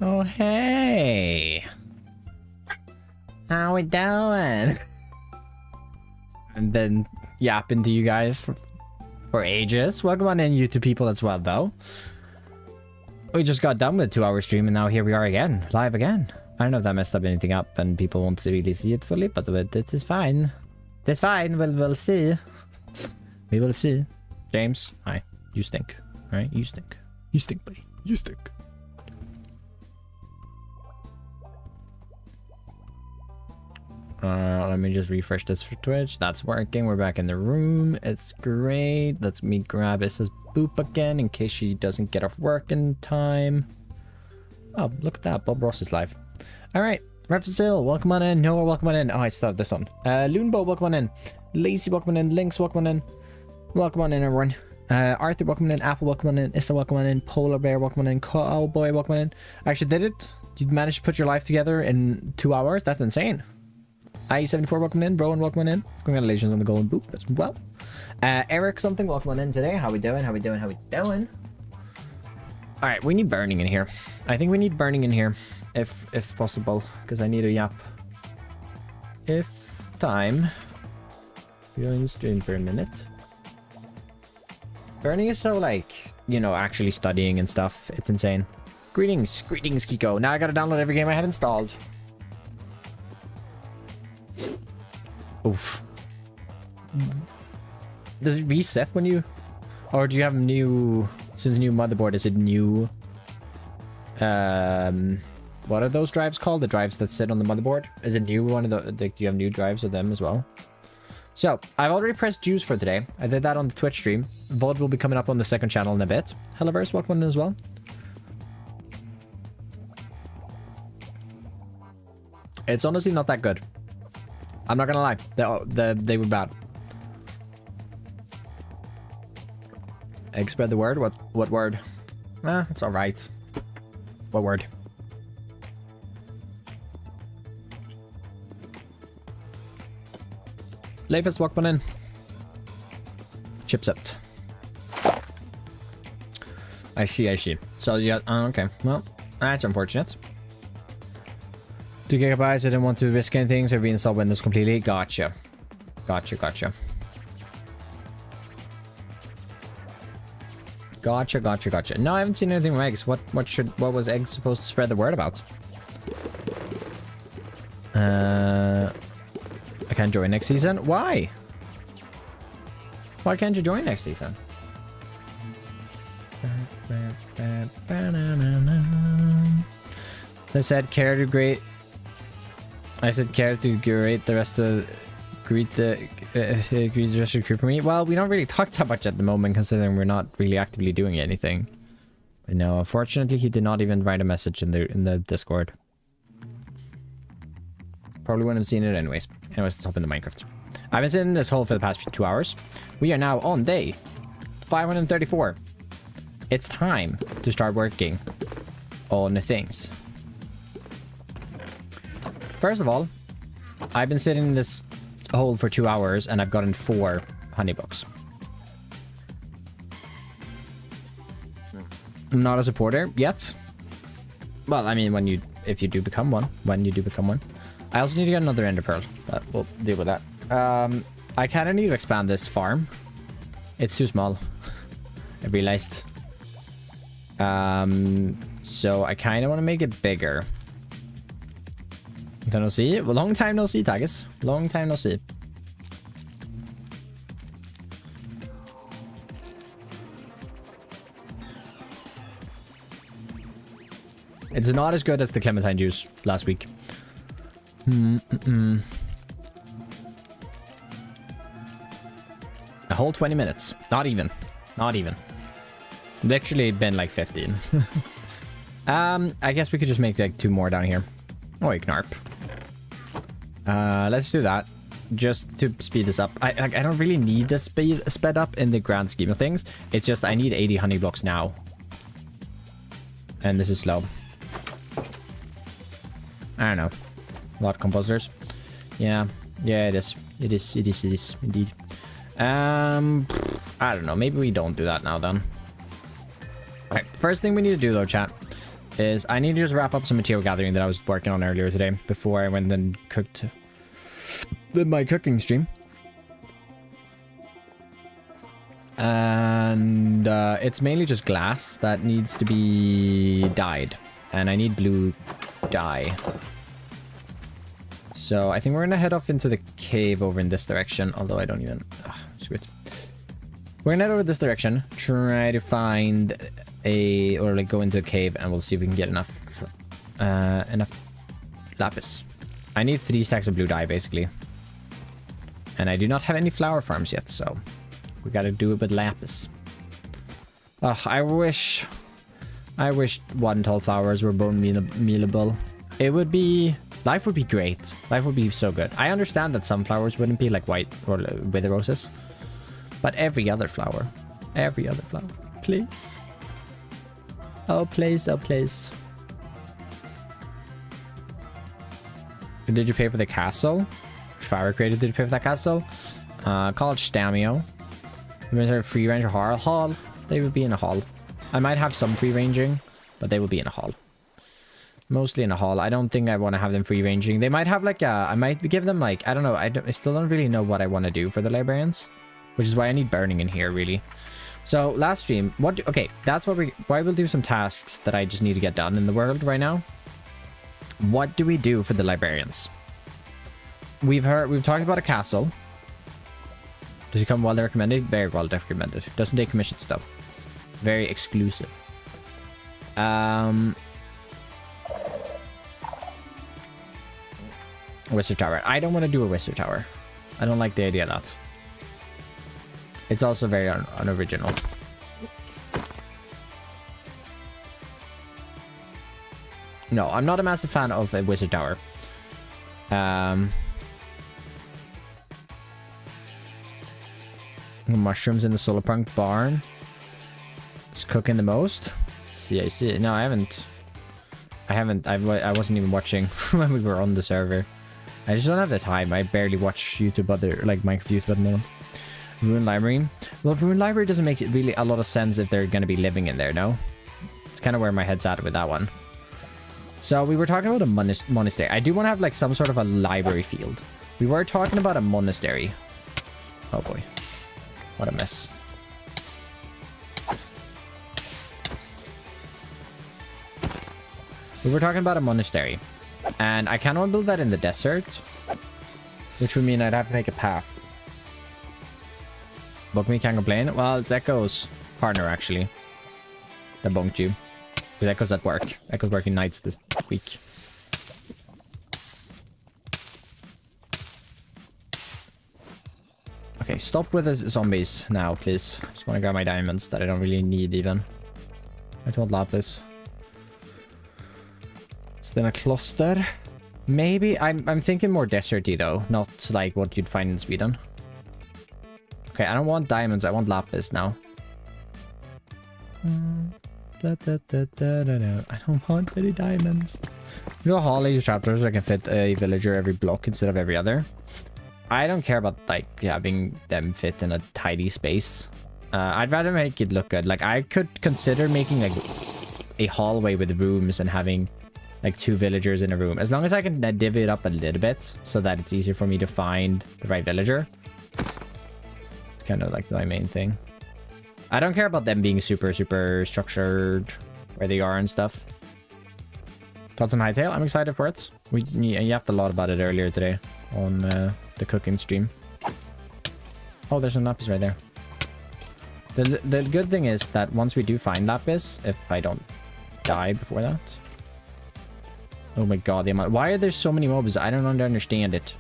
Oh, hey. How we doing? And then yapping to you guys for ages. Welcome on in, YouTube people as well, though. We just got done with a 2-hour stream, and now here we are again, live again. I don't know if that messed up anything up, and people won't really see it fully, but it is fine. It's fine. We'll see. We will see. James, hi. You stink. All right, you stink. You stink, buddy. You stink. Let me just refresh this for Twitch. That's working. We're back in the room. It's great. Let's me grab Issa's boop again in case she doesn't get off work in time. Oh, look at that. Bob Ross is live. All right. Refzil, welcome on in. Noah, welcome on in. Oh, I still have this on. Loonbo, welcome on in. Lacey, welcome on in. Lynx, welcome on in. Welcome on in, everyone. Arthur, welcome on in. Apple, welcome on in. Issa, welcome on in. Polar Bear, welcome on in. Cowboy, welcome on in. Actually did it. You managed to put your life together in 2 hours? That's insane. IE74, welcome in. Rowan, welcome on in. Congratulations on the golden boop as well. Eric something, welcome on in today. How we doing? How we doing? How we doing? All right, we need burning in here. I think we need burning in here, if possible, because I need a yap. If time. We're going to stream for a minute. Burning is so like, you know, actually studying and stuff. It's insane. Greetings, Kiko. Now I gotta download every game I had installed. Oof. Does it reset when you... Or do you have new... Since new motherboard, is it new... What are those drives called? The drives that sit on the motherboard? Is it new one of the... Do you have new drives of them as well? So, I've already pressed juice for today. I did that on the Twitch stream. VOD will be coming up on the second channel in a bit. Helloverse, welcome in as well. It's honestly not that good. I'm not gonna lie. They were bad. Egg spread the word? What word? It's alright. What word? Leifus, welcome in. Chipset. I see. So, yeah, okay. Well, that's unfortunate. 2 gigabytes, I didn't want to risk anything, so reinstall Windows completely. Gotcha. Gotcha. No, I haven't seen anything from Eggs. What was Eggs supposed to spread the word about? I can't join next season. Why? Why can't you join next season? I said care to greet the rest of greet the rest of the crew for me. Well, we don't really talk that much at the moment, considering we're not really actively doing anything. No, unfortunately, he did not even write a message in the Discord. Probably wouldn't have seen it anyways. Anyways, let's hop into Minecraft. I've been sitting in this hole for the past 2 hours. We are now on day 534. It's time to start working on the things. First of all, I've been sitting in this hole for 2 hours and I've gotten 4 honey books. I'm not a supporter yet. Well, I mean, if you do become one. When you do become one. I also need to get another ender pearl, but we'll deal with that. I kind of need to expand this farm. It's too small. I realized. So I kind of want to make it bigger. No see. Well, long time no see, Tagus. Long time no see. It's not as good as the clementine juice last week. A whole 20 minutes. Not even. Literally been like 15. I guess we could just make like 2 more down here. Oh, you knarp. Let's do that. Just to speed this up. I don't really need this sped up in the grand scheme of things. It's just I need 80 honey blocks now. And this is slow. I don't know. A lot of compositors. Yeah, it is. It is indeed. I don't know. Maybe we don't do that now then. Alright, first thing we need to do though, chat, is I need to just wrap up some material gathering that I was working on earlier today before I went and cooked my cooking stream. And it's mainly just glass that needs to be dyed. And I need blue dye. So I think we're going to head off into the cave over in this direction. Although I don't even... screw it. We're going to head over this direction. Try to find a... Or like go into a cave and we'll see if we can get enough lapis. I need 3 stacks of blue dye basically. And I do not have any flower farms yet, so... We gotta do it with lapis. Oh, I wish one tall flowers were bone mealable. It would be... Life would be great. Life would be so good. I understand that some flowers wouldn't be like white or wither roses. But every other flower. Every other flower. Please. Oh, please. Oh, please. Did you pay for the castle? Fire created, did you pay for that castle? College Stamio. Free range or hall? They would be in a hall. I might have some free ranging, but they will be in a hall. Mostly in a hall. I don't think I want to have them free ranging. They might have like a... I might give them like... I don't know. I still don't really know what I want to do for the librarians. Which is why I need burning in here, really. So, last stream... okay, that's what why we'll do some tasks that I just need to get done in the world right now. What do we do for the librarians? We've talked about a castle. Does it come well recommended? Very well recommended. Doesn't take commissions though. Very exclusive. Wizard Tower. I don't want to do a Wizard Tower. I don't like the idea of that. It's also very unoriginal. No, I'm not a massive fan of a Wizard Tower. Mushrooms in the solar punk barn. Just cooking the most. See, I see. No, I haven't. I wasn't even watching when we were on the server. I just don't have the time. I barely watch YouTube like Minecraft YouTube at the moment. Ruined Library. Well, Ruined Library doesn't make it really a lot of sense if they're going to be living in there, no? It's kind of where my head's at with that one. So we were talking about a monastery. I do want to have like some sort of a library field. We were talking about a monastery. Oh boy. What a mess. We were talking about a monastery. And I kind of want to build that in the desert. Which would mean I'd have to make a path. Book me, can't complain. Well, it's Echo's partner, actually. That bonked you. Because Echo's at work. Echo's working nights this week. Okay, stop with the zombies now, please. Just want to grab my diamonds that I don't really need even. I don't lapis. It's then a cluster. Maybe I'm thinking more deserty though, not like what you'd find in Sweden. Okay, I don't want diamonds, I want lapis now. I don't want any diamonds. You know, Holly's chapters I can fit a villager every block instead of every other. I don't care about like having them fit in a tidy space. I'd rather make it look good. Like I could consider making like a hallway with rooms and having like 2 villagers in a room. As long as I can divvy it up a little bit so that it's easier for me to find the right villager. It's kind of like my main thing. I don't care about them being super structured where they are and stuff. Thoughts on Hightail? I'm excited for it. We yapped a lot about it earlier today on the cooking stream. Oh, there's some lapis right there. The good thing is that once we do find lapis, if I don't die before that. Oh my god, the amount. Why are there so many mobs? I don't understand it.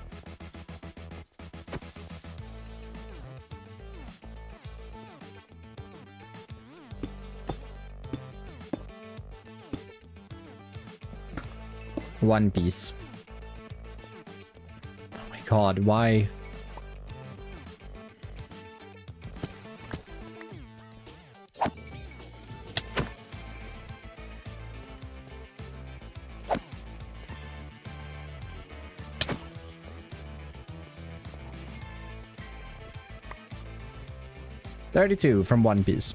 One piece. Oh my god, why? $32 from One Piece.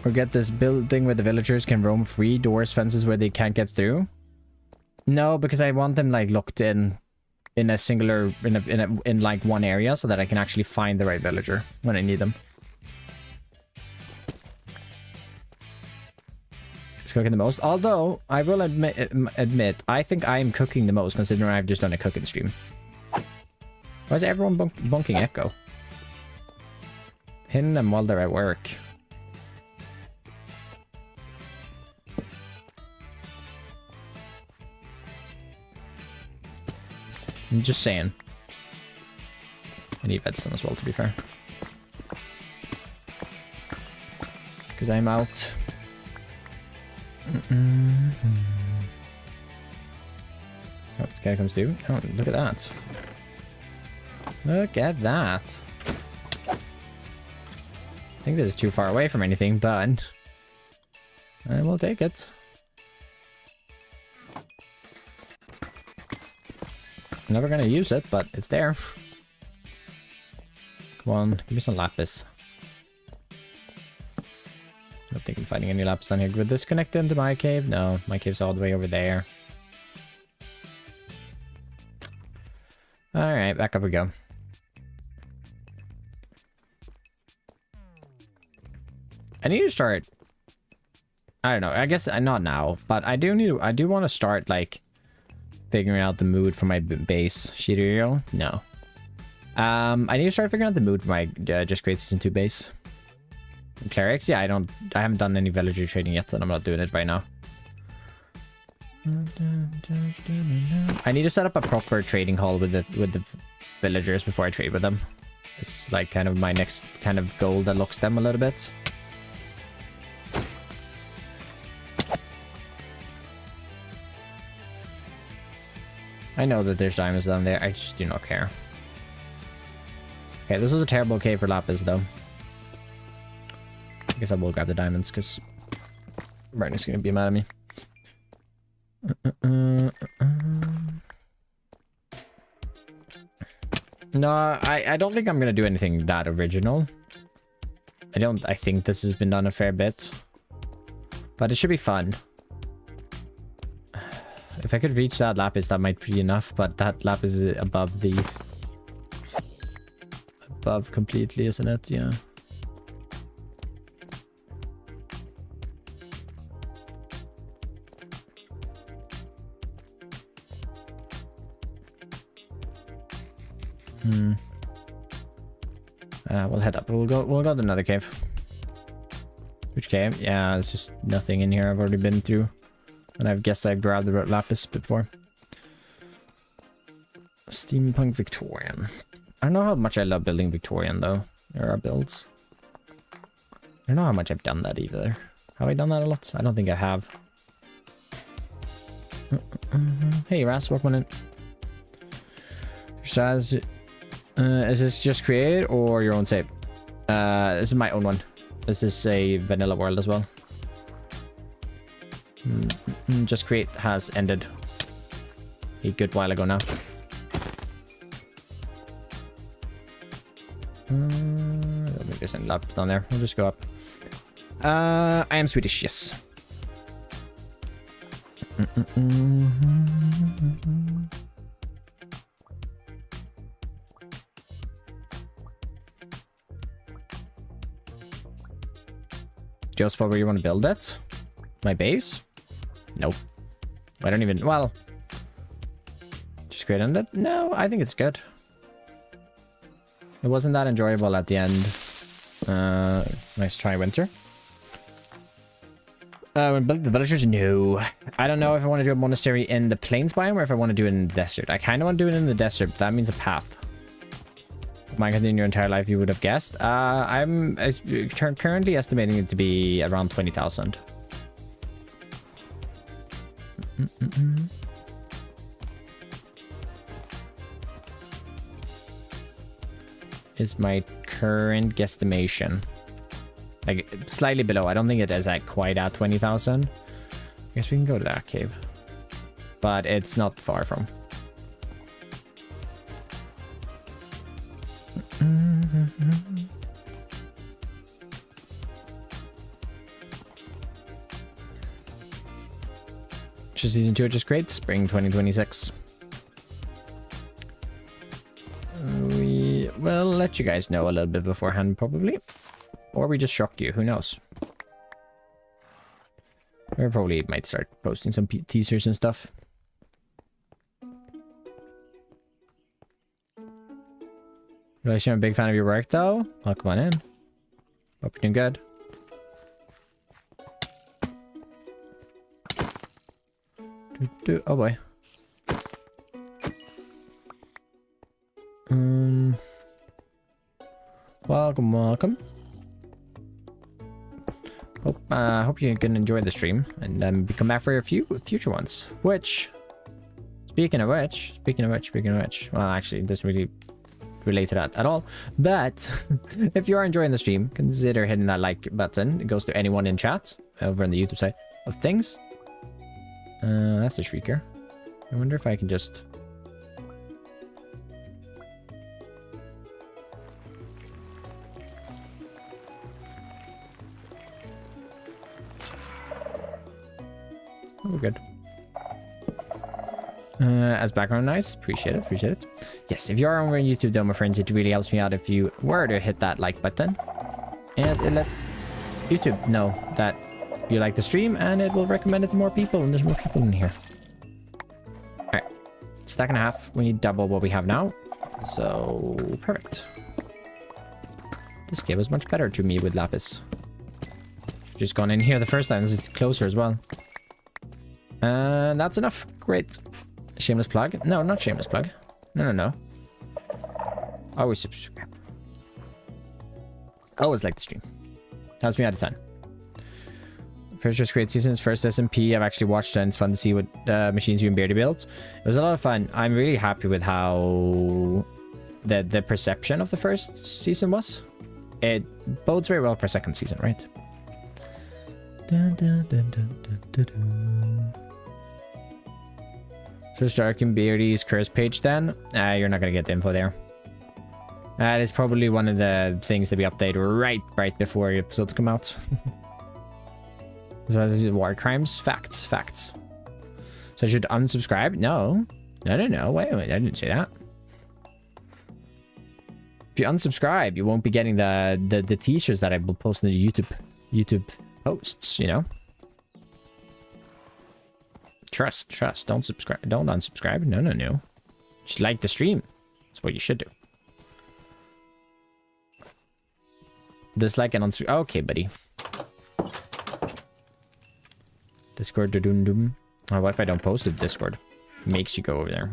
Or get this building where the villagers can roam free, doors, fences where they can't get through. No, because I want them like locked in a singular, in like one area so that I can actually find the right villager when I need them. It's cooking the most. Although, I will admit, I think I am cooking the most considering I've just done a cooking stream. Why is everyone bunking Echo? Hitting them while they're at work. I'm just saying. I need redstone as well, to be fair. Because I'm out. Oh, the guy comes through. Oh, look at that. Look at that. I think this is too far away from anything, but I will take it. I'm never gonna use it, but it's there. Come on, give me some lapis. I don't think I'm finding any lapis down here. Would this connect into my cave? No, my cave's all the way over there. Alright, back up we go. I need to start... I don't know, I guess not now, but I do want to start, like, figuring out the mood for my base. Shirio? No. I need to start figuring out the mood for my Just Create Season 2 base. Clerics? Yeah, I haven't done any villager trading yet, and I'm not doing it right now. I need to set up a proper trading hall with the villagers before I trade with them. It's like kind of my next kind of goal that looks them a little bit. I know that there's diamonds down there. I just do not care. Okay, this was a terrible cave for lapis, though. I guess I will grab the diamonds, because Barney's going to be mad at me. No, I don't think I'm going to do anything that original. I think this has been done a fair bit. But it should be fun. If I could reach that lapis, that might be enough, but that lapis is above the... above completely, isn't it? Yeah. We'll head up. We'll go to another cave. Which cave? Yeah, there's just nothing in here I've already been through. And I guess I've grabbed the lapis before. Steampunk Victorian. I don't know how much I love building Victorian, though. There are builds. I don't know how much I've done that either. Have I done that a lot? I don't think I have. Hey, Ras, welcome in. Says, is this just create or your own save? This is my own one. This is a vanilla world as well. Just create has ended a good while ago now. I don't think there's any labs down there. We'll just go up. I am Swedish, yes. Do you spot where you want to build it? My base? Nope. I don't even... Well... Just create on it? No, I think it's good. It wasn't that enjoyable at the end. Nice try, Winter. When building the villagers? No. I don't know if I want to do a monastery in the plains biome or if I want to do it in the desert. I kind of want to do it in the desert, but that means a path. Minecraft in your entire life, you would have guessed. I'm currently estimating it to be around 20,000. Is my current guesstimation. Like, slightly below. I don't think it is at quite at 20,000. I guess we can go to that cave. But it's not far from. for season 2, which is great. Spring 2026. We will let you guys know a little bit beforehand, probably. Or we just shock you, who knows? We probably might start posting some teasers and stuff. I'm a big fan of your work, though. Oh, come on in. Hope you're doing good. Oh boy. Welcome. Hope you can enjoy the stream and come back for a few future ones. Which, speaking of which, well, actually, it doesn't really relate to that at all. But if you are enjoying the stream, consider hitting that like button. It goes to anyone in chat over on the YouTube side of things. That's a shrieker. I wonder if I can just... Oh, we're good. As background noise, appreciate it. Yes, if you are on YouTube though, my friends, it really helps me out if you were to hit that like button. And it lets YouTube know that you like the stream, and it will recommend it to more people, and there's more people in here. Alright. Stack and a half. We need double what we have now. So, perfect. This game was much better to me with Lapis. Just gone in here the first time, it's closer as well. And that's enough. Great. Shameless plug? No, not shameless plug. No. Always subscribe. Always like the stream. Helps me out a ton. First just great seasons, first SMP I've actually watched, and it's fun to see what machines you and Beardy built. It was a lot of fun. I'm really happy with how the perception of the first season was. It bodes very well for second season, right? So Stark and Beardy's curse page then. You're not gonna get the info there. That is probably one of the things that we update right before episodes come out. War crimes? Facts. So I should unsubscribe? No. Wait, I didn't say that. If you unsubscribe, you won't be getting the teasers that I will post in the YouTube posts, you know? Trust. Don't subscribe. Don't unsubscribe. No. Just like the stream. That's what you should do. Dislike and unsubscribe. Okay, buddy. Discord doom. Oh, what if I don't post it? Discord makes you go over there.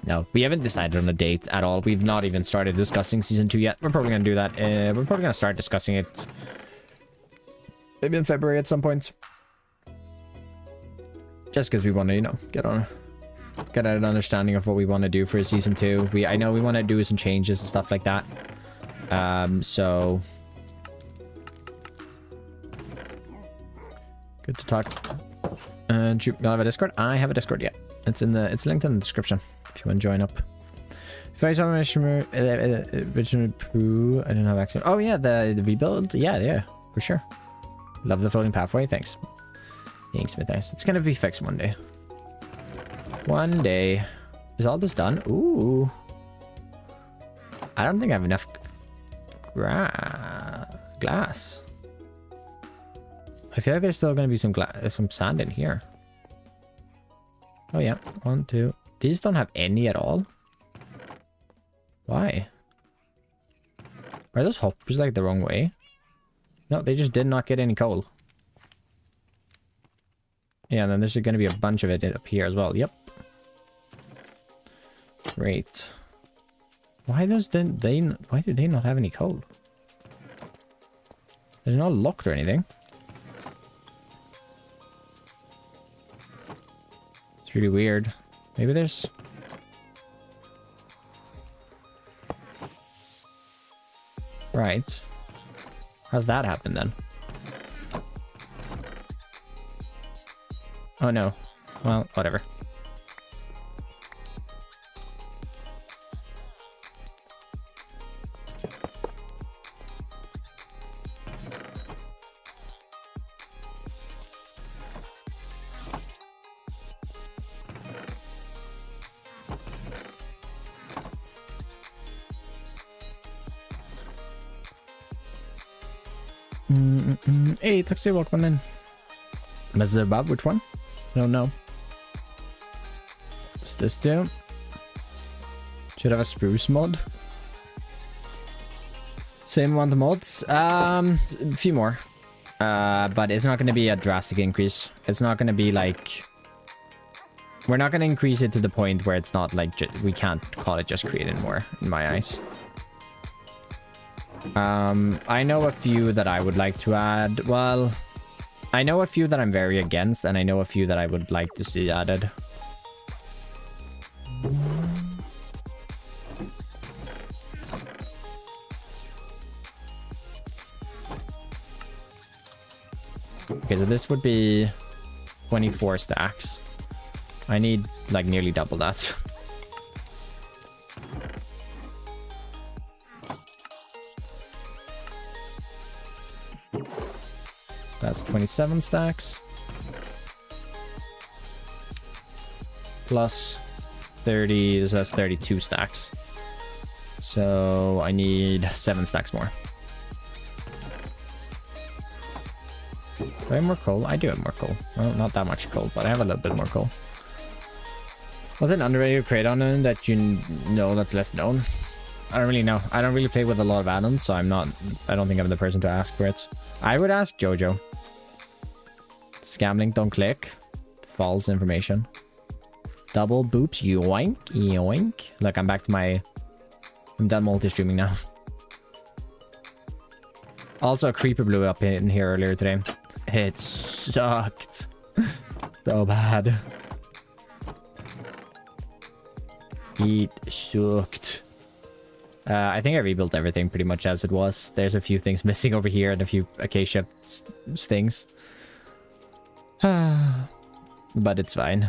No, we haven't decided on a date at all. We've not even started discussing season 2 yet. We're probably gonna do that. We're probably gonna start discussing it maybe in February at some point. Just because we want to, you know, get an understanding of what we want to do for season 2. I know we want to do some changes and stuff like that. So good to talk. Do you have a Discord? I have a Discord, yeah. It's linked in the description if you want to join up. If I saw original Pooh, I didn't have access. Oh yeah, the rebuild. Yeah, for sure. Love the floating pathway. Thanks. Smith. It's gonna be fixed one day. One day. Is all this done? Ooh. I don't think I have enough glass. I feel like there's still gonna be some sand in here. Oh yeah, 1, 2. These don't have any at all. Why? Are those hoppers like the wrong way? No, they just did not get any coal. Yeah, and then there's going to be a bunch of it up here as well. Yep. Great. Why do they not have any coal? They're not locked or anything. It's really weird. Maybe there's... Right. How's that happen then? Oh no. Well, whatever. Hey, taxi, welcome in. Mrs. Above, which one? I don't know. What's this do? Should have a spruce mod. Same amount of mods. A few more. But it's not going to be a drastic increase. It's not going to be like... We're not going to increase it to the point where it's not like... We can't call it just create anymore, in my eyes. I know a few that I would like to add. Well, I know a few that I'm very against, and I know a few that I would like to see added. Okay, so this would be 24 stacks. I need like nearly double that. That's 27 stacks. Plus 30, so that's 32 stacks. So I need 7 stacks more. Do I have more coal? I do have more coal. Well, not that much coal, but I have a little bit more coal. What's an underrated crate on it that you know that's less known? I don't really know. I don't really play with a lot of add-ons, so I don't think I'm the person to ask for it. I would ask Jojo. Scam link, don't click. False information. Double boops, yoink, yoink. Look, I'm back to my... I'm done multi-streaming now. Also, a creeper blew up in here earlier today. It sucked. So bad. It sucked. I think I rebuilt everything pretty much as it was. There's a few things missing over here and a few acacia things. But it's fine.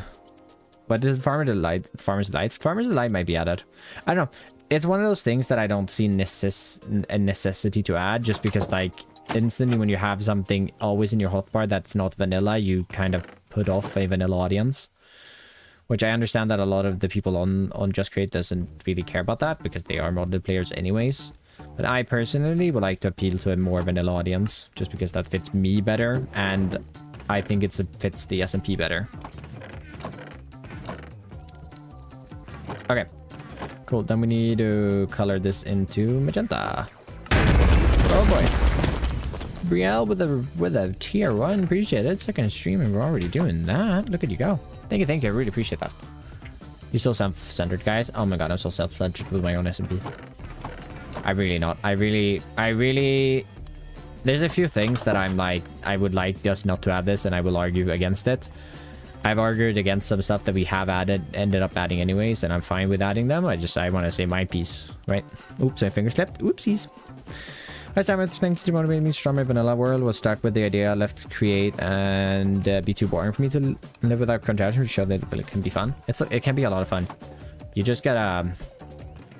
But is Farmer's Delight? Farmer's Delight might be added. I don't know. It's one of those things that I don't see a necessity to add, just because like instantly when you have something always in your hotbar that's not vanilla, you kind of put off a vanilla audience. Which I understand that a lot of the people on Just Create doesn't really care about that, because they are modded players anyways. But I personally would like to appeal to a more vanilla audience, just because that fits me better, and I think it fits the SMP better. Okay, cool. Then we need to color this into magenta. Oh boy. Brielle with a tier 1. Appreciate it. Second stream and we're already doing that. Look at you go. Thank you. I really appreciate that. You so self-centered, guys. Oh my god, I'm so self-centered with my own SMP. I really not. I really... There's a few things that I'm like, I would like just not to add this, and I will argue against it. I've argued against some stuff that we have ended up adding anyways, and I'm fine with adding them. I want to say my piece, right? Oops, I finger slipped. Oopsies. Hi, Simon. Thank you for motivating me to start my vanilla world. Was stuck with the idea left create and be too boring for me to live without contagion, to show that it can be fun. It can be a lot of fun. You just gotta,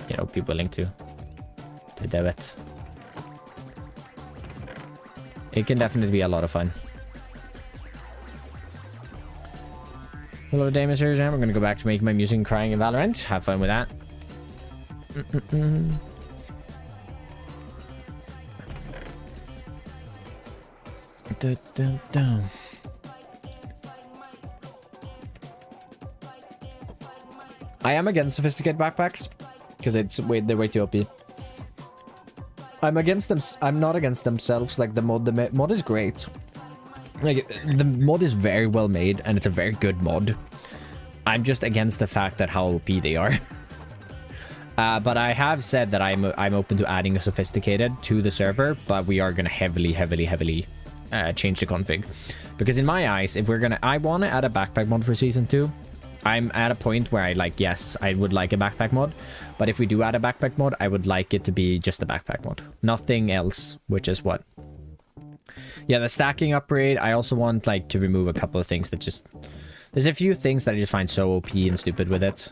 you know, be willing to do it. It can definitely be a lot of fun. Hello, Dame Surgeon. We're gonna go back to making my music and crying in Valorant. Have fun with that. I am against sophisticated backpacks because they're way too OP. I'm against them. I'm not against themselves. Like the mod is great. Like the mod is very well made and it's a very good mod. I'm just against the fact that how OP they are. But I have said that I'm open to adding a sophisticated to the server, but we are gonna heavily change the config, because in my eyes, if we're gonna, I want to add a backpack mod for season 2. I'm at a point where yes, I would like a backpack mod, but if we do add a backpack mod, I would like it to be just a backpack mod, nothing else. Which is what? Yeah, the stacking upgrade. I also want like to remove a couple of things that there's a few things that I just find so OP and stupid with it.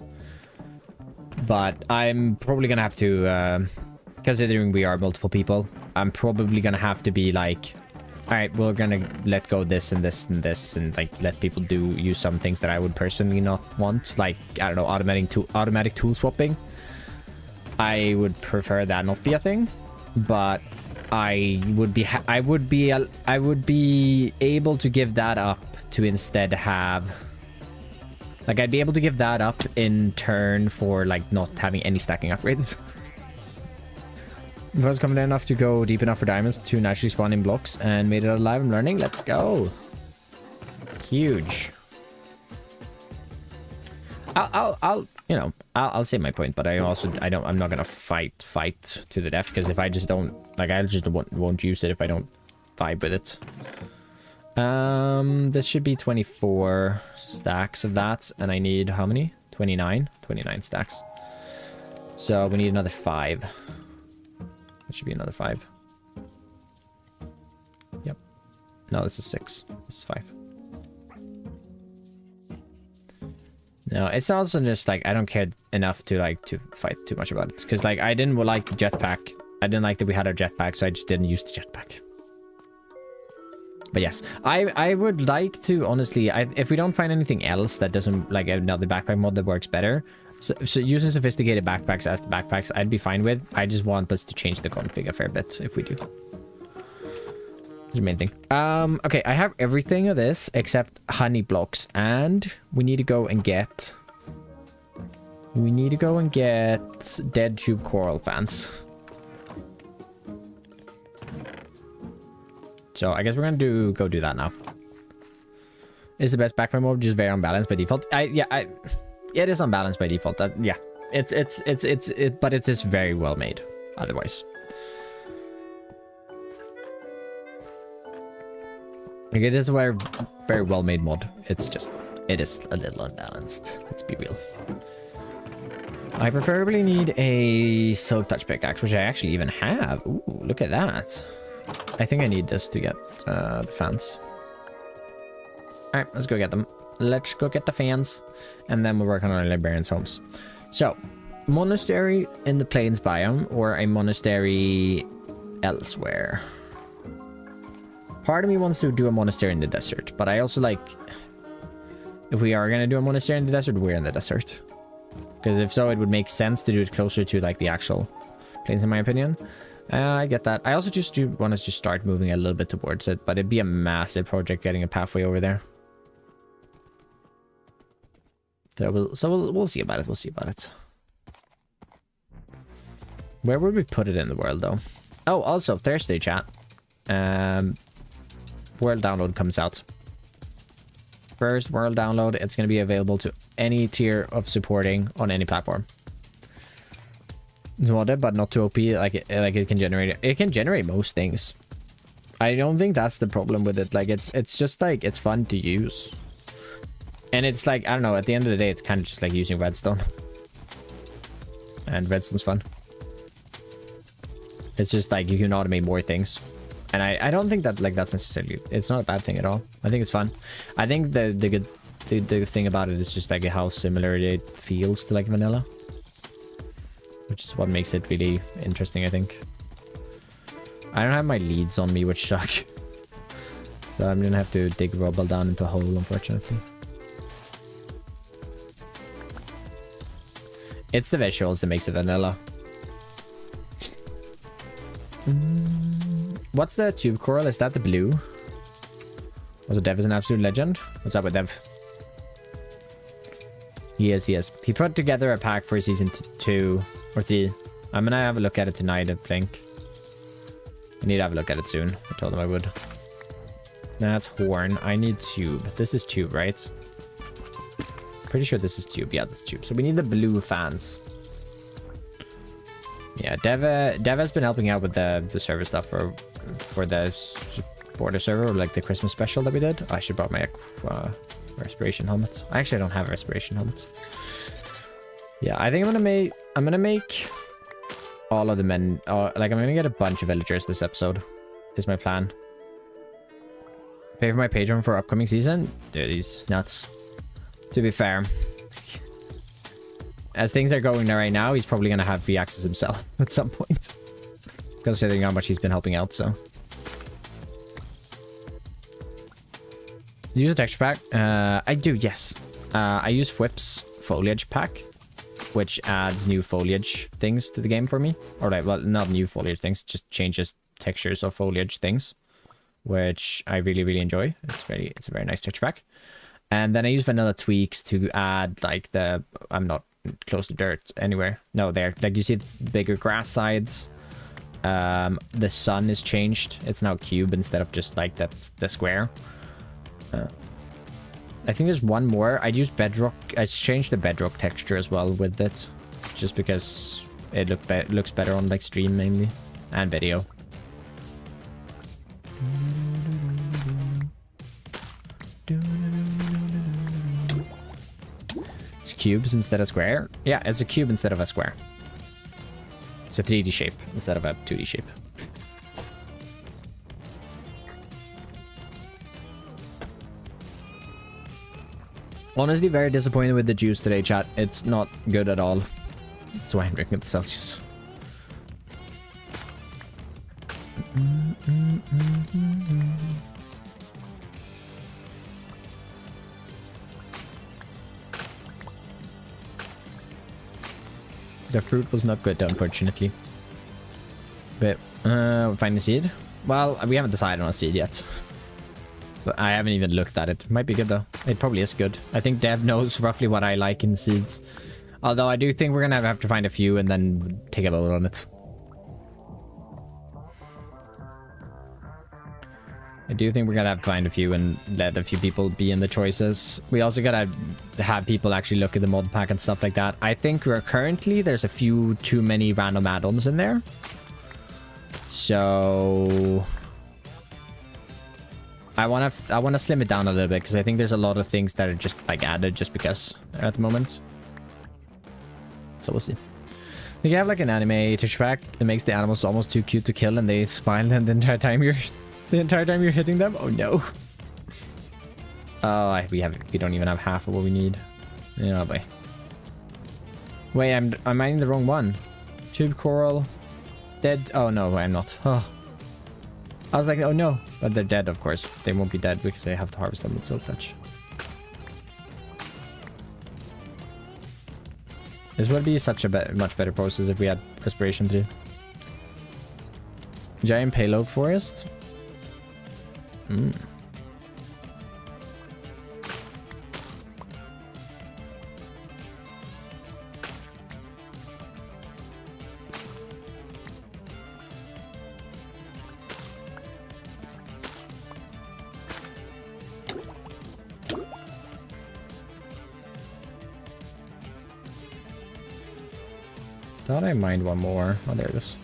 But I'm probably gonna have to, considering we are multiple people, I'm probably gonna have to be like, all right, we're gonna let go this and this and this, and like let people use some things that I would personally not want, like, I don't know, automatic tool swapping. I would prefer that not be a thing, but I would be able to give that up to instead have, like, I'd be able to give that up in turn for like not having any stacking upgrades. If I was confident enough to go deep enough for diamonds to naturally spawn in blocks and made it alive, I'm learning. Let's go. Huge. I'll say my point, but I'm not gonna fight to the death, because if I just don't, like, I just won't use it if I don't vibe with it. This should be 24 stacks of that, and I need how many? 29 stacks. So we need another 5. It should be another 5. Yep. No, this is 6. This is 5. No, it's also just like I don't care enough to like to fight too much about it, because like I didn't like the jetpack. I didn't like that we had our jetpack, so I just didn't use the jetpack. But yes, I would like to honestly, if we don't find anything else that doesn't, like another backpack mod that works better, so using sophisticated backpacks as the backpacks, I'd be fine with. I just want us to change the config a fair bit if we do. The main thing. Okay, I have everything of this except honey blocks, and we need to go and get dead tube coral fans. So I guess we're gonna go do that now. It's the best backpack mode, just very unbalanced by default. It is unbalanced by default. Yeah, but it is very well made otherwise. Like, it is a very well made mod. It's just, it is a little unbalanced. Let's be real. I preferably need a silk touch pickaxe, which I actually even have. Ooh, look at that. I think I need this to get the fans. Alright, let's go get them. Let's go get the fans. And then we'll work on our librarians' homes. So, monastery in the plains biome or a monastery elsewhere. Part of me wants to do a monastery in the desert, but I also like, if we are going to do a monastery in the desert, we're in the desert. Because if so, it would make sense to do it closer to like the actual plains, in my opinion. I get that. I also just do want to just start moving a little bit towards it, but it'd be a massive project getting a pathway over there. So we'll see about it. We'll see about it. Where would we put it in the world, though? Oh, also Thursday, chat. World download comes out. First world download. It's going to be available to any tier of supporting on any platform. It's modded, but not too OP. Like it can generate. It can generate most things. I don't think that's the problem with it. Like it's just like it's fun to use. And it's like, I don't know, at the end of the day, it's kind of just like using redstone. And redstone's fun. It's just like you can automate more things. And I don't think that like that's necessarily, it's not a bad thing at all. I think it's fun. I think the good thing about it is just like how similar it feels to like vanilla. Which is what makes it really interesting, I think. I don't have my leads on me, which suck. So I'm gonna have to dig rubble down into a hole, unfortunately. It's the visuals that makes it vanilla. What's the tube coral? Is that the blue? Also, Dev is an absolute legend. What's up with Dev? Yes. He put together a pack for season 2 or 3. I'm gonna have a look at it tonight, I think. I need to have a look at it soon. I told him I would. That's horn. I need tube. This is tube, right? Pretty sure this is tube. Yeah, this is tube. So we need the blue fans. Yeah, Dev has been helping out with the server stuff for the border server, or like the Christmas special that we did. I should brought my respiration helmet. Actually, I don't have a respiration helmet. Yeah, I think I'm gonna make all of the men. Like I'm gonna get a bunch of villagers this episode. Is my plan. Pay for my Patreon for upcoming season. Dude, he's nuts. To be fair, as things are going there right now, he's probably gonna have free access himself at some point, considering how much he's been helping out. So, do you use a texture pack? I do. Yes, I use Fwip's foliage pack, which adds new foliage things to the game for me. Or like, well, not new foliage things, just changes textures or foliage things, which I really enjoy. It's a very nice texture pack. And then I use vanilla tweaks to add like I'm not close to dirt anywhere. No, there. Like you see the bigger grass sides. The sun is changed. It's now cube instead of just like the square. I think there's one more. I use bedrock. I changed the bedrock texture as well with it, just because it looks better on like stream mainly and video. It's cubes instead of square. Yeah, it's a cube instead of a square. It's a 3D shape instead of a 2D shape. Honestly, very disappointed with the juice today, chat. It's not good at all. That's why I'm drinking the Celsius. The fruit was not good, unfortunately. But, find a seed? Well, we haven't decided on a seed yet. But I haven't even looked at it. Might be good, though. It probably is good. I think Dev knows roughly what I like in seeds. Although I do think we're gonna have to find a few and then take a vote on it. I do think we're gonna have to find a few and let a few people be in the choices. We also gotta have people actually look at the mod pack and stuff like that. I think there's a few too many random add-ons in there. So I wanna slim it down a little bit, because I think there's a lot of things that are just like added just because at the moment. So we'll see. You have like an anime texture pack that makes the animals almost too cute to kill, and they smile and the entire time you're hitting them. Oh no. Oh, we don't even have half of what we need. Yeah, boy. Wait, I'm mining the wrong one. Tube coral. Dead. Oh no, I'm not. Oh. I was like, oh no. But they're dead, of course. They won't be dead because I have to harvest them with Silk Touch. This would be such a much better process if we had Respiration too. Giant Pale Oak Forest. Thought I mined one more. Oh, there it is.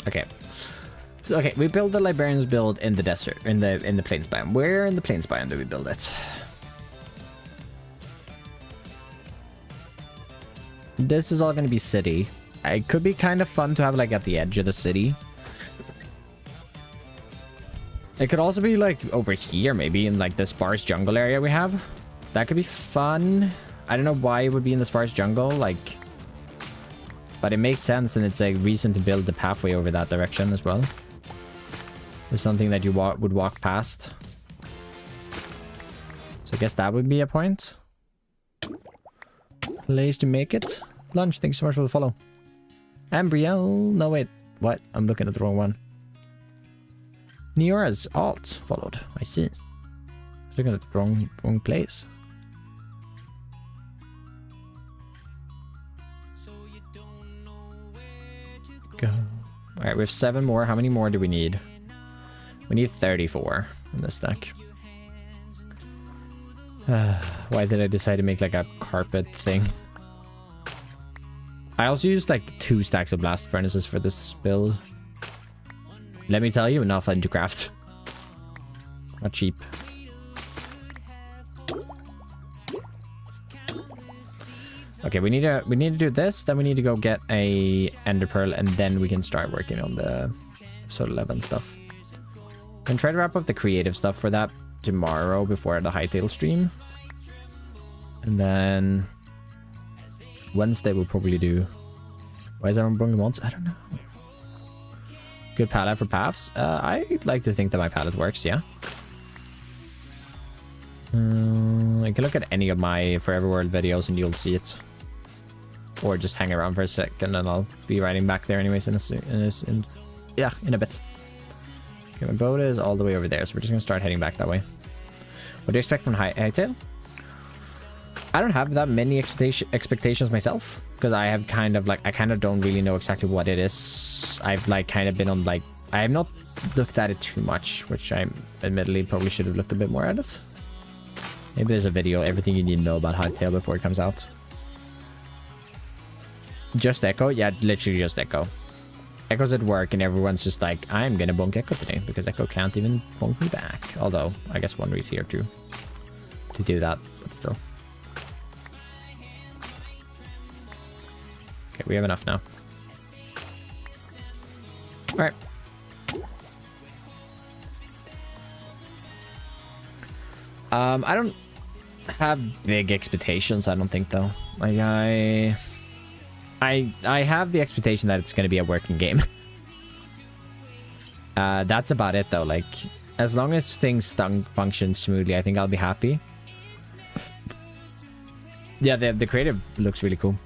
Okay. So, okay, we build the Librarians build in the desert, in the plains biome. Where in the plains biome do we build it? This is all going to be city. It could be kind of fun to have like at the edge of the city. It could also be like over here, maybe in like the sparse jungle area we have. That could be fun. I don't know why it would be in the sparse jungle, like, but it makes sense, and it's a reason to build the pathway over that direction as well. It's something that you would walk past. So I guess that would be a point. Place to make it. Lunch, thanks so much for the follow. Ambriel, no wait, what? I'm looking at the wrong one. Neora's alt followed, I see. Looking at the wrong place. Go. Alright, we have 7 more. How many more do we need? We need 34 in this stack. Why did I decide to make like a carpet thing? I also used like 2 stacks of blast furnaces for this build. Let me tell you, not fun to craft. Not cheap. Okay, we need to do this, then we need to go get a ender pearl, and then we can start working on the episode 11 stuff. And try to wrap up the creative stuff for that. tomorrow before the Hightail stream. And then Wednesday we'll probably do... Why is everyone bringing mods? I don't know. Good palette for paths. I'd like to think that my palette works, yeah. You can look at any of my Forever World videos and you'll see it. Or just hang around for a second and I'll be writing back there anyways in a bit. Okay, my boat is all the way over there, so we're just gonna start heading back that way. What do you expect from Hightail? I don't have that many expectations myself, because I have kind of like, I kind of don't really know exactly what it is. I've like kind of been on like, I have not looked at it too much, which I admittedly probably should have looked a bit more at it. Maybe there's a video, everything you need to know about Hightail before it comes out. Just Echo? Yeah, literally just Echo. Echo's at work and everyone's just like, I'm gonna bonk Echo today because Echo can't even bonk me back. Although, I guess Wondery's here too to do that, but still. Okay, we have enough now. Alright. I don't have big expectations, I don't think, though. Like, I have the expectation that it's going to be a working game. That's about it, though. Like, as long as things function smoothly, I think I'll be happy. Yeah, the creative looks really cool.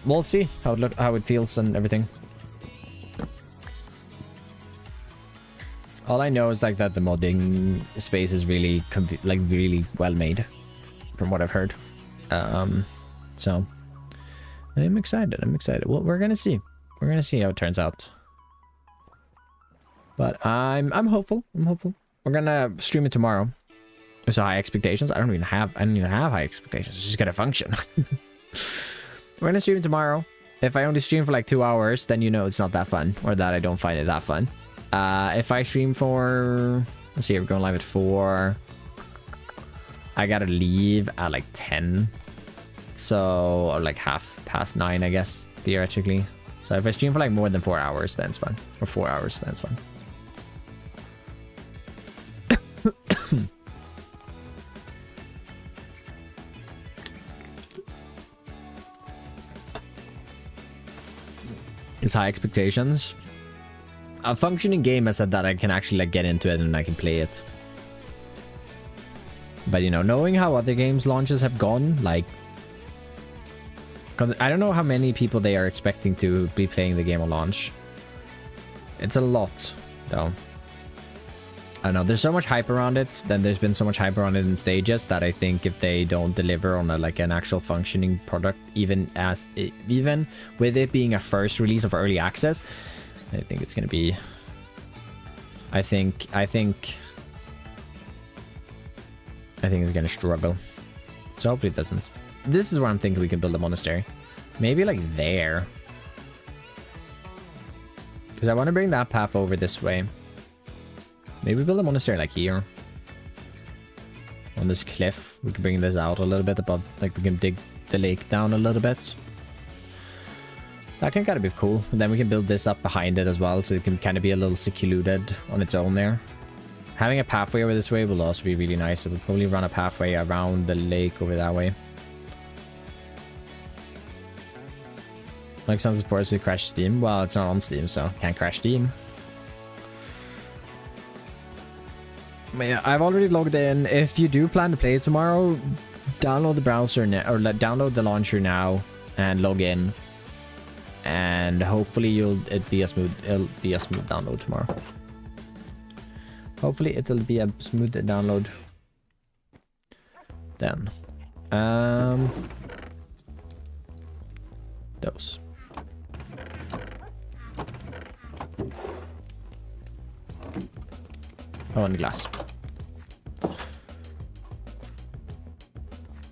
We'll see how it feels and everything. All I know is like that the modding space is really really well made, from what I've heard. So I'm excited. Well, we're gonna see. We're gonna see how it turns out. But I'm hopeful. We're gonna stream it tomorrow. So high expectations. I don't even have high expectations. It's just gonna function. We're gonna stream it tomorrow. If I only stream for like 2 hours, then you know it's not that fun, or that I don't find it that fun. If I stream for, let's see, we're going live at 4. I gotta leave at like 10. So, or like 9:30, I guess, theoretically. So if I stream for like more than 4 hours, then it's fun. Or 4 hours, then it's fun. It's high expectations. A functioning game has said that I can actually like get into it and I can play it. But you know, knowing how other games launches have gone, like, cause I don't know how many people they are expecting to be playing the game on launch. It's a lot, though. I don't know, there's so much hype around it, then there's been so much hype around it in stages that I think if they don't deliver on like an actual functioning product, even with it being a first release of early access, I think it's gonna be, I think it's gonna struggle. So hopefully it doesn't. This is where I'm thinking we can build a monastery. Maybe like there. Because I want to bring that path over this way. Maybe build a monastery like here. On this cliff. We can bring this out a little bit above. Like we can dig the lake down a little bit. That can kind of be cool. And then we can build this up behind it as well. So it can kind of be a little secluded on its own there. Having a pathway over this way will also be really nice. So we'll probably run a pathway around the lake over that way. Like Sunset Forest will crash Steam. Well, it's not on Steam, so can't crash Steam. But yeah, I've already logged in. If you do plan to play it tomorrow, download the browser now, or download the launcher now and log in. And hopefully it'll be a smooth download tomorrow. Hopefully it'll be a smooth download then. Those. Oh, and glass.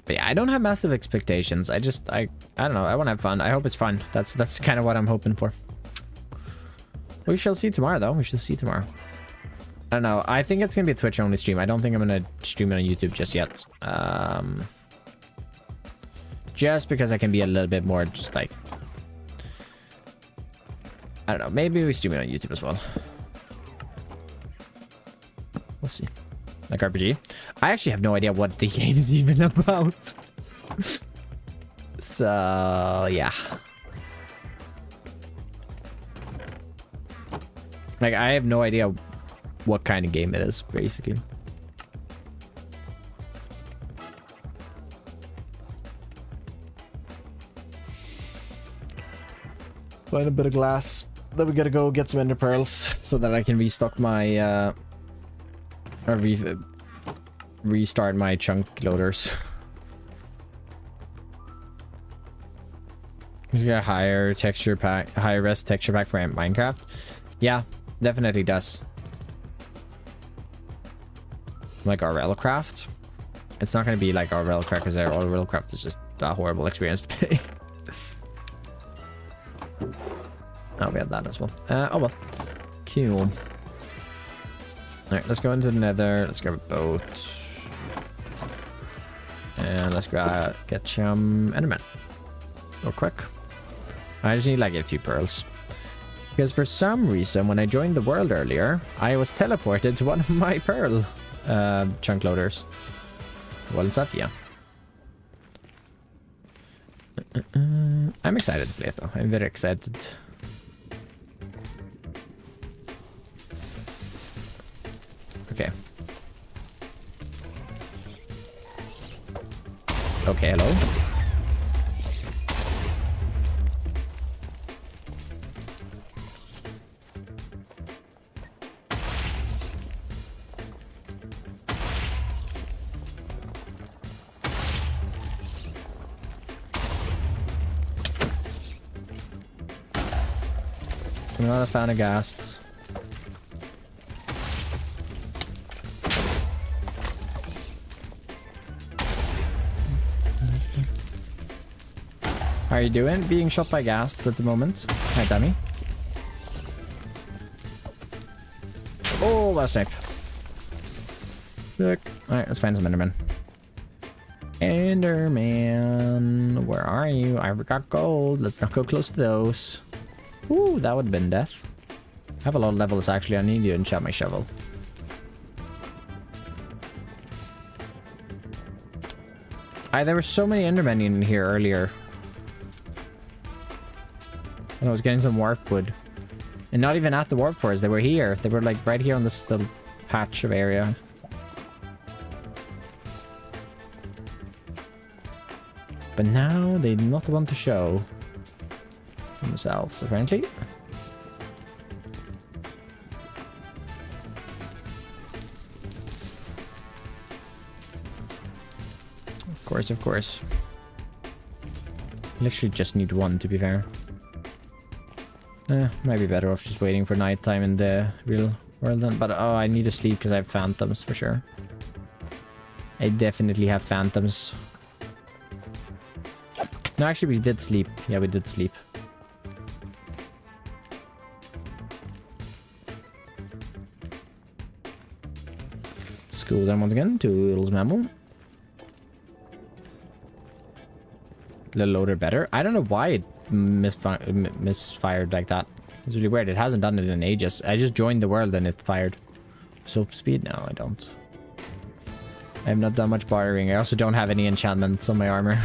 But yeah, I don't have massive expectations. I don't know. I want to have fun. I hope it's fun. That's kind of what I'm hoping for. We shall see tomorrow, though. We shall see tomorrow. I don't know. I think it's gonna be a Twitch only stream. I don't think I'm gonna stream it on YouTube just yet. Just because I can be a little bit more just like, I don't know. Maybe we stream it on YouTube as well. We'll see. like RPG. I actually have no idea what the game is even about. So, yeah. Like, I have no idea what kind of game it is, basically. Find a bit of glass. Then we gotta go get some ender pearls so that I can restock my, or restart my chunk loaders. You get a higher texture pack, higher res texture pack for Minecraft. Yeah, definitely does. Like our Railcraft. It's not going to be like our Railcraft because our Railcraft is just a horrible experience to play. Oh, we have that as well. Oh well. Cool. Alright, let's go into the nether. Let's grab a boat. And let's get some enderman. Real quick. I just need like a few pearls. Because for some reason, when I joined the world earlier, I was teleported to one of my pearl chunk loaders. Well, it's up, yeah. I'm excited to play it though. I'm very excited. Okay. Okay, hello. I'm not a fan of ghasts. How are you doing? Being shot by ghasts at the moment. Hi, Dammy. Oh, that's sick. Look. Alright, let's find some Enderman. Enderman, where are you? I got gold. Let's not go close to those. Ooh, that would have been death. I have a lot of levels actually. I need to enchant my shovel. There were so many Endermen in here earlier. And I was getting some warp wood. And not even at the warp forest. They were here. They were like right here on this little patch of area. But now they do not want to show themselves, apparently. Of course, of course. Literally just need one, to be fair. Might be better off just waiting for nighttime in the real world then. But oh, I need to sleep because I have phantoms for sure. I definitely have phantoms. No, actually we did sleep. Yeah, we did sleep. School then once again. Toodles mammal. Little loader better. I don't know why it misfired like that. It's really weird. It hasn't done it in ages. I just joined the world and it fired. Soap speed? No, I don't. I have not done much bartering. I also don't have any enchantments on my armor.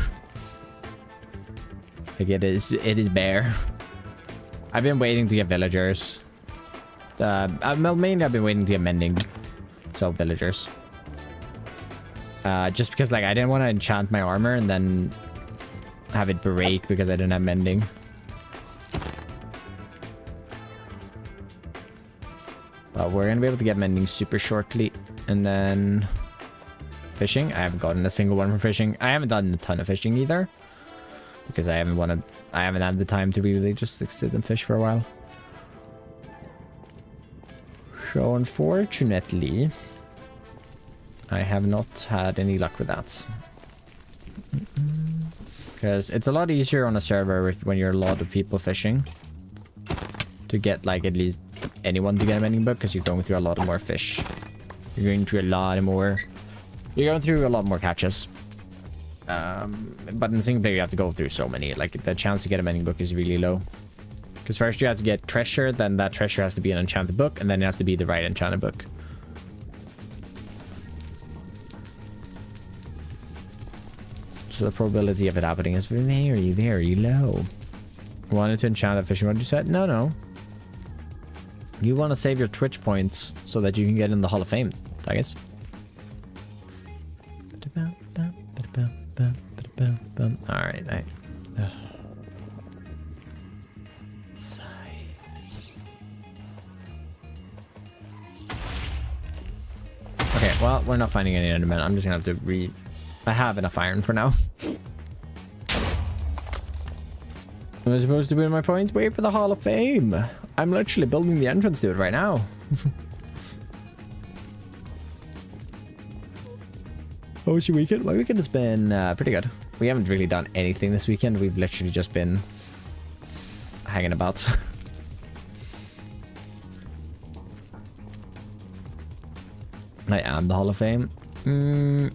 Like it is bare. I've been waiting to get villagers. Mainly I've been waiting to get mending. So villagers. Just because like I didn't want to enchant my armor and then have it break because I didn't have mending. But we're gonna be able to get mending super shortly. And then fishing. I haven't gotten a single one from fishing. I haven't done a ton of fishing either. Because I haven't had the time to really just sit and fish for a while. So unfortunately, I have not had any luck with that. Because it's a lot easier on a server when you're a lot of people fishing. To get like at least anyone to get a mending book because you're going through a lot more fish. You're going through a lot more catches. But in single player you have to go through so many. Like the chance to get a mending book is really low. Because first you have to get treasure, then that treasure has to be an enchanted book, and then it has to be the right enchanted book. So the probability of it happening is very, very low. Wanted to enchant that fishing rod, you said? No, no. You want to save your Twitch points so that you can get in the Hall of Fame, I guess. Alright, sigh. Okay, well, we're not finding any endermen. I'm just gonna have to I have enough iron for now. Am I supposed to win my points? Wait for the Hall of Fame. I'm literally building the entrance to it right now. How was your weekend? My weekend has been pretty good. We haven't really done anything this weekend. We've literally just been hanging about. I am the Hall of Fame. No.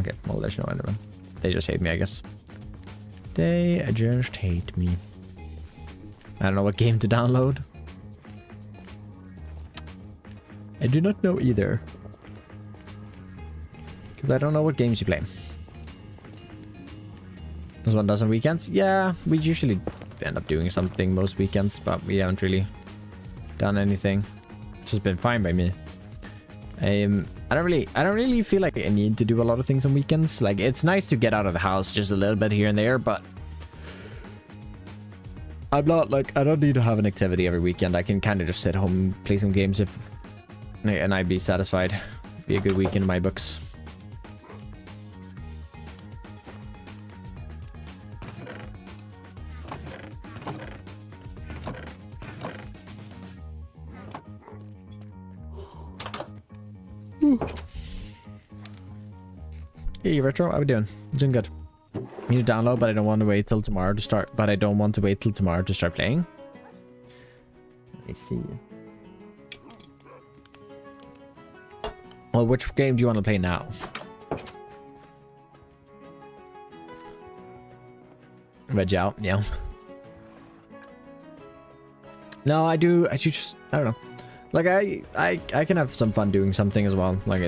Okay, well, there's no enderman. They just hate me, I guess. They just hate me. I don't know what game to download. I do not know either. Because I don't know what games you play. This one does on weekends? Yeah, we usually end up doing something most weekends, but we haven't really done anything. Which has been fine by me. I don't really feel like I need to do a lot of things on weekends. Like, it's nice to get out of the house just a little bit here and there, but I'm not like, I don't need to have an activity every weekend. I can kind of just sit home and play some games and I'd be satisfied. Be a good weekend in my books. Hey Retro, how we doing? I'm doing good. I need to download, but I don't want to wait till tomorrow to start. But I don't want to wait till tomorrow to start playing. Let me see. Well, which game do you want to play now? Veg out, yeah. No, I do just, I don't know. Like, I can have some fun doing something as well. Like,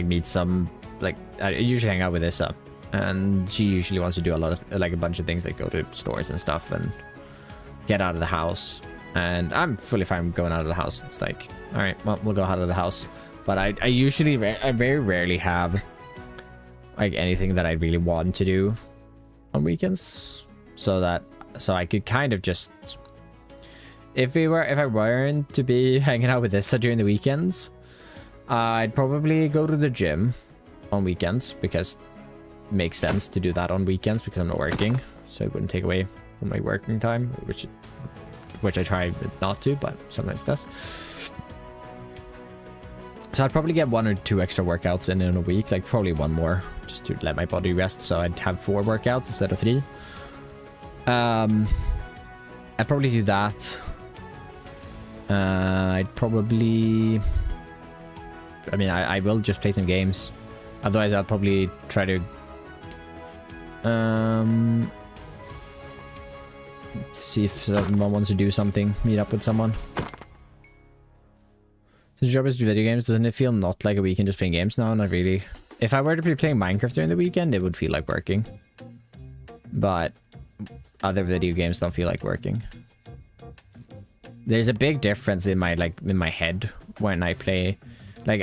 meet some, like, I usually hang out with Issa. And she usually wants to do a lot of, like, a bunch of things, like go to stores and stuff and get out of the house. And I'm fully fine going out of the house. It's like, all right, well, we'll go out of the house. But I very rarely have, like, anything that I really want to do on weekends. So I could kind of just, if I weren't to be hanging out with Issa during the weekends, I'd probably go to the gym on weekends because it makes sense to do that on weekends because I'm not working, so it wouldn't take away from my working time, which I try not to, but sometimes it does. So I'd probably get 1 or 2 extra workouts in a week, like probably 1 more, just to let my body rest. So I'd have 4 workouts instead of 3. I'd probably do that. I'd probably, I mean, I will just play some games. Otherwise, I'll probably try to see if someone wants to do something, meet up with someone. Since your job is to do video games, doesn't it feel not like a weekend just playing games? No, not really. If I were to be playing Minecraft during the weekend, it would feel like working. But other video games don't feel like working. There's a big difference in my head when I play. Like,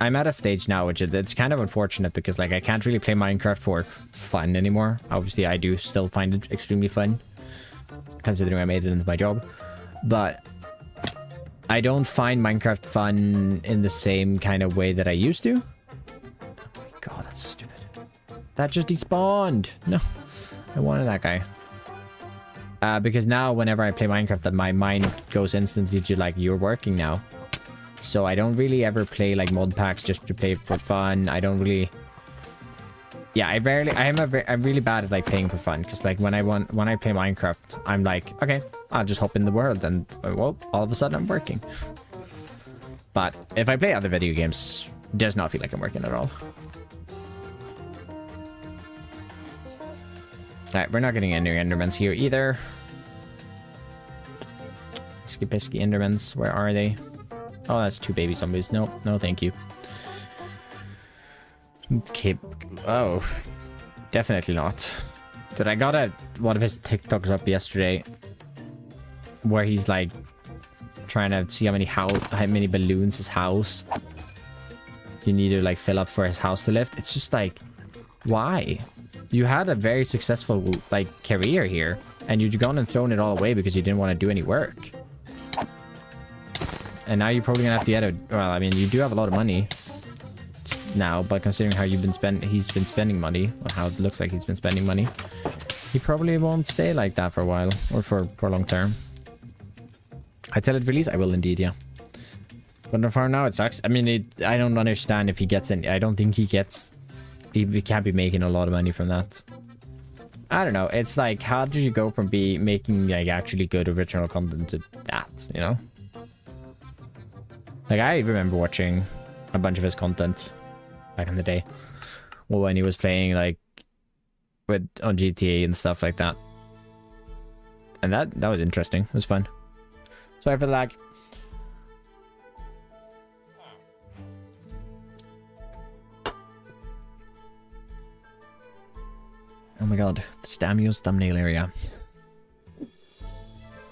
I'm at a stage now which it's kind of unfortunate because, like, I can't really play Minecraft for fun anymore. Obviously, I do still find it extremely fun, considering I made it into my job. But I don't find Minecraft fun in the same kind of way that I used to. Oh my god, that's so stupid. That just despawned. No, I wanted that guy. Because now whenever I play Minecraft, that my mind goes instantly to, like, you're working now. So I don't really ever play, like, mod packs just to play for fun. I don't really... Yeah, I'm really bad at, like, playing for fun. Because, like, when I play Minecraft, I'm like, okay, I'll just hop in the world. And, well, all of a sudden I'm working. But if I play other video games, it does not feel like I'm working at all. Alright, we're not getting any endermans here either. Pesky Endermans, where are they? Oh, that's 2 baby zombies. No, no, thank you. Okay. Oh, definitely not. Dude, I got one of his TikToks up yesterday where he's like trying to see how many balloons his house you need to like fill up for his house to lift. It's just like, why? You had a very successful like career here, and you'd gone and thrown it all away because you didn't want to do any work. And now you're probably gonna have to get a, well, I mean, you do have a lot of money now, but considering how he's been spending money, or how it looks like he's been spending money, he probably won't stay like that for a while, or for long term. I tell it release, I will indeed, yeah. But for now, it sucks. I mean, I don't understand if he gets any. I don't think he gets. He can't be making a lot of money from that. I don't know. It's like, how did you go from making like actually good original content to that? You know. Like, I remember watching a bunch of his content back in the day. Well, when he was playing like on GTA and stuff like that. And that was interesting. It was fun. Sorry for the lag. Oh my god, Stamio's thumbnail area.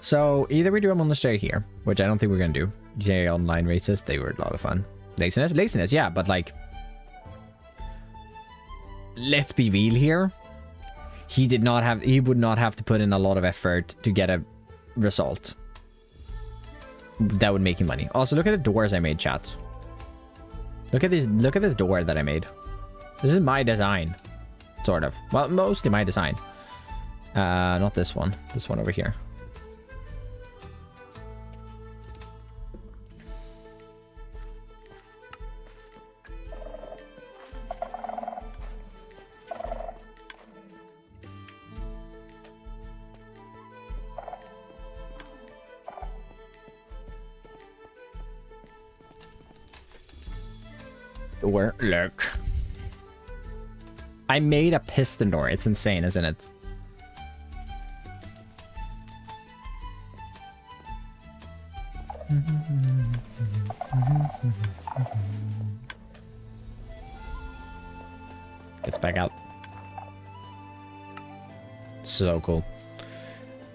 So either we do a monastery here, which I don't think we're gonna do. GTA Online races, they were a lot of fun. Laziness, yeah, but like, let's be real here. He would not have to put in a lot of effort to get a result that would make him money. Also, look at the doors I made, chat. Look at this door that I made. This is my design. Sort of. Well, mostly my design. Not this one. This one over here. Door. Look. I made a piston door. It's insane, isn't it? Gets back out. So cool.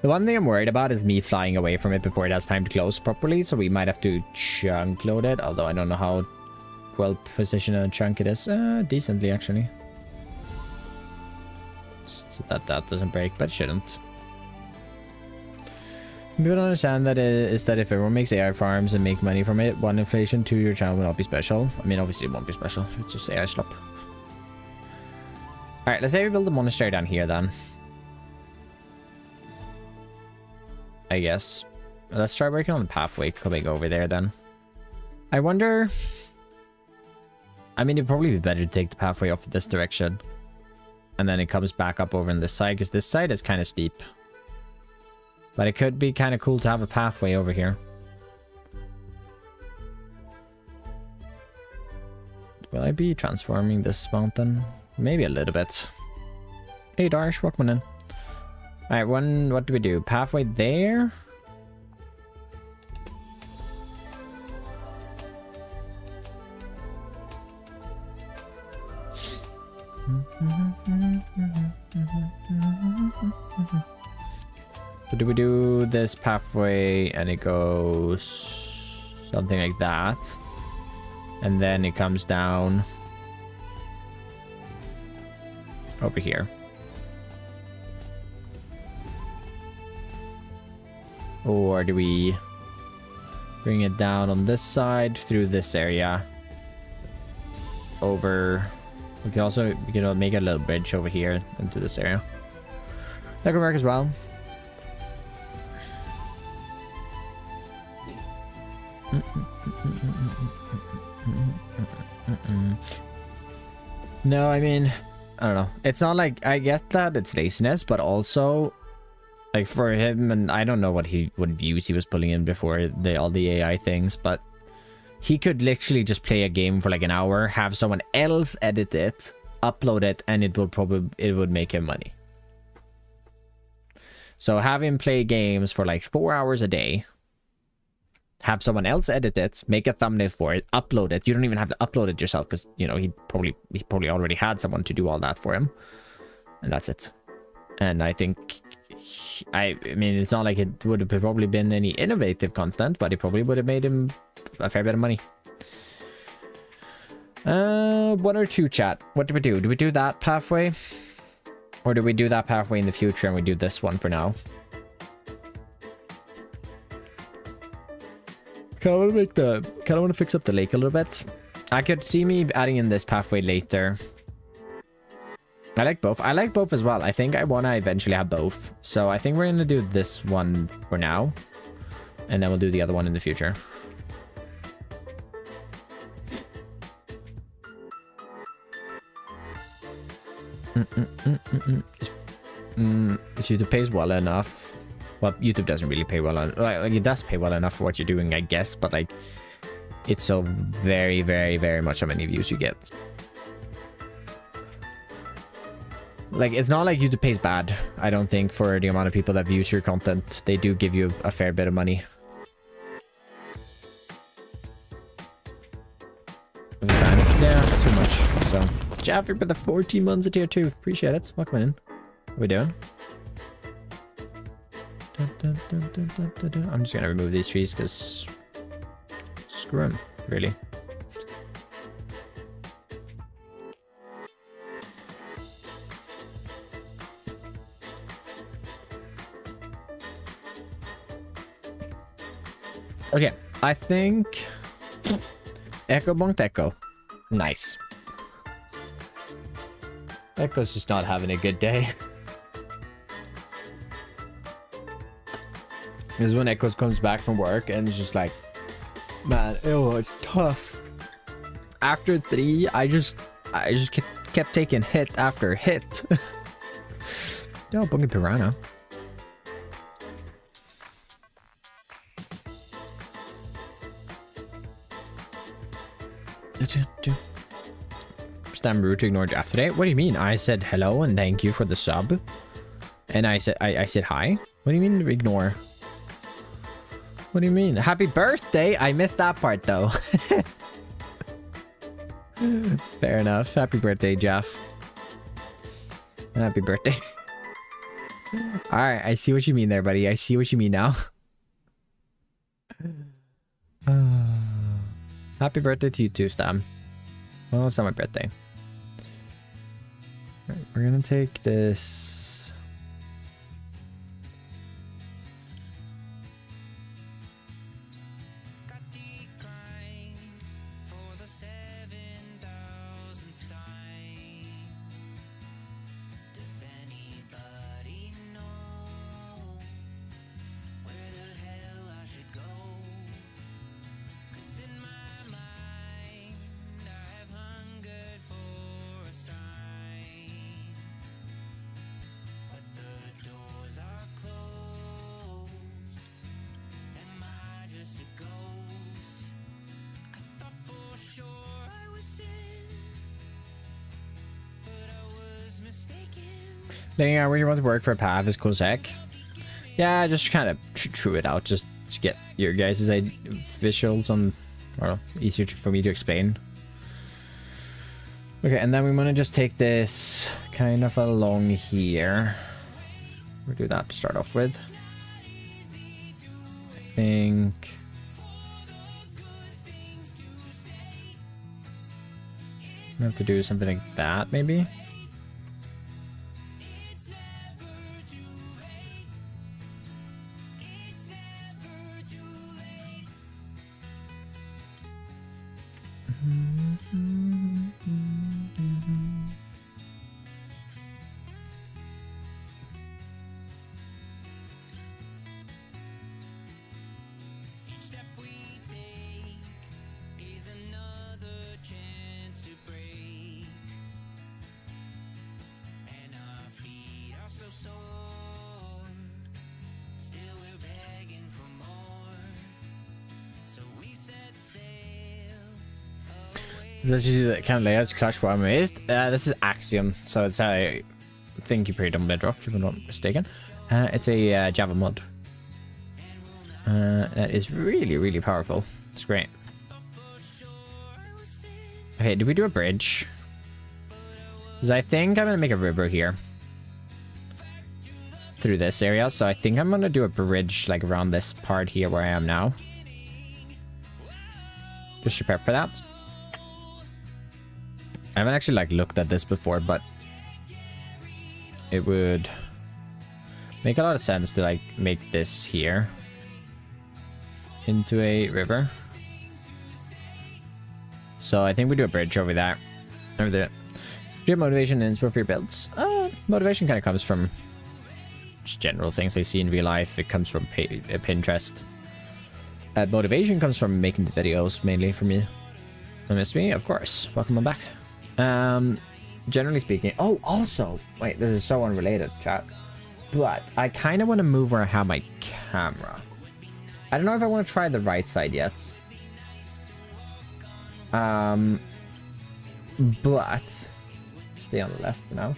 The one thing I'm worried about is me flying away from it before it has time to close properly, so we might have to chunk load it, although I don't know how well positioned a chunk it is. Decently, actually. So that doesn't break, but it shouldn't. People don't understand that is that if everyone makes AI farms and make money from it, 1, inflation, 2, your channel will not be special. I mean, obviously it won't be special. It's just AI slop. Alright, let's say we build a monastery down here then. I guess. Let's try working on the pathway coming over there then. I wonder... I mean, it'd probably be better to take the pathway off this direction. And then it comes back up over on this side, because this side is kind of steep. But it could be kind of cool to have a pathway over here. Will I be transforming this mountain? Maybe a little bit. Hey, Darsh, welcome in. Alright, what do we do? Pathway there? So do we do this pathway and it goes something like that, and then it comes down over here, or do we bring it down on this side through this area over? We can also make a little bridge over here into this area. That could work as well. No, I mean, I don't know. It's not like, I get that it's laziness, but also like for him, and I don't know what views he was pulling in before all the AI things, but he could literally just play a game for like an hour, have someone else edit it, upload it, and it would make him money. So have him play games for like 4 hours a day, have someone else edit it, make a thumbnail for it, upload it. You don't even have to upload it yourself because, you know, he probably already had someone to do all that for him. And that's it. And I think, I mean, it's not like it would have probably been any innovative content, but it probably would have made him a fair bit of money. 1 or 2, chat. What do we do? Do we do that pathway? Or do we do that pathway in the future and we do this one for now? Kind of want to fix up the lake a little bit. I could see me adding in this pathway later. I like both. I like both as well. I think I want to eventually have both. So I think we're going to do this one for now. And then we'll do the other one in the future. YouTube pays well enough. Well, YouTube doesn't really pay well. Like, it does pay well enough for what you're doing, I guess. But like, it's so very, very, very much how many views you get. Like, it's not like YouTube pays bad, I don't think, for the amount of people that views your content. They do give you a fair bit of money. Yeah, too much. So, Jeffrey for the 14 months of tier 2. Appreciate it. Welcome in. What are we doing? I'm just gonna remove these trees because screw them, really. Okay, I think Echo Bonked Echo. Nice. Echo's just not having a good day. This is when Echoes comes back from work and it's just like, man, ew, it's tough. After 3, I just kept taking hit after hit. Yo, Bungie Piranha. Stand rude to ignore Jeff today. What do you mean? I said hello and thank you for the sub. And I said hi. What do you mean to ignore? What do you mean? Happy birthday! I missed that part though. Fair enough. Happy birthday, Jeff. Happy birthday. Alright, I see what you mean there, buddy. I see what you mean now. Happy birthday to you too, Stam. Well, it's not my birthday. Right, we're gonna take this. Letting out where you want to work for a path is cool as heck. Yeah, just kind of true it out just to get your guys' visuals on, or easier for me to explain. Okay, and then we want to just take this kind of along here. We'll do that to start off with. I think. I have to do something like that, maybe. Let's do that kind of layouts. Clash Royale amazed. This is Axiom, so it's I think you pretty done Bedrock if I'm not mistaken. It's a Java mod. That is really, really powerful. It's great. Okay, do we do a bridge? Because I think I'm going to make a river here. Through this area. So I think I'm going to do a bridge like around this part here where I am now. Just prepare for that. I haven't actually like looked at this before, but it would make a lot of sense to like make this here into a river. So I think we do a bridge over there. Over there. Do you have motivation and inspo for your builds? Motivation kind of comes from just general things I see in real life. It comes from Pinterest. Motivation comes from making the videos, mainly for me. You miss me? Of course. Welcome on back. Generally speaking... Oh, also... Wait, this is so unrelated, chat. But I kind of want to move where I have my camera. I don't know if I want to try the right side yet. But... Stay on the left for now.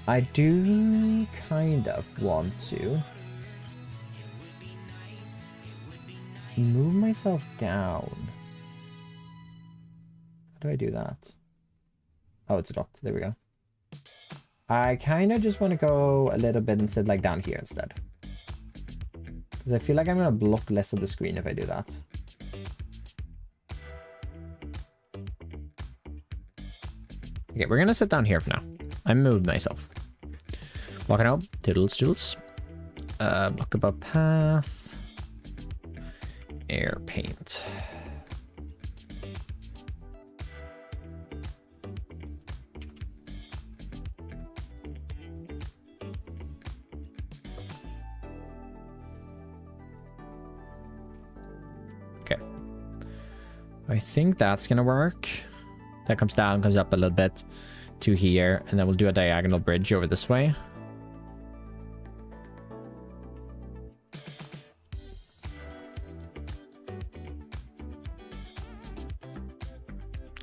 I do kind of want to move myself down. How do I do that? Oh, it's locked. There we go. I kind of just want to go a little bit and sit like down here instead. Because I feel like I'm going to block less of the screen if I do that. Okay, we're going to sit down here for now. I moved myself. Walking out. Toodles, toodles. Block above path. Air paint. Okay. I think that's gonna work. That comes down, comes up a little bit to here, and then we'll do a diagonal bridge over this way.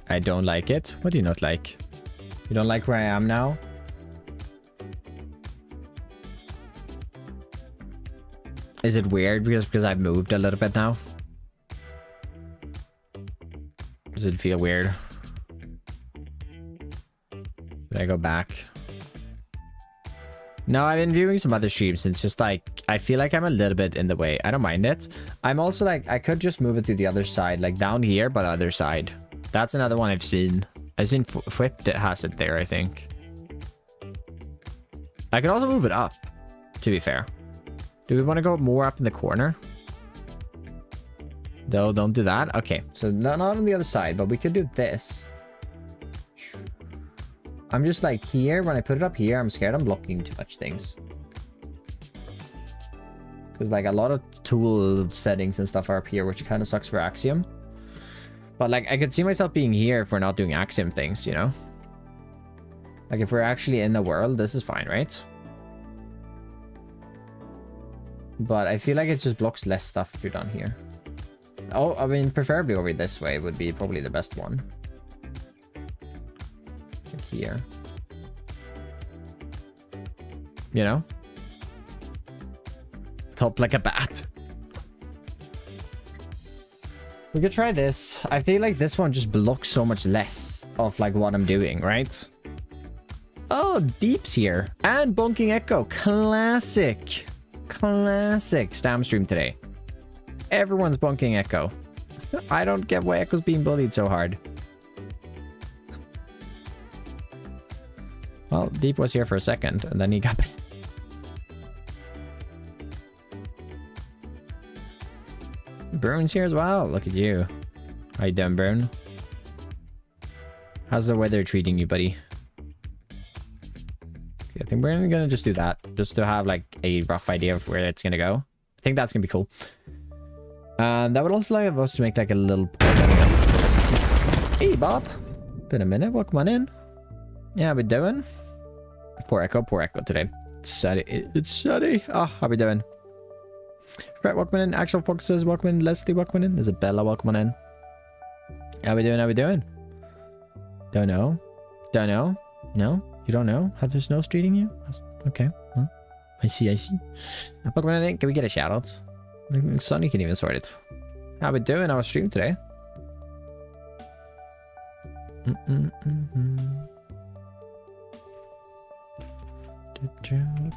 I don't like it. What do you not like? You don't like where I am now? Is it weird because I've moved a little bit now? Does it feel weird? Did I go back? No, I've been viewing some other streams and it's just like, I feel like I'm a little bit in the way. I don't mind it. I'm also like, I could just move it to the other side, like down here, but other side. That's another one I've seen. I've seen Flip that has it there, I think. I could also move it up, to be fair. Do we want to go more up in the corner? No, don't do that. Okay, so not on the other side, but we could do this. I'm just like here, when I put it up here, I'm scared I'm blocking too much things. Because like a lot of tool settings and stuff are up here, which kind of sucks for Axiom. But like I could see myself being here if we're not doing Axiom things, you know? Like if we're actually in the world, this is fine, right? But I feel like it just blocks less stuff if you're down here. Oh, I mean, preferably over this way would be probably the best one. Like here. You know? Top like a bat. We could try this. I feel like this one just blocks so much less of like what I'm doing, right? Oh, Deep's here. And Bonking Echo. Classic. Classic Stam stream today. Everyone's bunking Echo. I don't get why Echo's being bullied so hard. Well, Deep was here for a second, and then he got... Brune's here as well. Look at you. How you doing, Brune? How's the weather treating you, buddy? Okay, I think we're gonna just do that. Just to have, like, a rough idea of where it's gonna go. I think that's gonna be cool. That would also allow us to make like a little... Hey, Bob. Been a minute. Welcome on in. Yeah, how we doing? Poor Echo today. It's sunny. It's sunny. Oh, how we doing? Brett, welcome in. Actual Foxes, welcome in. Leslie, welcome in. Isabella, welcome on in. How we doing? How we doing? Don't know. Don't know? No? You don't know? How there's no streeting you? Okay. Well, I see. Welcome on in. Can we get a shout out? Sonny can even sort it. How we doing our stream today?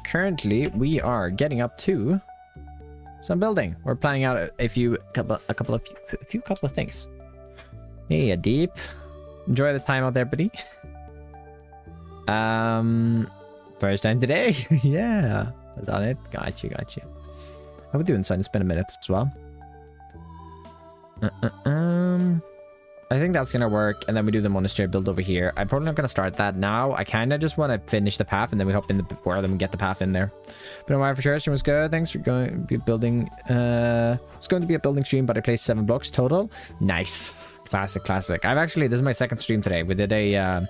Currently, we are getting up to some building. We're planning out a couple of things. Hey, Deep. Enjoy the time out there, buddy. First time today. Yeah, that's on it. Got you. I would do inside and spend a minute as well. I think that's gonna work, and then we do the monastery build over here. I'm probably not gonna start that now. I kind of just want to finish the path, and then we hop in the world and we get the path in there. But anyway, for sure, stream was good. Thanks for going to be building. It's going to be a building stream, but I placed 7 blocks total. Nice, classic. This is my second stream today. We did a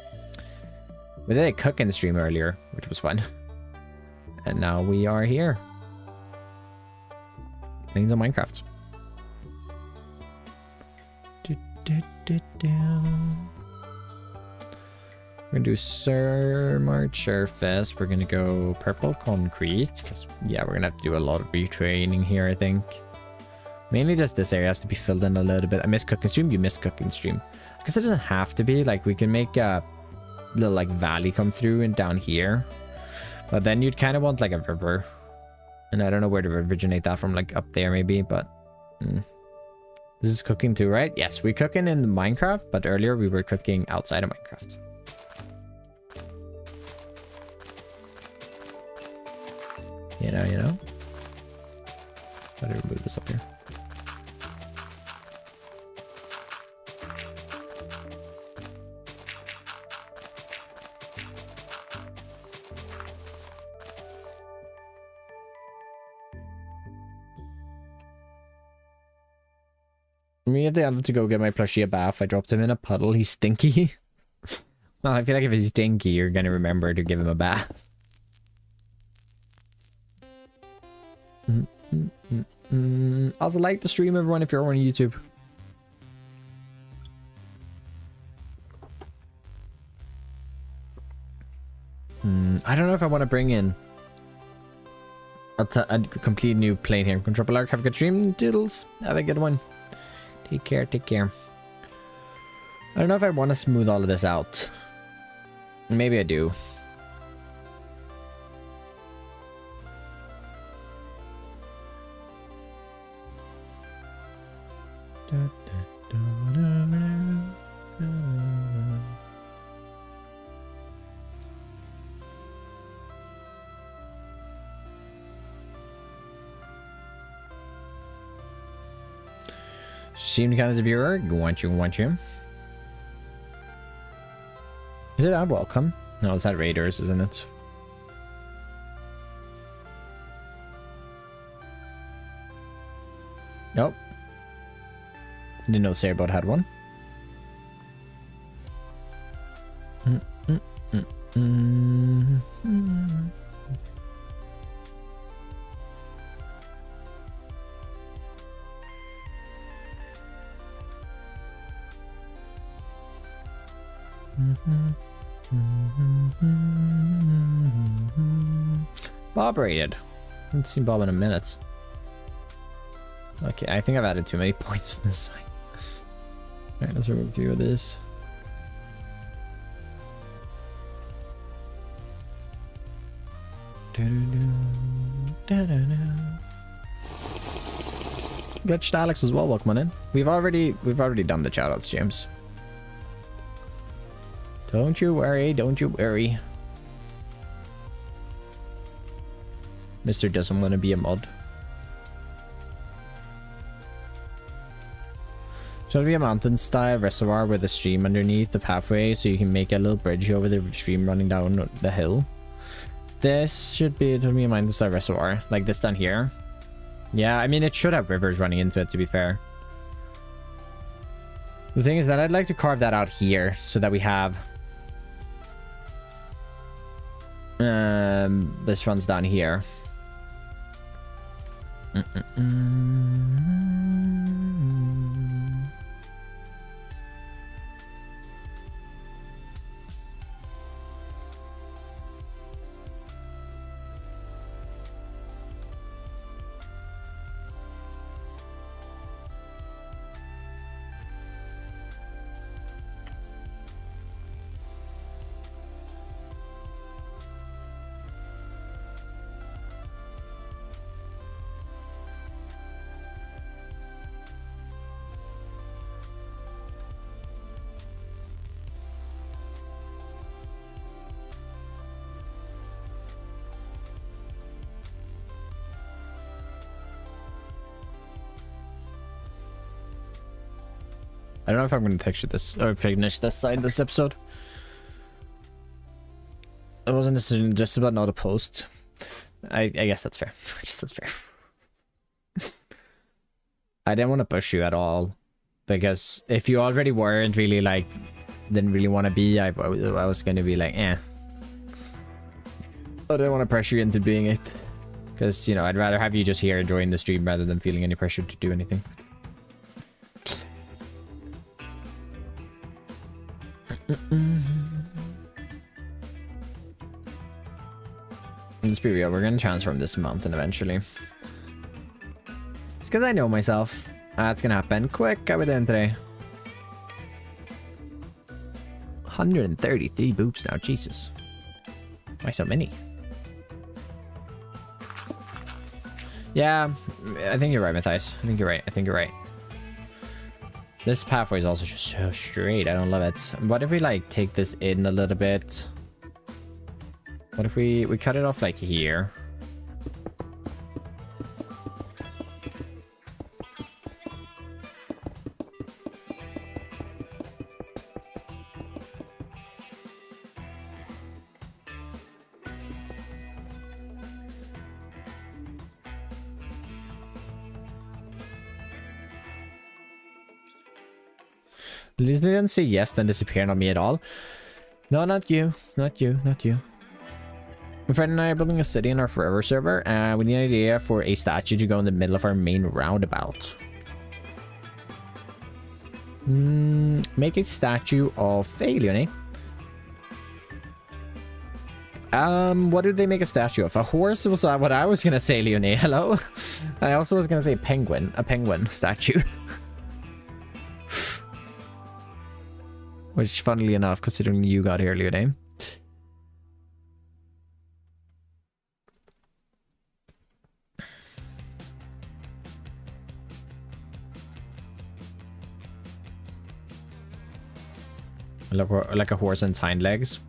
cooking stream earlier, which was fun, and now we are here. Things on Minecraft. We're gonna do March surface. We're gonna go purple concrete because yeah, we're gonna have to do a lot of retraining here, I think. Mainly just this area has to be filled in a little bit. I miss cooking stream. You miss cooking stream. I guess it doesn't have to be like we can make a little like valley come through and down here, but then you'd kind of want like a river, and I don't know where to originate that from, like up there maybe, but. This is cooking too, right? Yes, we're cooking in Minecraft, but earlier we were cooking outside of Minecraft. You know. How do we move this up here? Me at the end to go get my plushie a bath. I dropped him in a puddle. He's stinky. Well, I feel like if he's stinky, you're gonna remember to give him a bath. Also, like the stream, everyone, if you're on YouTube. I don't know if I want to bring in a complete new plane here. Control Lark, have a good stream, Doodles. Have a good one. Take care. I don't know if I want to smooth all of this out. Maybe I do. Stream to count as a viewer. Want you. Is it on welcome? No, it's at Raiders, isn't it? Nope. Didn't know Sailboat had one. Bob rated. Haven't seen Bob in a minute. Okay, I think I've added too many points on this side. Alright, let's remove a few of this. Glitched Alex as well, welcome on in. We've already done the shoutouts, James. Don't you worry. Mr. doesn't want to be a mod. So it'll be a mountain style reservoir with a stream underneath the pathway, so you can make a little bridge over the stream running down the hill. This should be, it'll be a mountain style reservoir, like this down here. Yeah, I mean it should have rivers running into it, to be fair. The thing is that I'd like to carve that out here so that we have this runs down here. I don't know if I'm going to texture this or finish this side of this episode. It wasn't a decision just about not a post. I guess that's fair. I guess that's fair. I didn't want to push you at all, because if you already weren't really like, didn't really want to be, I was going to be like, eh. I didn't want to pressure you into doing it, because, you know, I'd rather have you just here enjoying the stream rather than feeling any pressure to do anything. Let's be real, we're gonna transform this mountain eventually. It's because I know myself. That's gonna happen. Quick, how we doing today? 133 boops now, Jesus. Why so many? Yeah, I think you're right, Matthias. I think you're right. I think you're right. This pathway is also just so straight. I don't love it. What if we like take this in a little bit? What if we cut it off like here? They didn't say yes, then disappear, not me at all. No, not you. Not you. Not you. My friend and I are building a city in our forever server, and we need an idea for a statue to go in the middle of our main roundabout. Make a statue of Leonie. What did they make a statue of? A horse was what I was gonna say, Leonie. Hello? I also was gonna say penguin. A penguin statue. Which, funnily enough, considering you got here, Leonie. Like a horse and hind legs.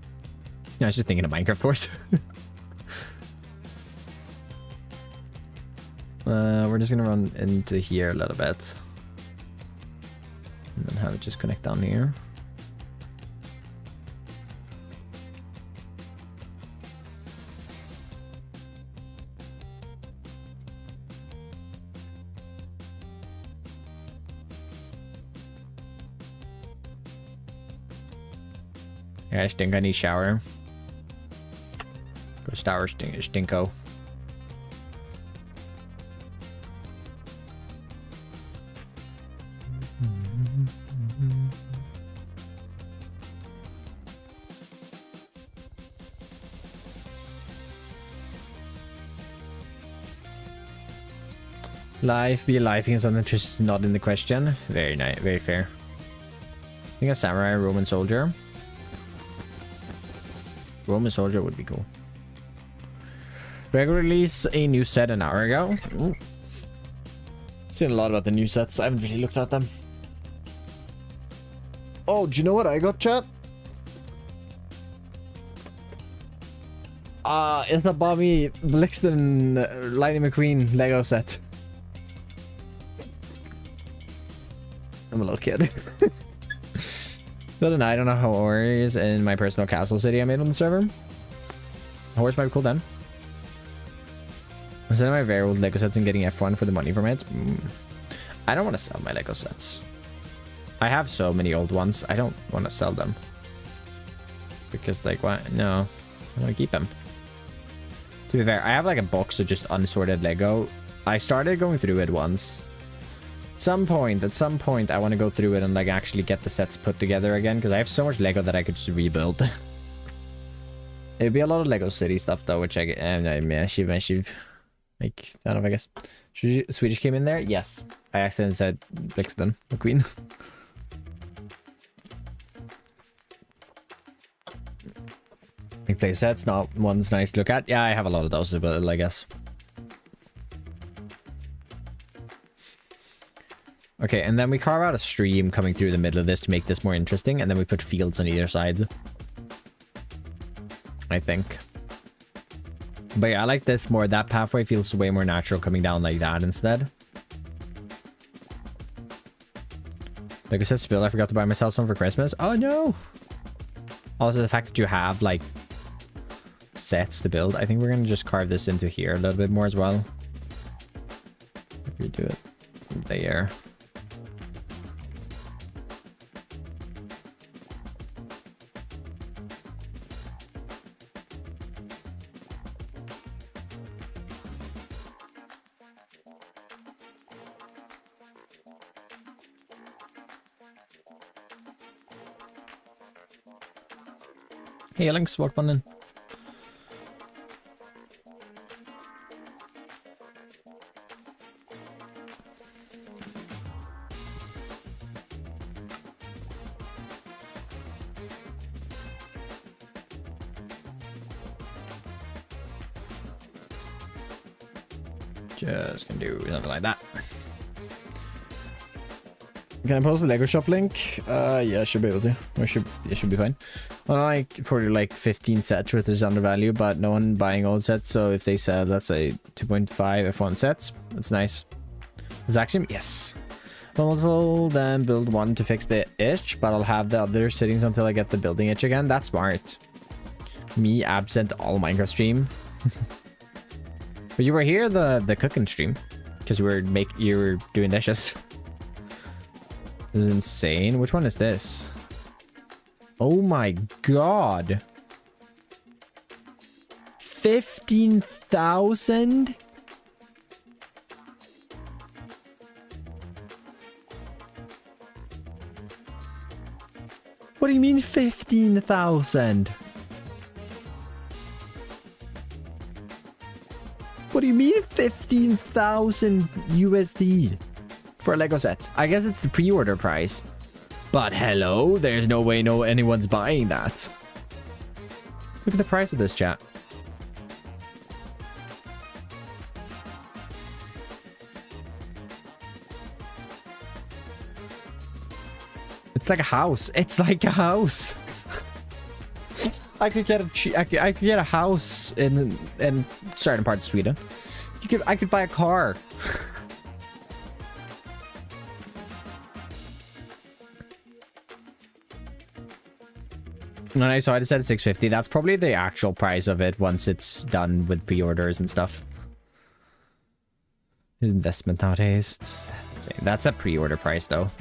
Yeah, I was just thinking of Minecraft horse. We're just gonna run into here a little bit. And then have it just connect down here. Yeah, I think I need shower. Go shower, stinko. Life be life, and some interest is not in the question. Very nice, very fair. I think a samurai, Roman soldier. Roman soldier would be cool. Regular release a new set an hour ago. Seen a lot about the new sets. I haven't really looked at them. Oh, do you know what I got, chat? It's a Bobby Blixton Lightning McQueen Lego set. I'm a little kid. But I don't know how Ori is in my personal castle city I made on the server. A horse might be cool then. I'm selling my very old Lego sets and getting F1 for the money from it. I don't want to sell my Lego sets. I have so many old ones. I don't want to sell them. Because, like, what? No. I want to keep them. To be fair, I have like a box of just unsorted Lego. I started going through it once. At some point, I want to go through it and like actually get the sets put together again, because I have so much Lego that I could just rebuild. It'd be a lot of Lego City stuff though, which I should like, I don't know, I guess. Swedish came in there? Yes. I accidentally said Blixton McQueen. Big play sets, not one's nice to look at. Yeah, I have a lot of those as well, I guess. Okay, and then we carve out a stream coming through the middle of this to make this more interesting, and then we put fields on either side. I think. But yeah, I like this more. That pathway feels way more natural coming down like that instead. Like I said, Spill, I forgot to buy myself some for Christmas. Oh no! Also, the fact that you have, like, sets to build. I think we're going to just carve this into here a little bit more as well. If we do it there. Hey, Lynx, welcome in. Just gonna do something like that. Can I post the Lego shop link? Yeah, I should be able to. It should be fine. Well, like for like 15 sets worth is undervalued, but no one buying old sets. So if they sell, let's say 2.5 F1 sets, that's nice. It's actually yes. Multiple, then build one to fix the itch, but I'll have the other sittings until I get the building itch again. That's smart. Me absent all Minecraft stream. But you were here the cooking stream because you were doing dishes. This is insane. Which one is this? Oh my god. 15,000? What do you mean 15,000? What do you mean 15,000 USD for a Lego set? I guess it's the pre-order price. But hello, there's no way anyone's buying that. Look at the price of this, chat. It's like a house. It's like a house. I could get a house in certain parts of Sweden. I could buy a car. When I saw it, it said 650. That's probably the actual price of it once it's done with pre-orders and stuff. His investment nowadays. That's a pre-order price though.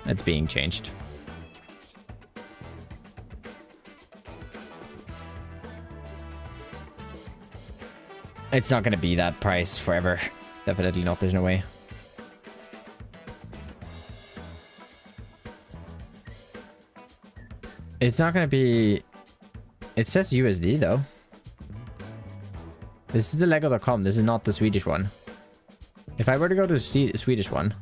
It's being changed. It's not going to be that price forever. Definitely not. There's no way. It's not going to be... It says USD though. This is the Lego.com. This is not the Swedish one. If I were to go to the Swedish one...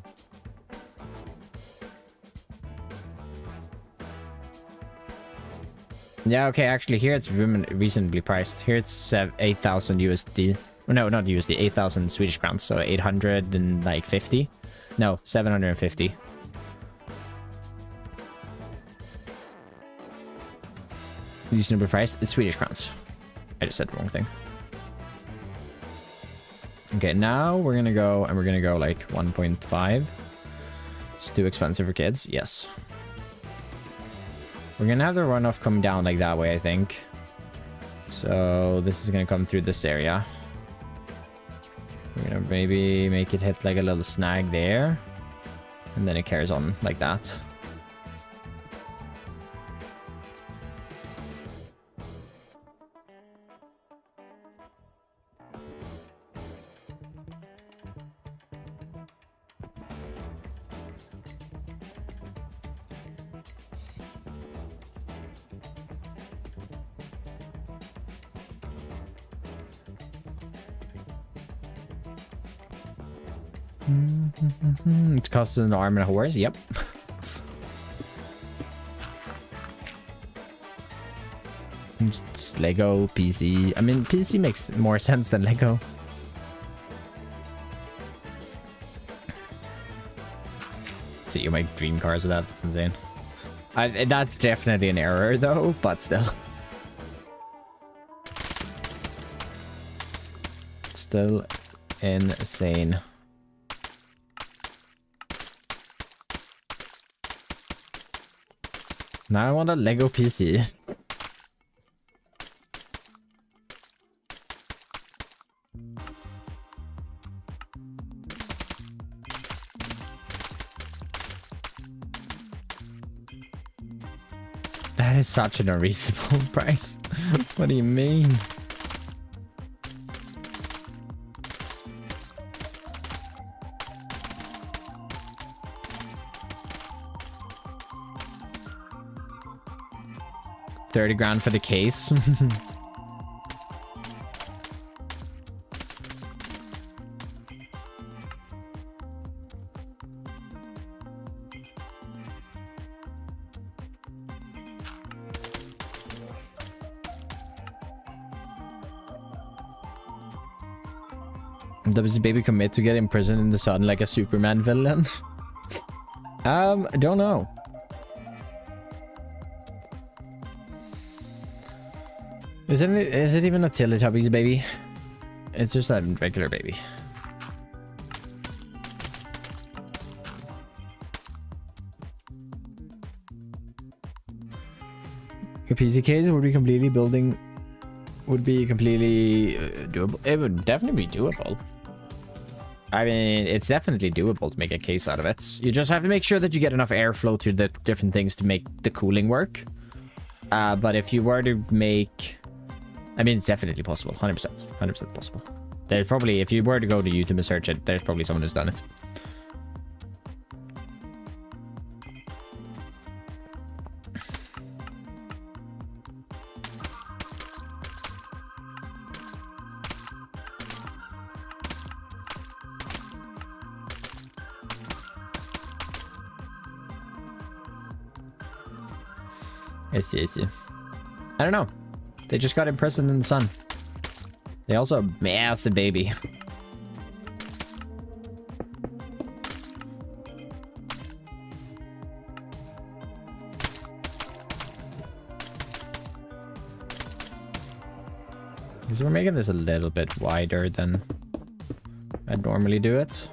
Yeah, okay, actually here it's reasonably priced. Here it's 8,000 USD. No, not USD, 8,000 Swedish crowns, so 850. No, 750. Reasonably priced. It's Swedish crowns. I just said the wrong thing. Okay, now we're gonna go, and we're gonna go like 1.5. It's too expensive for kids. Yes. We're gonna have the runoff come down like that way, I think. So this is gonna come through this area. We're gonna maybe make it hit like a little snag there. And then it carries on like that. It costs an arm and a horse. Yep. It's Lego, PC. I mean, PC makes more sense than Lego. See, my dream cars with that. That's insane. That's definitely an error, though, but still. Still insane. Now I want a Lego PC. That is such an unreasonable price. What do you mean? $30,000 for the case. Does the baby commit to get imprisoned in the sun like a Superman villain? Don't know. Is it even a Teletubbies baby? It's just a regular baby. Your PC case would be completely doable. It would definitely be doable. I mean, it's definitely doable to make a case out of it. You just have to make sure that you get enough airflow to the different things to make the cooling work. But if you were to make... I mean, it's definitely possible. 100%. 100% possible. There's probably... If you were to go to YouTube and search it, there's probably someone who's done it. I see. I don't know. They just got imprisoned in the sun. They also a massive baby. Because we're making this a little bit wider than I'd normally do it.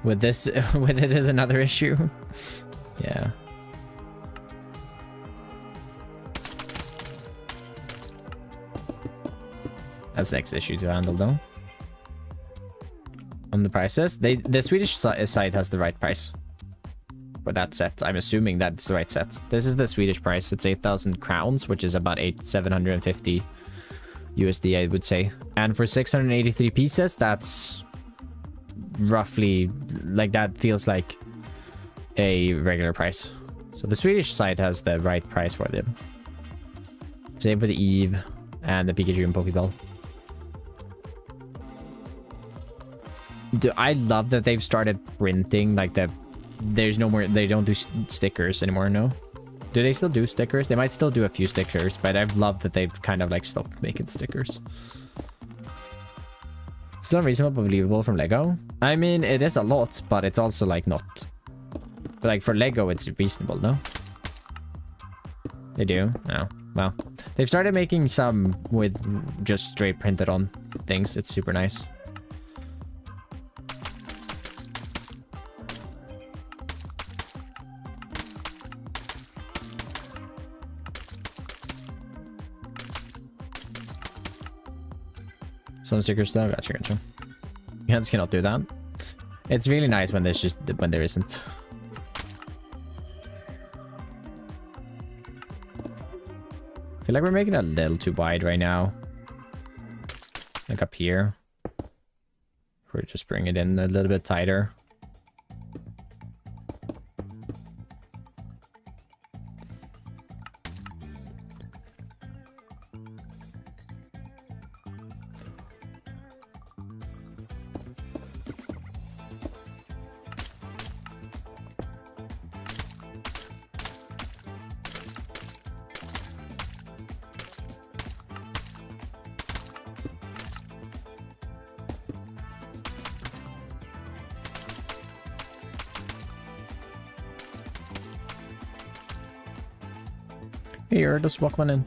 With this, with it is another issue. Yeah. That's the next issue to handle, though. On the prices, the Swedish site has the right price for that set. I'm assuming that's the right set. This is the Swedish price. It's 8,000 crowns, which is about 750 USD, I would say. And for 683 pieces, that's roughly, like, that feels like a regular price. So the Swedish site has the right price for them. Same for the Eve and the Pikachu and Pokeball. I love that they've started printing, like, there's no more, they don't do stickers anymore. No, do they still do stickers? They might still do a few stickers, but I've loved that they've kind of like stopped making stickers. Still unreasonable but believable from Lego. I mean, it is a lot, but it's also like not, like, for Lego it's reasonable. No, they do. No, well, they've started making some with just straight printed on things. It's super nice. Some stickers though. Gotcha. You just cannot do that. It's really nice when there's just when there isn't. I feel like we're making it a little too wide right now. Like up here. We're just bring it in a little bit tighter. Here, just walk one in.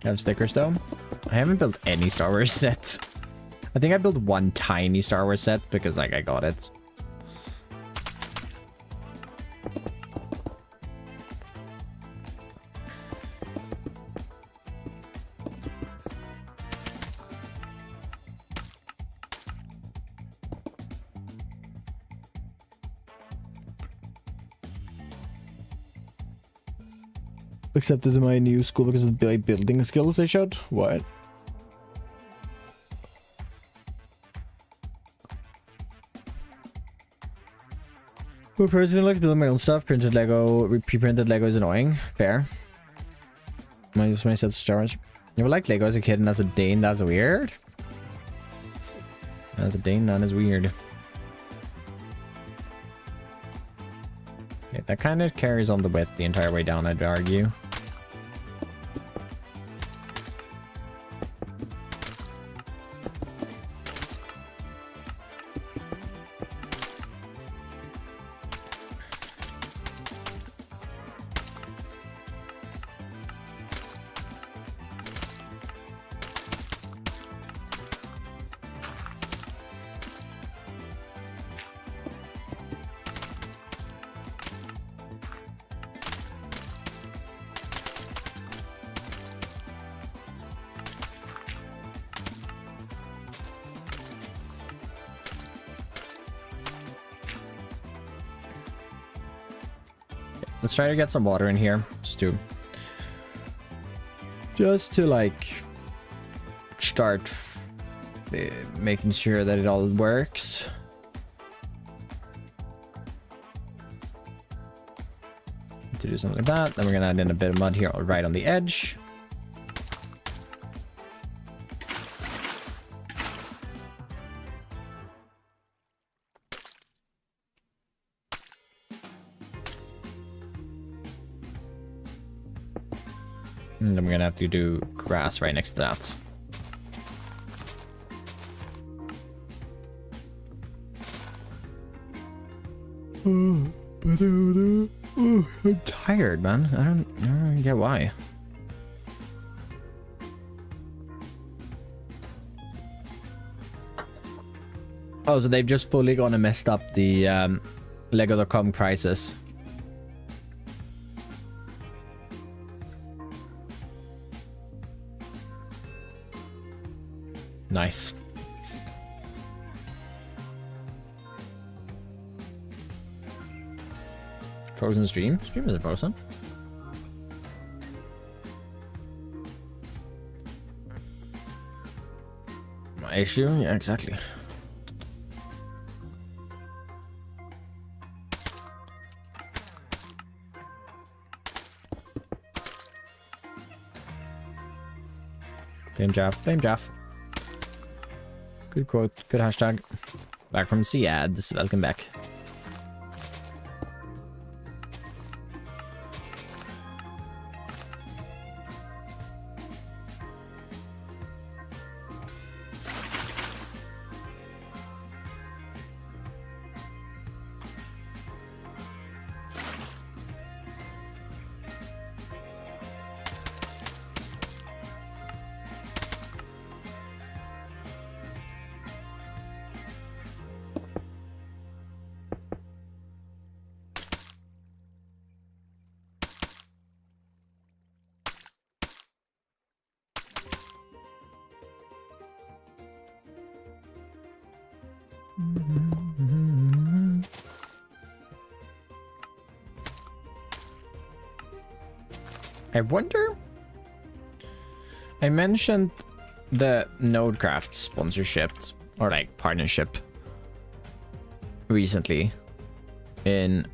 I have stickers though. I haven't built any Star Wars set. I think I built one tiny Star Wars set because like I got it. Accepted in my new school because of the building skills I showed. What? Well, personally, I like to build my own stuff. Printed Lego, pre-printed Lego is annoying. Fair. I use my sets of Star Wars. You ever liked Lego as a kid and as a Dane, that's weird. As a Dane, that is weird. Okay, that kind of carries on the width the entire way down, I'd argue. Let's try to get some water in here, just to like start making sure that it all works. To do something like that, then we're gonna add in a bit of mud here, right on the edge. And then we're gonna have to do grass right next to that. I'm tired, man. I don't get why. Oh, so they've just fully gone and messed up the Lego.com prices. Nice. Frozen stream? Stream isn't frozen. My issue? Yeah, exactly. Blame Jeff. Blame Jeff. Good quote. Good hashtag. Back from C-Ads. Welcome back. I wonder. I mentioned the Nodecraft sponsorship or like partnership recently in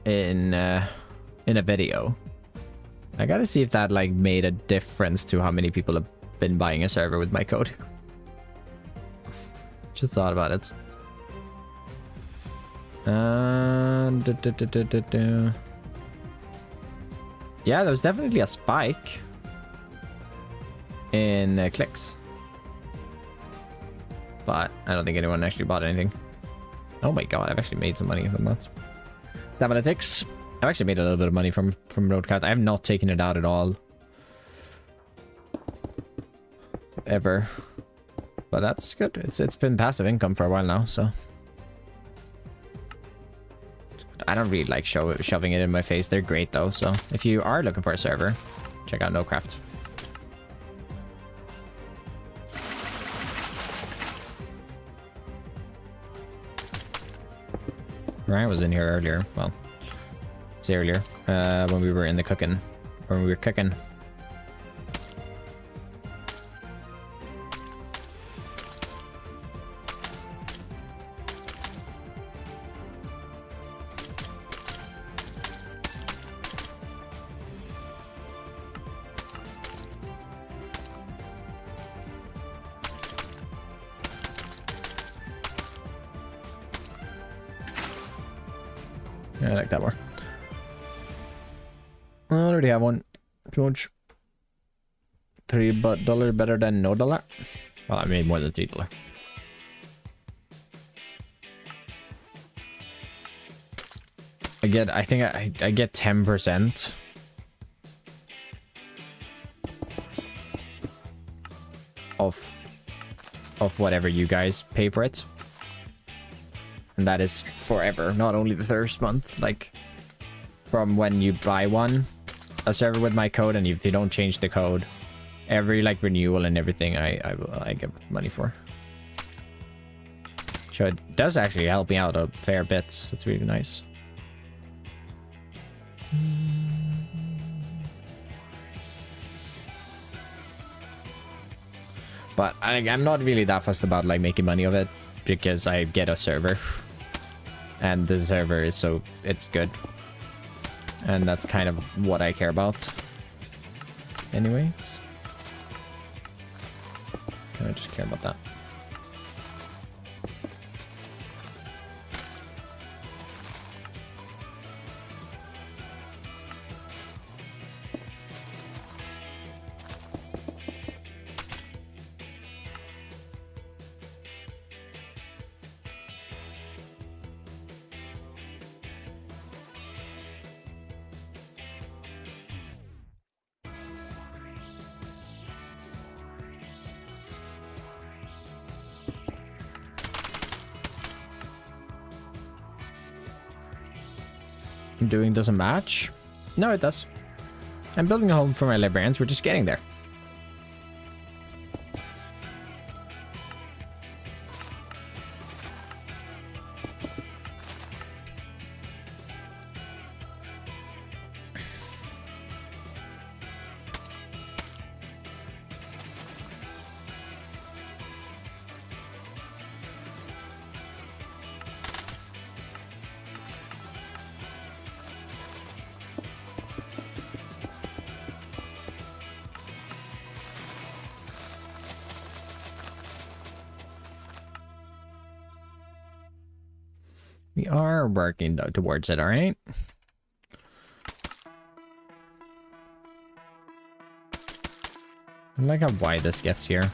a video. I gotta see if that like made a difference to how many people have been buying a server with my code. Just thought about it. Yeah, there was definitely a spike in clicks, but I don't think anyone actually bought anything. Oh my god, I've actually made some money from that. Snap Analytics. I've actually made a little bit of money from Roadcraft. I have not taken it out at all. ever. But that's good. It's been passive income for a while now, so. I don't really like shoving it in my face. They're great though, so if you are looking for a server, check out NoCraft. Ryan was in here earlier. Well, it's earlier when we were in the cooking, when we were cooking. I like that more. I already have one. George. $3 better than no dollar. Well, I made more than $3. I think I get 10% of whatever you guys pay for it. And that is forever, not only the first month. Like, from when you buy a server with my code, and if you don't change the code, every like renewal and everything, I get money for. So it does actually help me out a fair bit. It's really nice. But I'm not really that fussed about like making money of it, because I get a server. And the server is it's good. And that's kind of what I care about. Anyways. I just care about that. Doing doesn't match? No, it does. I'm building a home for my librarians. We're just getting there. We are working towards it, all right? I like how wide this gets here.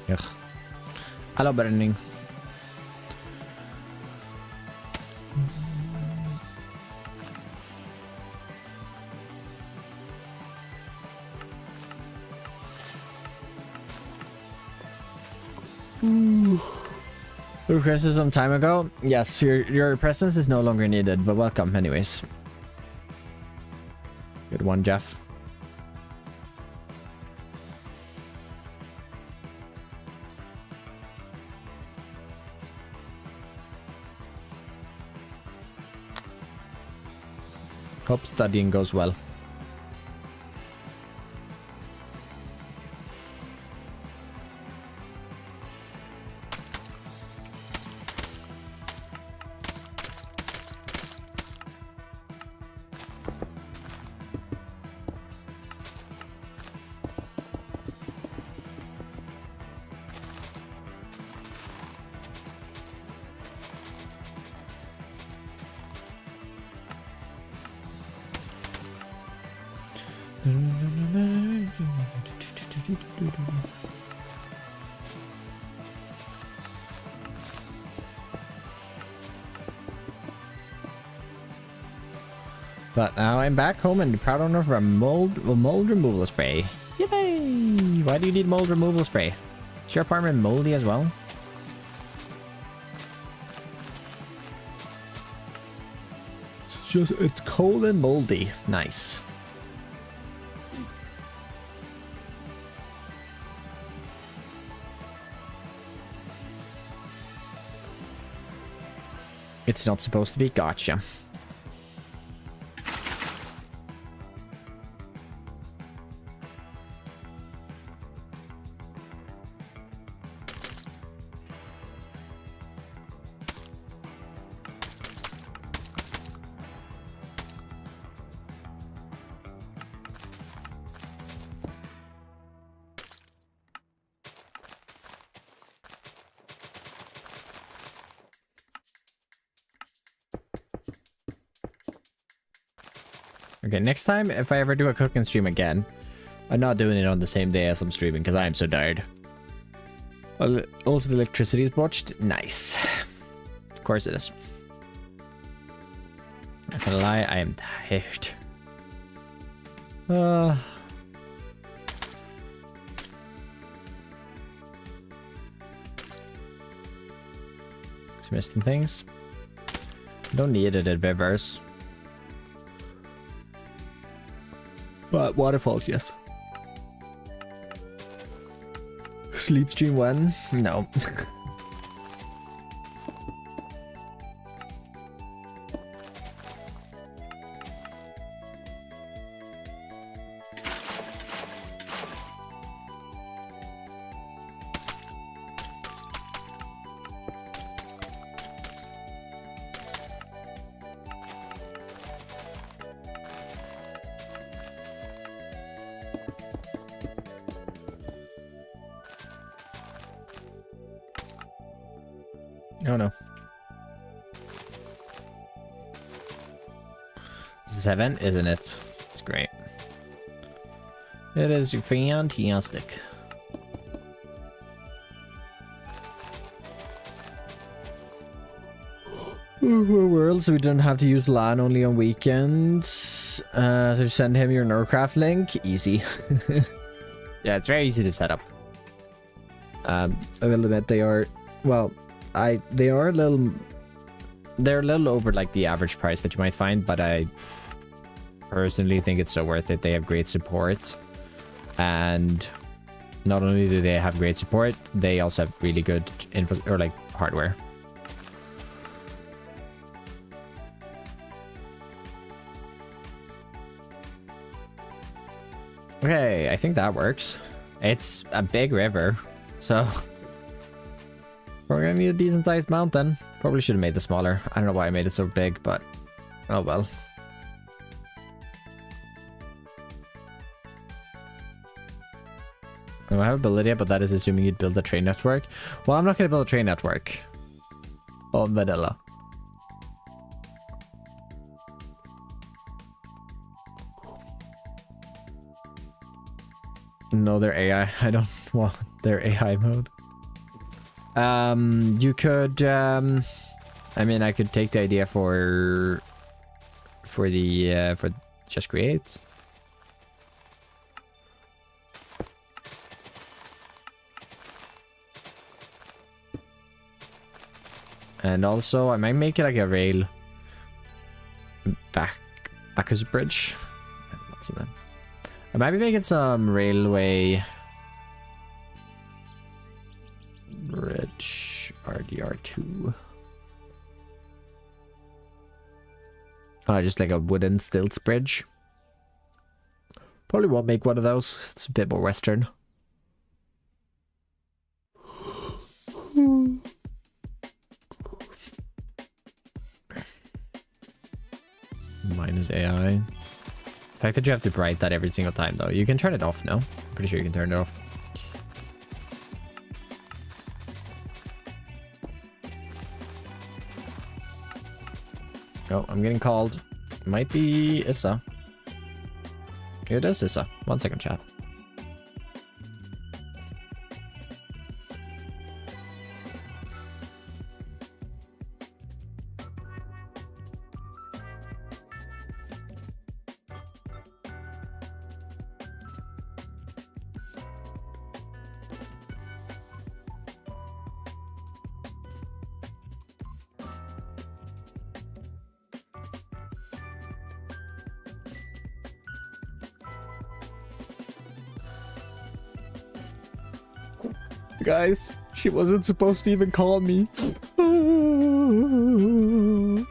Ugh. Hello, burning. Requested some time ago. Yes, your presence is no longer needed, but welcome anyways. Good one, Jeff. Hope studying goes well. But now I'm back home and proud owner of a mold removal spray. Yippee! Why do you need mold removal spray? Is your apartment moldy as well? It's cold and moldy. Nice. It's not supposed to be. Gotcha. Okay, next time, if I ever do a cooking stream again, I'm not doing it on the same day as I'm streaming because I am so tired. Also, the electricity is botched. Nice. Of course it is. Not gonna lie, I am tired. Just missing things. Don't need it at Bivers. But waterfalls, yes. Sleep stream 1? No. Oh no. 7, isn't it? It's great. It is fantastic. World, so we don't have to use LAN only on weekends. So send him your Nerdcraft link. Easy. Yeah, it's very easy to set up. I will admit they are, well, they're a little over like the average price that you might find, but I personally think it's so worth it. They have great support, and not only do they have great support, they also have really good input or like hardware. Okay, I think that works. It's a big river, so we're gonna need a decent sized mountain. Probably should have made it smaller. I don't know why I made it so big, but oh well. I have ability, but that is assuming you'd build a train network. Well, I'm not gonna build a train network on vanilla. No, they're AI. I don't want their AI mode. You could, I mean, I could take the idea for just create. And also, I might make it like a rail backwards bridge. What's that? I might be making some railway bridge RDR2. Oh, just like a wooden stilts bridge. Probably won't make one of those. It's a bit more Western. Minus AI. The fact that you have to write that every single time, though. You can turn it off now. I'm pretty sure you can turn it off. Oh, I'm getting called. Might be Issa. It is Issa. 1 second, chat. Guys, she wasn't supposed to even call me.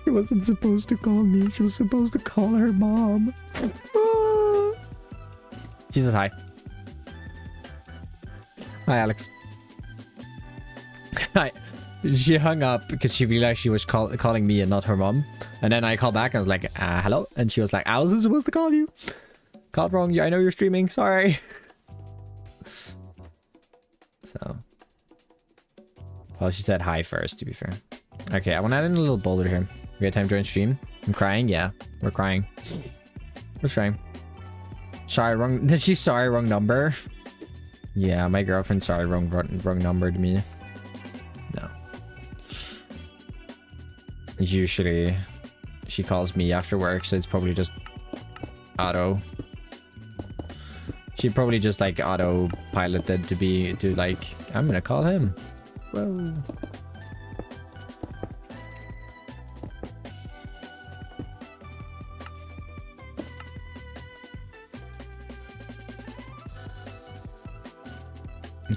She wasn't supposed to call me. She was supposed to call her mom. She says hi. Hi, Alex. Hi. She hung up because she realized she was calling me and not her mom. And then I called back and I was like, hello? And she was like, I wasn't supposed to call you. Called wrong. I know you're streaming. Sorry. So, well, she said hi first, to be fair. Okay, I want to add in a little boulder here. We got time to join stream? I'm crying? Yeah, we're crying. We're trying. Sorry, wrong. Did she sorry, wrong number? Yeah, my girlfriend sorry, wrong number to me. No. Usually, she calls me after work, so it's probably just auto. She probably just like auto piloted to like, I'm gonna call him. Whoa.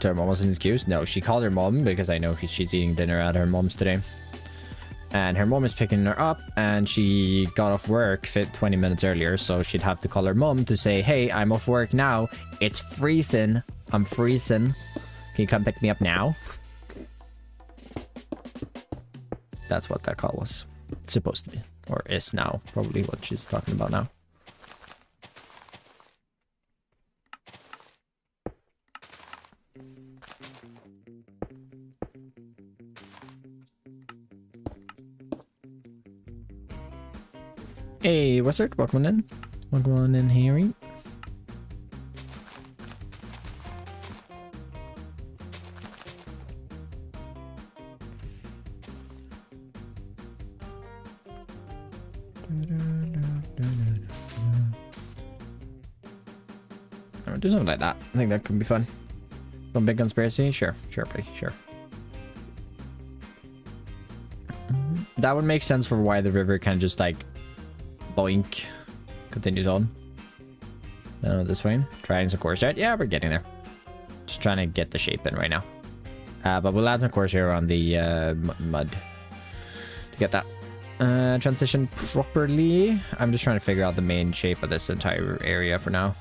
So her mom wasn't excused? No, she called her mom because I know she's eating dinner at her mom's today. And her mom is picking her up and she got off work 20 minutes earlier, so she'd have to call her mom to say, hey, I'm off work now. It's freezing. I'm freezing. Can you come pick me up now? That's what that call was supposed to be. Or is now. Probably what she's talking about now. Hey, what's up? Welcome in. Welcome on in, Harry. I'll do something like that. I think that could be fun. One big conspiracy? Sure, buddy, sure. That would make sense for why the river can just like boink continues on. This way. Trying some course right? Yeah, we're getting there. Just trying to get the shape in right now. But we'll add some course here on the mud to get that transition properly. I'm just trying to figure out the main shape of this entire area for now.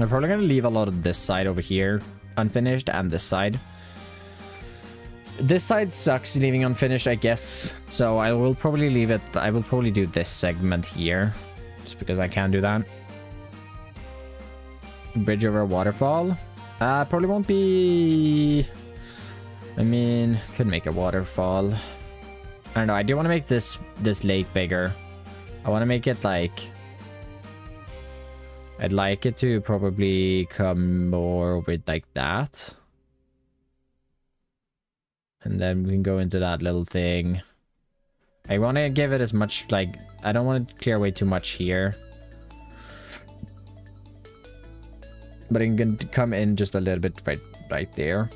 I'm probably going to leave a lot of this side over here unfinished and this side. This side sucks leaving unfinished, I guess. So I will probably leave it. I will probably do this segment here just because I can do that. Bridge over a waterfall. Probably won't be... I mean, could make a waterfall. I don't know. I do want to make this lake bigger. I want to make it like... I'd like it to probably come more with like that. And then we can go into that little thing. I want to give it as much like... I don't want to clear away too much here. But it can come in just a little bit right there.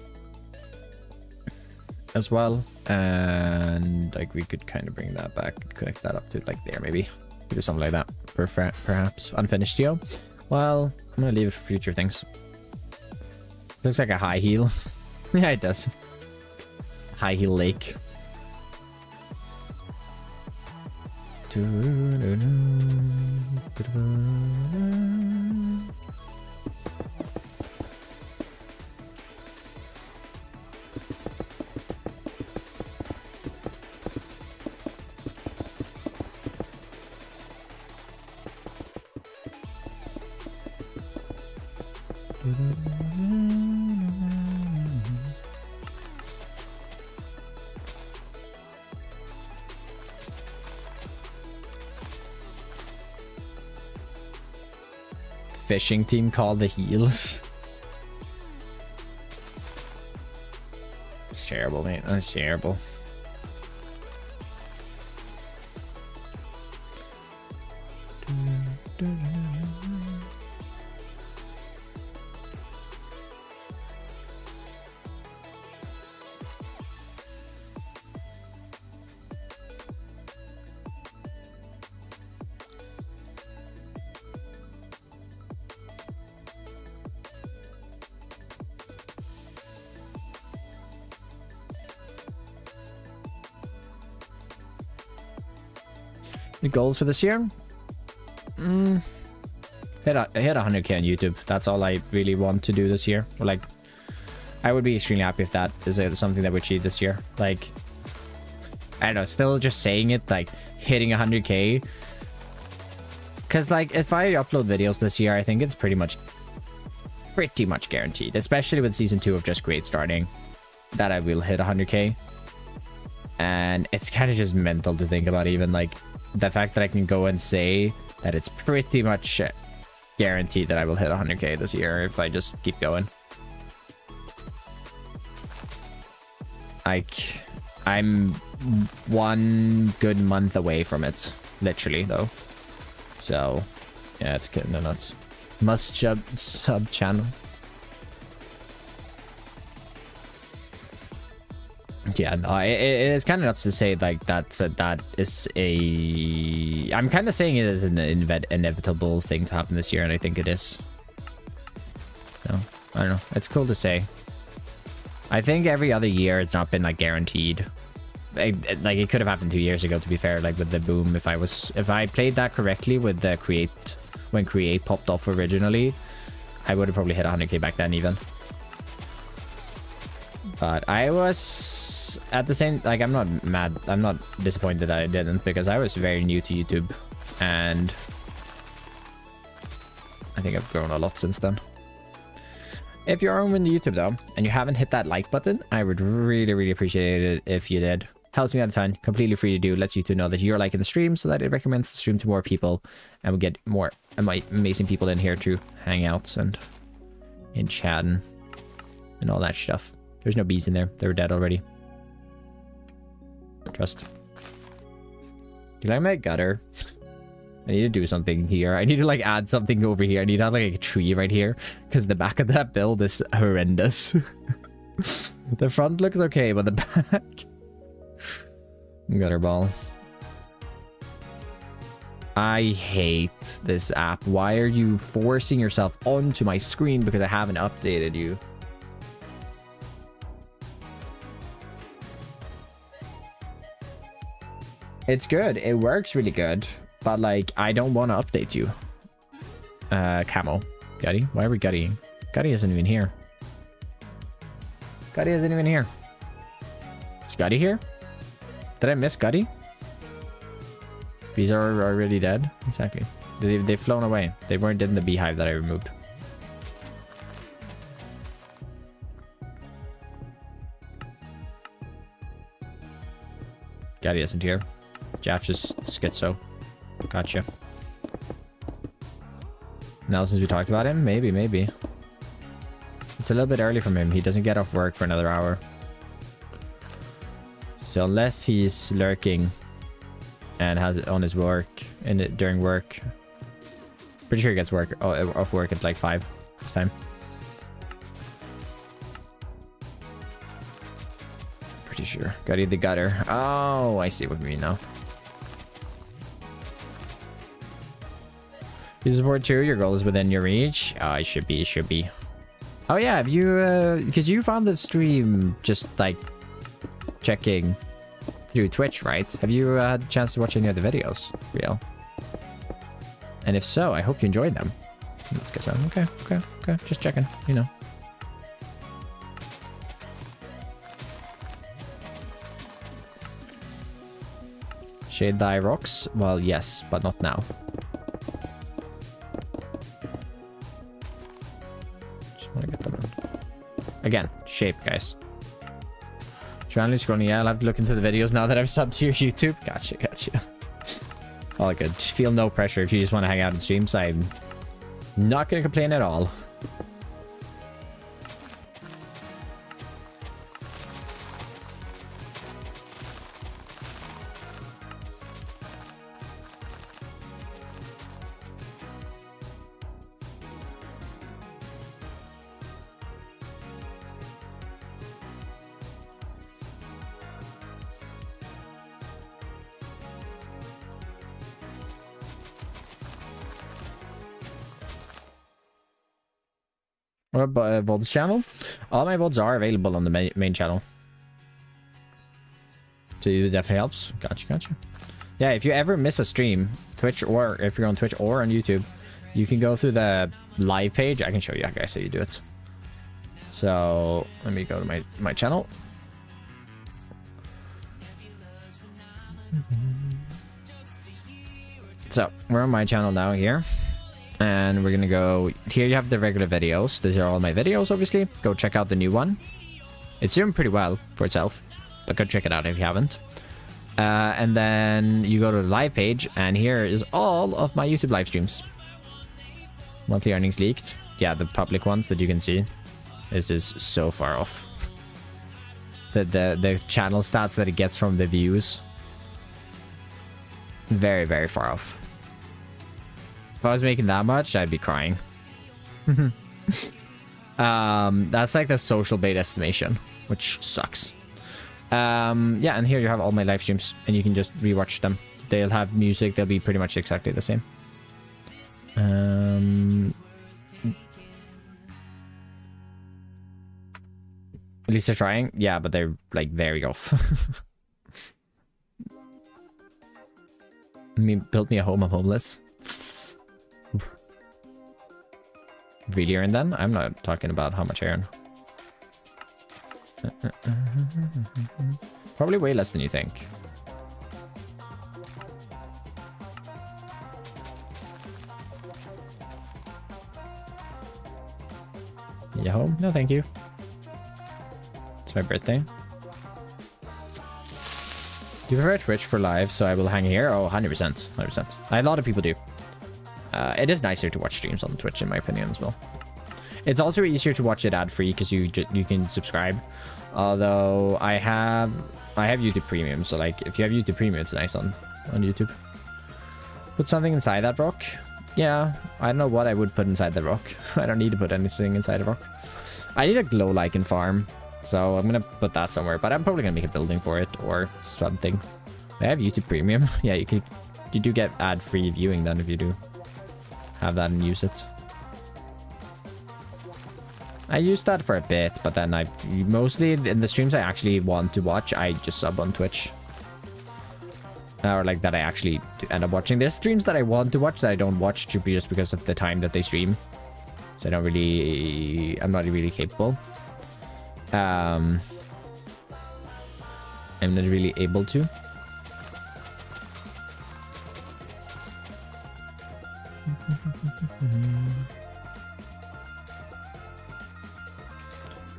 As well. And like we could kind of bring that back. Connect that up to like there maybe. Do something like that. Perhaps unfinished geo. Well, I'm gonna leave it for future things. Looks like a high heel. Yeah, it does. High heel lake. fishing team called the Heels. It's terrible, mate. That's terrible. The goals for this year? Hit 100k on YouTube. That's all I really want to do this year. Like, I would be extremely happy if that is something that we achieve this year. Like, I don't know, still just saying it, like, hitting 100k. Because, like, if I upload videos this year, I think it's pretty much guaranteed. Especially with Season 2 of Just Great starting, that I will hit 100k. And it's kind of just mental to think about, even, like, the fact that I can go and say that it's pretty much guaranteed that I will hit 100k this year if I just keep going. Like, I'm 1 good month away from it, literally, though. So, yeah, it's getting nuts. Must sub channel. Yeah, no, it's kind of nuts to say like that is a. I'm kind of saying it is an inevitable thing to happen this year, and I think it is. No, I don't know. It's cool to say. I think every other year it's not been like guaranteed. Like it could have happened 2 years ago, to be fair. Like with the boom, if I played that correctly with the Create, when Create popped off originally, I would have probably hit 100k back then even. But I was at the same, like, I'm not mad, I'm not disappointed that I didn't, because I was very new to YouTube, and I think I've grown a lot since then. If you're on YouTube though, and you haven't hit that like button, I would really appreciate it if you did. Helps me out a ton, completely free to do, lets YouTube know that you're liking the stream so that it recommends the stream to more people, and we get more amazing people in here to hang out and in chatting and all that stuff. There's no bees in there. They were dead already. Trust. Do you like my gutter? I need to do something here. I need to like add something over here. I need to have like a tree right here, because the back of that build is horrendous. The front looks okay, but the back... Gutter ball. I hate this app. Why are you forcing yourself onto my screen because I haven't updated you? It's good. It works really good. But, like, I don't want to update you. Camo. Gutty? Why are we guttying? Gutty isn't even here. Gutty isn't even here. Is Gutty here? Did I miss Gutty? Bees are already dead? Exactly. They've flown away. They weren't in the beehive that I removed. Gutty isn't here. Jaff just schizo. Gotcha. Now since we talked about him, maybe. It's a little bit early from him. He doesn't get off work for another hour. So unless he's lurking and has it on his work during work, pretty sure he gets off work at like 5 this time. Pretty sure. Gutty the gutter. Oh, I see what you mean now. You support too. Your goal is within your reach. Oh, it should be. Oh yeah, have you because you found the stream just like checking through Twitch, right? Have you had a chance to watch any of the videos, Real? And if so, I hope you enjoyed them. Let's get some. Okay. Just checking, you know. Shade thy rocks? Well, yes, but not now. Just want to get them in. Again, shape, guys. Randomly scrolling, yeah, I'll have to look into the videos now that I've subbed to your YouTube. Gotcha. All good. Just feel no pressure if you just want to hang out and stream. So Not gonna complain at all. What about VOD's channel? All my VODs are available on the main channel. So it definitely helps. Gotcha. Yeah, if you ever miss a stream, Twitch, or if you're on Twitch or on YouTube, you can go through the live page. I can show you guys how you do it. So let me go to my channel. So we're on my channel now here. And we're gonna go here. You have the regular videos. These are all my videos, obviously. Go check out the new one. It's doing pretty well for itself, but go check it out if you haven't. And then you go to the live page, and here is all of my YouTube live streams. Monthly earnings leaked. Yeah, the public ones that you can see. This is so far off. The channel stats that it gets from the views. Very, very far off. If I was making that much, I'd be crying. That's like the social bait estimation, which sucks. Yeah, and here you have all my live streams, and you can just rewatch them. They'll have music. They'll be pretty much exactly the same. At least they're trying. Yeah, but they're like very off. I mean, build me a home. I'm homeless. Really earn then? I'm not talking about how much I earn. Probably way less than you think. You home? No, thank you. It's my birthday. Do you prefer Twitch for live, so I will hang here? Oh, 100%. 100%. A lot of people do. It is nicer to watch streams on Twitch, in my opinion, as well. It's also easier to watch it ad-free because you can subscribe. Although I have YouTube Premium, so like if you have YouTube Premium, it's nice on YouTube. Put something inside that rock. Yeah, I don't know what I would put inside the rock. I don't need to put anything inside the rock. I need a glow lichen farm, so I'm gonna put that somewhere. But I'm probably gonna make a building for it or something. I have YouTube Premium. Yeah, you do get ad-free viewing then if you do have that and use it. I used that for a bit, but then I mostly in the streams I actually want to watch, I just sub on Twitch. Or like that I actually end up watching. There's streams that I want to watch that I don't watch just because of the time that they stream. So I'm not really capable. I'm not really able to.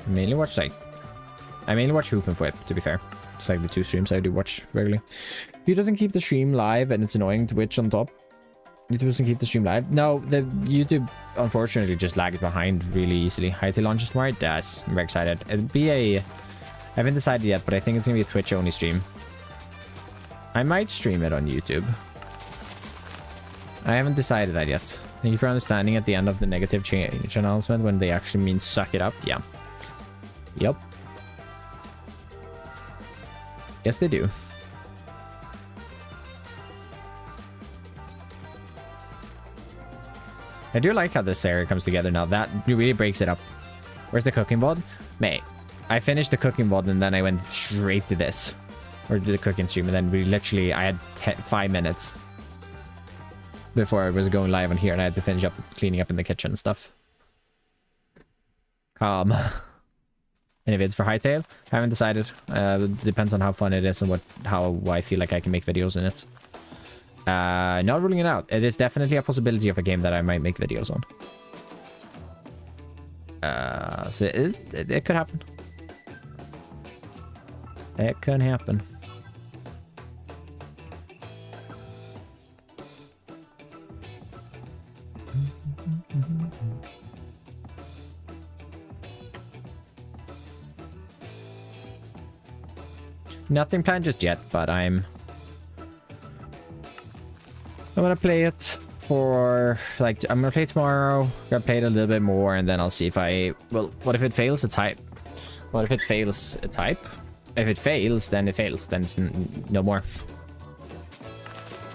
I mainly watch Hoof and Whip, to be fair. It's like the two streams I do watch regularly. YouTube doesn't keep the stream live, and it's annoying. Twitch on top. YouTube doesn't keep the stream live. No, the YouTube unfortunately just lags behind really easily. Hytale launches tomorrow. It does. I'm very excited. It'll be I haven't decided yet, but I think it's gonna be a Twitch only stream. I might stream it on YouTube. I haven't decided that yet. Thank you for understanding at the end of the negative change announcement when they actually mean suck it up. Yeah. Yep. Yes, they do. I do like how this area comes together now. That really breaks it up. Where's the cooking bod? Mate, I finished the cooking bod and then I went straight to this. Or to the cooking stream, and then we literally, I had 5 minutes before I was going live on here, and I had to finish up cleaning up in the kitchen and stuff. Any vids for Hytale? Haven't decided. Depends on how fun it is and how I feel like I can make videos in it. Not ruling it out. It is definitely a possibility of a game that I might make videos on. So it could happen. It could happen. Nothing planned just yet, but I'm gonna play it for, like, I'm gonna play tomorrow, gonna play it a little bit more, and then I'll see if well, what if it fails? It's hype. What if it fails? It's hype. If it fails, then it fails. Then it's no more.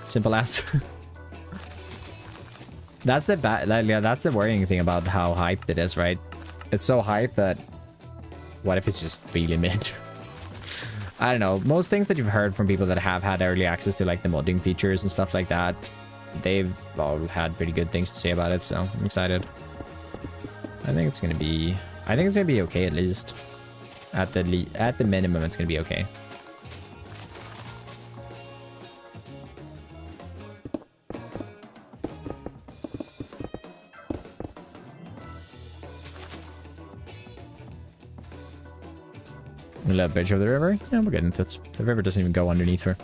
Simple as. That's the that's the worrying thing about how hyped it is, right? It's so hyped that what if it's just really mid? I don't know. Most things that you've heard from people that have had early access to, like, the modding features and stuff like that, they've all had pretty good things to say about it, so I'm excited. I think it's gonna be okay, at least. At the minimum, it's gonna be okay. A little bridge over the river. Yeah, we're getting to it. The river doesn't even go underneath her.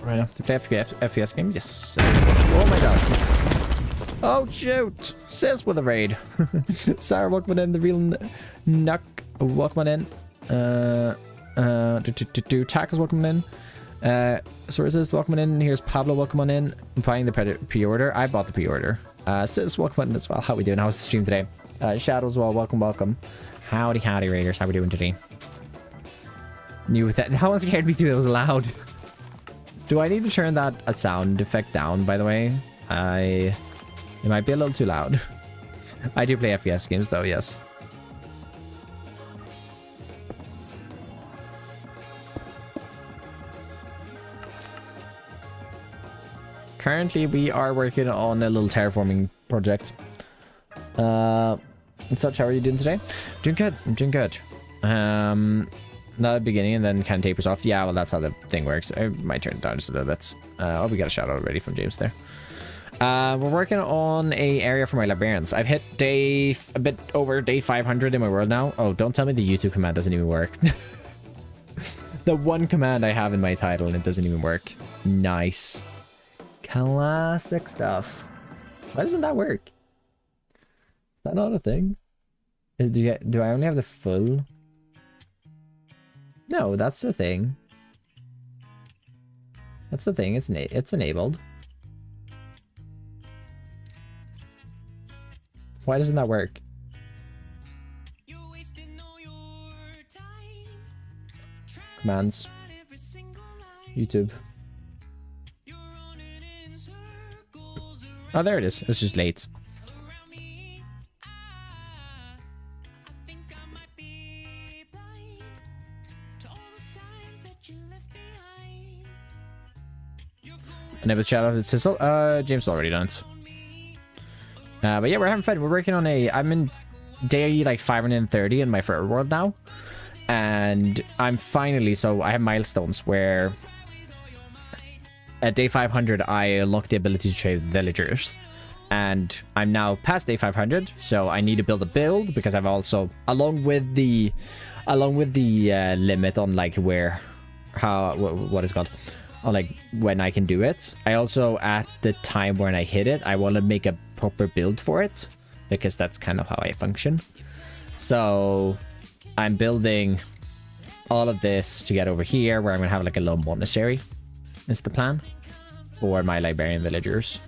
Right now, to play FPS games, yes. Oh my god. Oh shoot! Sis with a raid. Sarah, welcome in. The real Nuck, welcome in. Tackles, welcome in. Sources, welcome in. Here's Pablo, welcome on in. I'm buying the pre-order. I bought the pre-order. Sis, welcome in as well. How we doing? How's the stream today? Shadows, well, welcome. Howdy, raiders. How we doing today? New with that. How one scared me too. It was loud. Do I need to turn that sound effect down, by the way? It might be a little too loud. I do play FPS games though, yes. Currently, we are working on a little terraforming project. And such, how are you doing today? Doing good. I'm doing good. Not at the beginning and then kind of tapers off. Yeah, well, that's how the thing works. I might turn it down just a little bit. Oh, we got a shout out already from James there. We're working on a area for my librarians. I've hit a bit over day 500 in my world now. Oh, don't tell me the YouTube command doesn't even work. The one command I have in my title and it doesn't even work. Nice. Classic stuff. Why doesn't that work? Is that not a thing? Do I only have the full? No, that's the thing. That's the thing. It's enabled. Why doesn't that work? Commands. YouTube. Oh, there it is. It's just late. And it was shout out to Sissel. James already done it. But yeah, we're having fun. We're working on I'm in day like 530 in my forever world now. And I'm finally, so I have milestones where at day 500, I unlocked the ability to trade villagers. And I'm now past day 500, so I need to build a build because I've also, along with the limit on like what is it called? Or like when I can do it. I also, at the time when I hit it, I want to make a proper build for it because that's kind of how I function. So I'm building all of this to get over here where I'm going to have like a little monastery is the plan for my librarian villagers.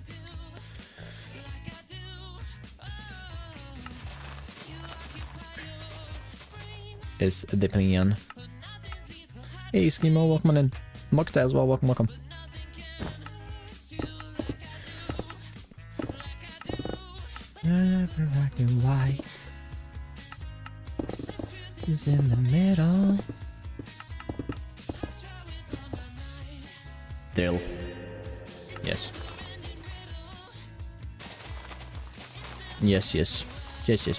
Is the plan. Hey Skimo, welcome on in. Mukta as well, welcome. Black and white is in the middle. Dill. Yes. Yes,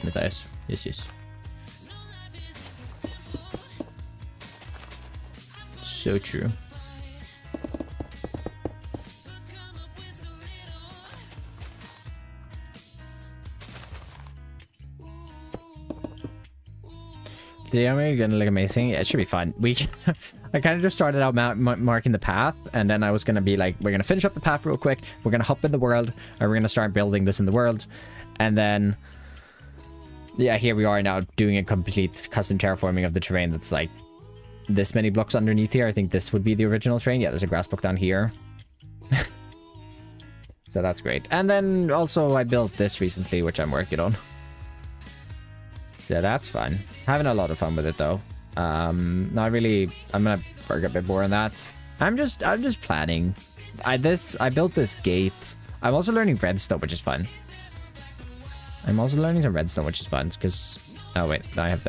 Matthias. Yes. So true. Today I'm gonna look amazing. It should be fun. I kind of just started out marking the path, and then I was gonna be like, we're gonna finish up the path real quick. We're gonna hop in the world, and we're gonna start building this in the world, and then yeah, here we are now doing a complete custom terraforming of the terrain. That's like this many blocks underneath here. I think this would be the original train. Yeah, there's a grass block down here. So that's great. And then also I built this recently, which I'm working on. So that's fun. Having a lot of fun with it though. Not really. I'm gonna work a bit more on that. I'm just planning. I built this gate. I'm also learning redstone, which is fun. I'm also learning some redstone, which is fun because oh wait, I have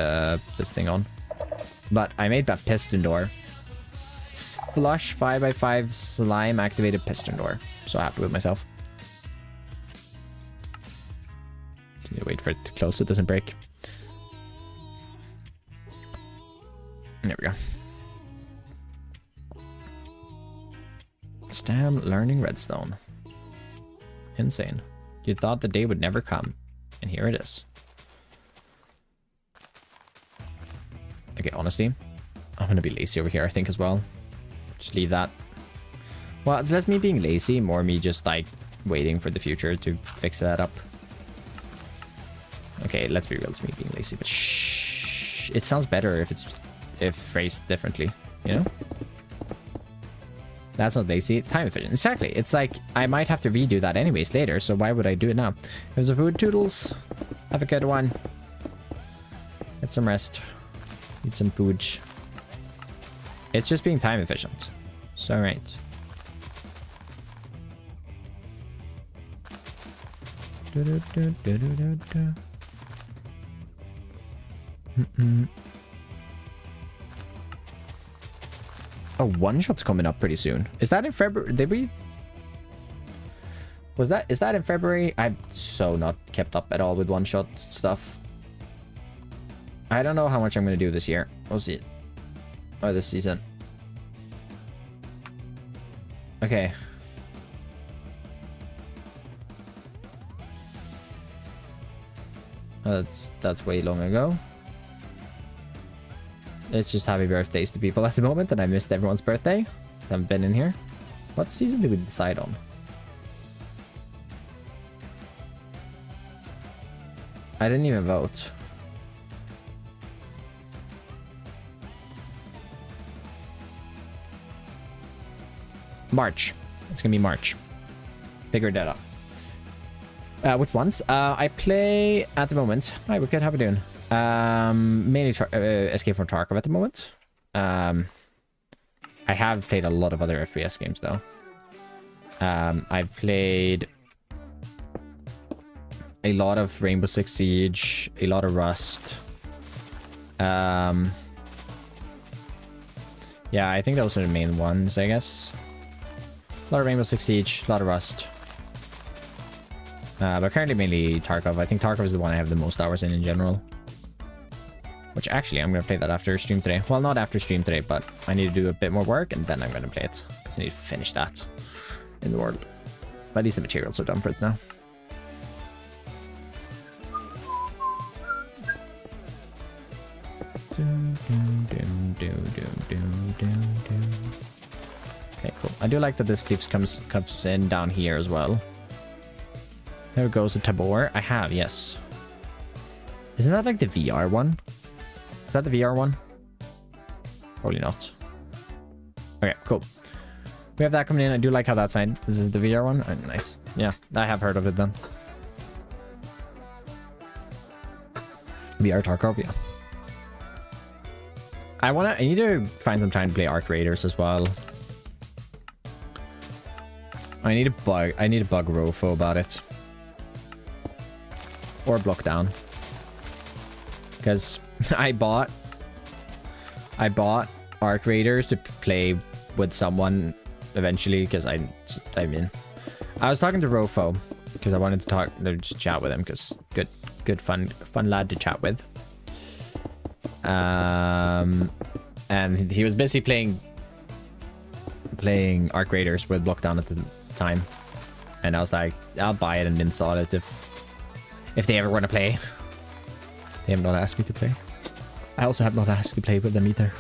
this thing on. But I made that piston door. Flush 5x5 slime activated piston door. So happy with myself. Just need to wait for it to close so it doesn't break. There we go. Stam learning redstone. Insane. You thought the day would never come. And here it is. Okay, honesty. I'm gonna be lazy over here, I think, as well. Just leave that. Well, it's less me being lazy, more me just, like, waiting for the future to fix that up. Okay, let's be real, it's me being lazy, but shh. It sounds better if phrased differently, you know? That's not lazy. Time efficient. Exactly. It's like, I might have to redo that anyways later, so why would I do it now? Here's the food, Toodles. Have a good one. Get some rest. Eat some food. It's just being time efficient. So right. Oh, one shot's coming up pretty soon. Is that in February? Did we? Is that in February? I'm so not kept up at all with one shot stuff. I don't know how much I'm gonna do this year. We'll see. Or this season. Okay. That's way long ago. It's just happy birthdays to people at the moment, and I missed everyone's birthday. I haven't been in here. What season did we decide on? I didn't even vote. March. It's gonna be March. Figured that out. Which ones? I play at the moment. Hi, Wicked, how are we doing? Mainly Escape from Tarkov at the moment. I have played a lot of other FPS games though. I've played a lot of Rainbow Six Siege, a lot of Rust. Yeah, I think those are the main ones, I guess. A lot of Rainbow Six Siege, a lot of Rust. But currently mainly Tarkov. I think Tarkov is the one I have the most hours in general. Which actually, I'm going to play that after stream today. Well, not after stream today, but I need to do a bit more work and then I'm going to play it. Because I need to finish that in the world. But at least the materials are done for it now. Okay, cool. I do like that this cliff comes in down here as well. There goes the Tabor. I have, yes. Isn't that like the VR one? Is that the VR one? Probably not. Okay, cool. We have that coming in. I do like how that's signed. This is the VR one. Oh, nice. Yeah, I have heard of it then. VR Tarkov, yeah. I need to find some time to play Arc Raiders as well. I need to bug Rofo about it. Or Block Down. Because I bought Arc Raiders to play with someone eventually, because I was talking to Rofo because I wanted to just chat with him, because good fun lad to chat with. And he was busy playing Arc Raiders with Block Down at the time, and I was like, I'll buy it and install it if they ever want to play. They have not asked me to play. I also have not asked to play with them either.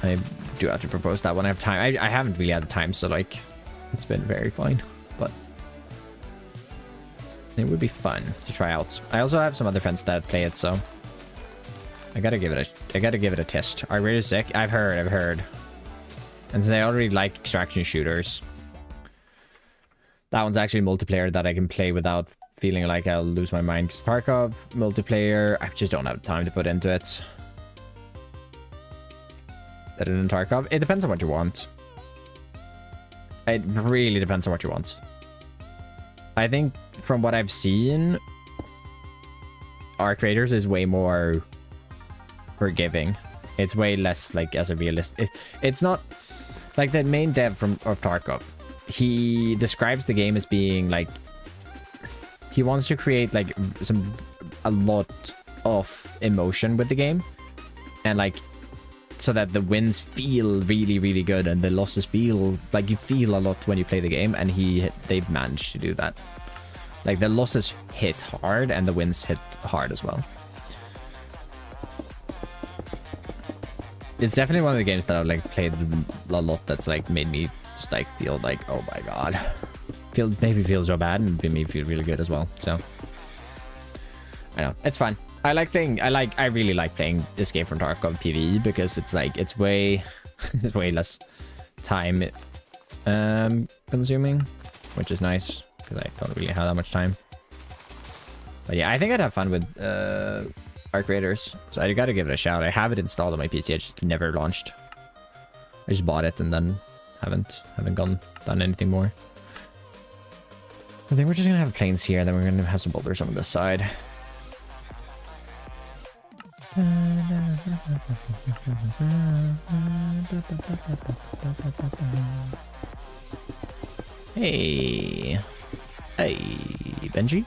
I do have to propose that when I have time. I haven't really had the time, so like, it's been very fine, but it would be fun to try out. I also have some other friends that play it, so I gotta give it gotta give it a test. Are we sick? I've heard. And since I already like extraction shooters, that one's actually multiplayer that I can play without feeling like I'll lose my mind. Because Tarkov multiplayer, I just don't have time to put into it. Better than Tarkov? It depends on what you want. It really depends on what you want. I think from what I've seen, Arc Raiders is way more forgiving. It's way less like as a realist. It's not like the main dev of Tarkov. He describes the game as being like he wants to create like a lot of emotion with the game, and like so that the wins feel really, really good and the losses feel like you feel a lot when you play the game. And they've managed to do that. Like the losses hit hard and the wins hit hard as well. It's definitely one of the games that I've like played a lot that's like made me just like feel like, oh my god, maybe feels so bad and made me feel really good as well. So I know it's fun. I really like playing Escape from Tarkov PvE because it's like it's way less time consuming, which is nice because I don't really have that much time. But yeah, I think I'd have fun with Arc Raiders, so I gotta give it a shout. I have it installed on my PC, I just never launched. I just bought it and then haven't done anything more. I think we're just gonna have planes here, and then we're gonna have some boulders on this side. Hey, Benji,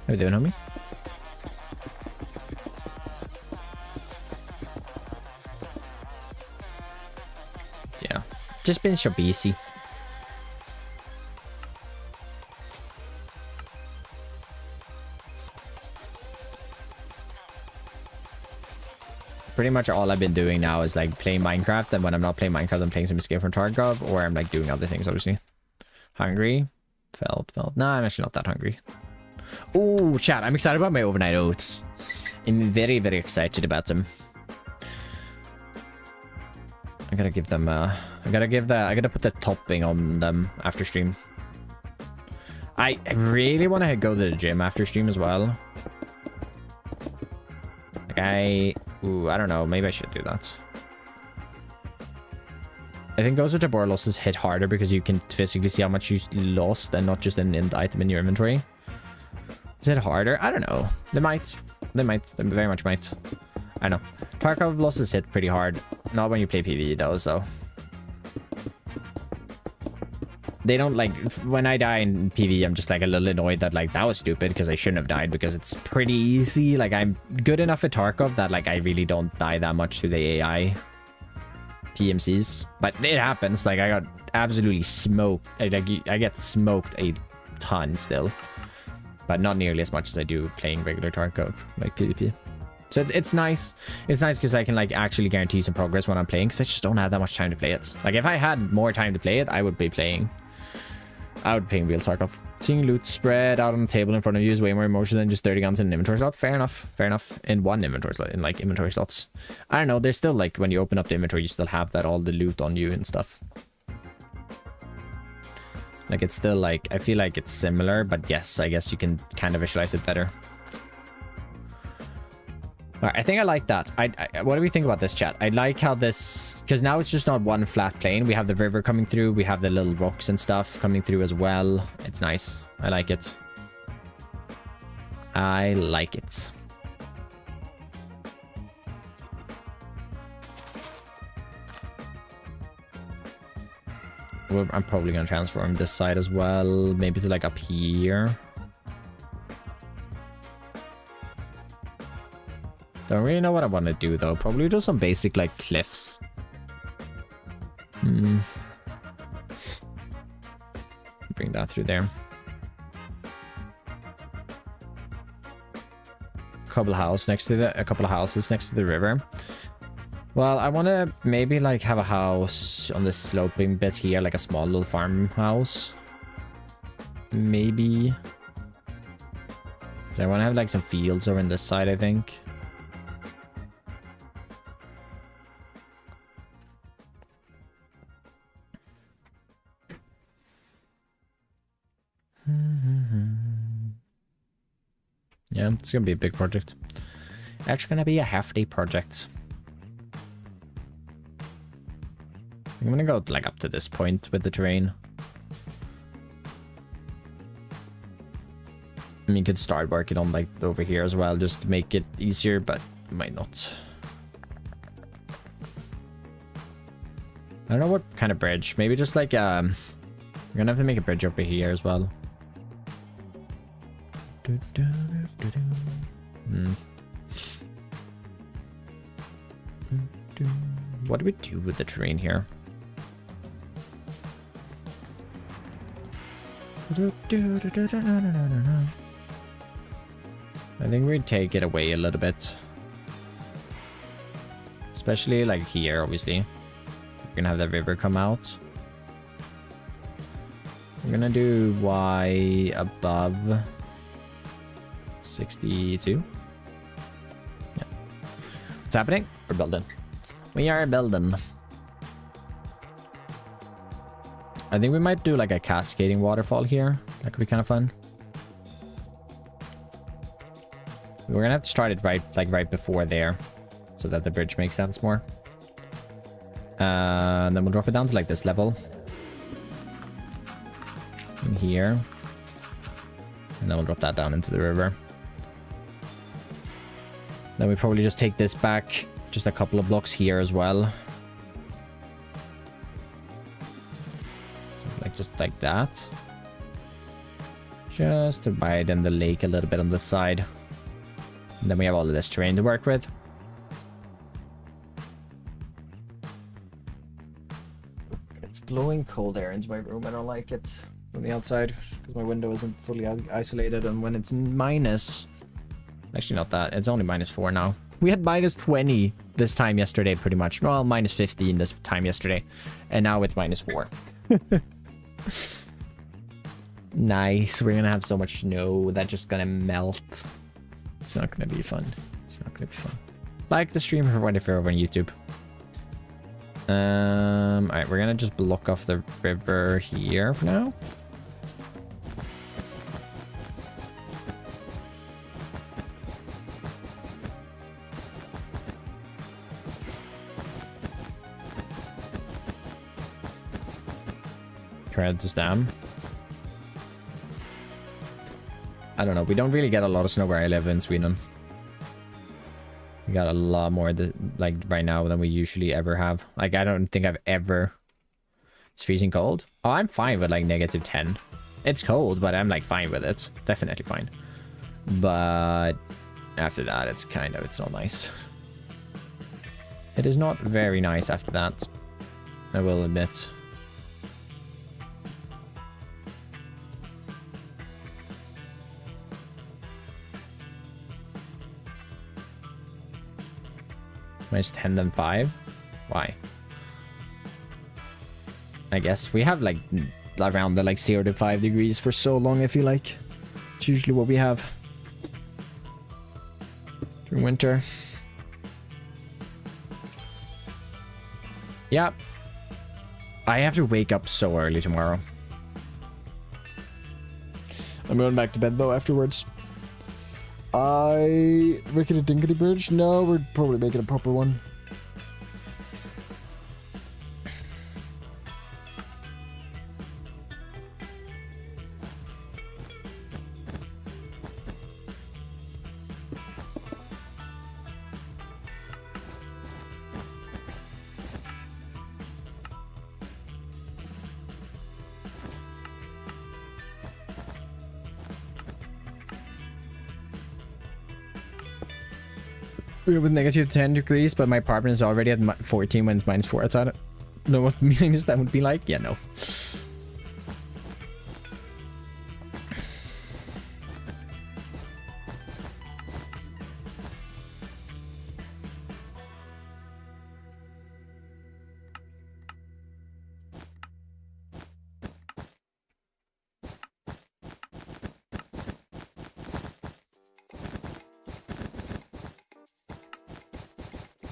how you doing, homie? Yeah, just been so busy. Pretty much all I've been doing now is like playing Minecraft, and when I'm not playing Minecraft, I'm playing some Escape from Tarkov, or I'm like doing other things, obviously. Hungry? Felt. Nah, I'm actually not that hungry. Oh, chat, I'm excited about my overnight oats. I'm very, very excited about them. I gotta give them, I gotta put the topping on them after stream. I really want to go to the gym after stream as well. Like I don't know, maybe I should do that. I think those with Tabor losses hit harder because you can physically see how much you lost and not just an item in your inventory. Is it harder? I don't know. They very much might. I know. Tarkov losses hit pretty hard. Not when you play PvE though, so. They don't like, when I die in PvE, I'm just like a little annoyed that like that was stupid because I shouldn't have died, because it's pretty easy. Like I'm good enough at Tarkov that like I really don't die that much to the AI PMCs, but it happens. Like I got absolutely smoked. I get smoked a ton still, but not nearly as much as I do playing regular Tarkov, like PvP. So it's nice. It's nice because I can like actually guarantee some progress when I'm playing, because I just don't have that much time to play it. Like if I had more time to play it, I would be playing real Tarkov. Seeing loot spread out on the table in front of you is way more emotional than just 30 guns in an inventory slot. Fair enough. Fair enough. In one inventory slot, in like inventory slots. I don't know. There's still like when you open up the inventory, you still have that all the loot on you and stuff. Like it's still like, I feel like it's similar, but yes, I guess you can kind of visualize it better. Alright, I think I like that. What do we think about this, chat? I like how this, because now it's just not one flat plane. We have the river coming through. We have the little rocks and stuff coming through as well. It's nice. I like it. I like it. Well, I'm probably going to transform this side as well. Maybe to like up here. Don't really know what I want to do though. Probably just some basic like cliffs. Bring that through there. A couple of houses next to the river. Well, I want to maybe like have a house on the sloping bit here, like a small little farmhouse. Maybe. So I want to have like some fields over on this side, I think. Yeah, it's gonna be a big project. Actually gonna be a hefty project. I'm gonna go like up to this point with the terrain. I mean, you could start working on like over here as well, just to make it easier, but might not. I don't know what kind of bridge. Maybe just like we're gonna have to make a bridge over here as well. What do we do with the terrain here? I think we take it away a little bit. Especially like here, obviously. We're gonna have the river come out. We're gonna do Y above 62. Yeah. What's happening? We're building. We are building. I think we might do like a cascading waterfall here. That could be kind of fun. We're gonna have to start it right before there, so that the bridge makes sense more. And then we'll drop it down to like this level. In here. And then we'll drop that down into the river. Then we probably just take this back just a couple of blocks here as well. So just like that. Just to widen the lake a little bit on this side. And then we have all of this terrain to work with. It's blowing cold air into my room. I don't like it from the outside because my window isn't fully isolated. And when it's minus... Actually, not that. It's only -4 now. We had -20 this time yesterday, pretty much. Well, -15 this time yesterday. And now it's -4. Nice. We're gonna have so much snow that's just gonna melt. It's not gonna be fun. It's not gonna be fun. Like the stream if you're over on YouTube. Alright, we're gonna just block off the river here for now. Credit to Stam. I don't know. We don't really get a lot of snow where I live in Sweden. We got a lot more like right now than we usually ever have. Like I don't think I've ever. It's freezing cold. Oh, I'm fine with like -10. It's cold, but I'm like fine with it. Definitely fine. But after that, it's not nice. It is not very nice after that. I will admit. -10 then 5? Why? I guess we have like around the like 0 to 5 degrees for so long, I feel like. It's usually what we have during winter. Yeah. I have to wake up so early tomorrow. I'm going back to bed though afterwards. Rickety Dinkety Bridge? No, we're probably making a proper one. We're with -10 degrees, but my apartment is already at 14 when it's -4 outside. Know what minus that would be like? Yeah, no.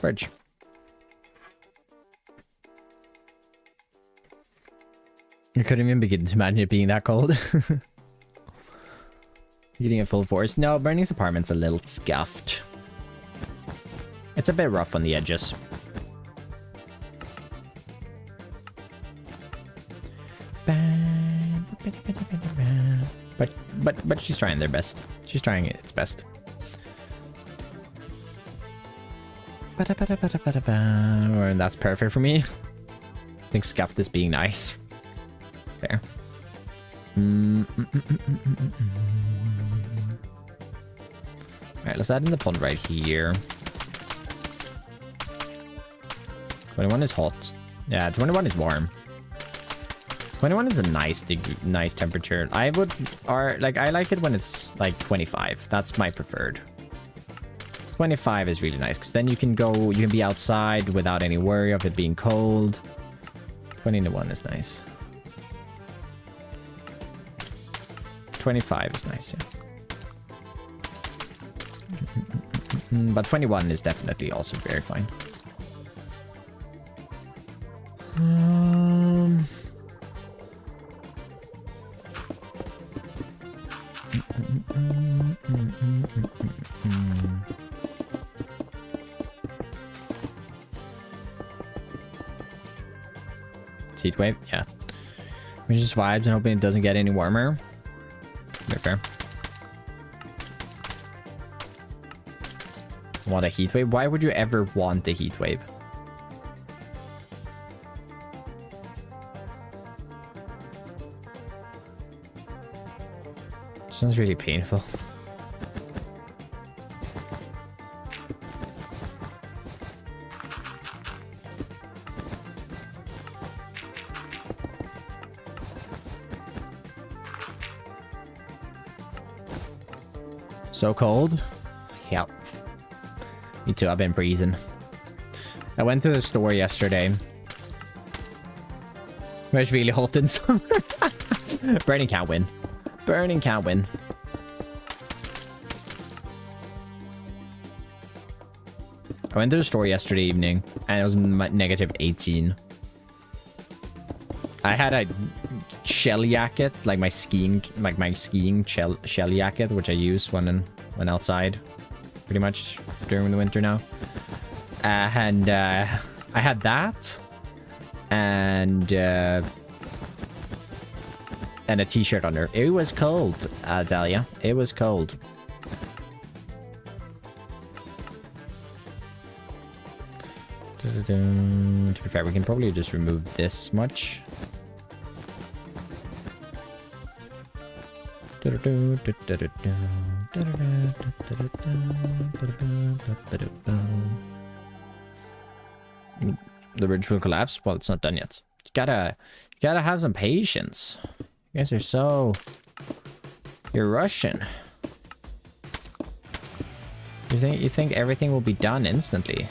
Bridge. I couldn't even begin to imagine it being that cold. Getting it full force. No, Burning's apartment's a little scuffed. It's a bit rough on the edges. But she's trying their best. She's trying its best. And that's perfect for me. I think scuffed is being nice. Fair. Alright, let's add in the pond right here. 21 is hot. Yeah, 21 is warm. 21 is a nice temperature. I like it when it's like 25. That's my preferred. 25 is really nice because then you can be outside without any worry of it being cold. 21 is nice. 25 is nice, yeah. But 21 is definitely also very fine. Heat wave, yeah. We just vibes and hoping it doesn't get any warmer. Very fair. Want a heat wave? Why would you ever want a heat wave? Sounds really painful. So cold? Yep. Me too, I've been freezing. I went to the store yesterday. It was really hot in summer. Burning can't win. Burning can't win. I went to the store yesterday evening and it was negative 18. I had a shell jacket, like my skiing shell jacket, which I use when outside, pretty much during the winter now. And I had that, and a t-shirt under. It was cold, I'll tell ya. It was cold. To be fair, we can probably just remove this much. The bridge will collapse. Well, it's not done yet. You gotta have some patience. You guys are so... You're rushing. You think everything will be done instantly?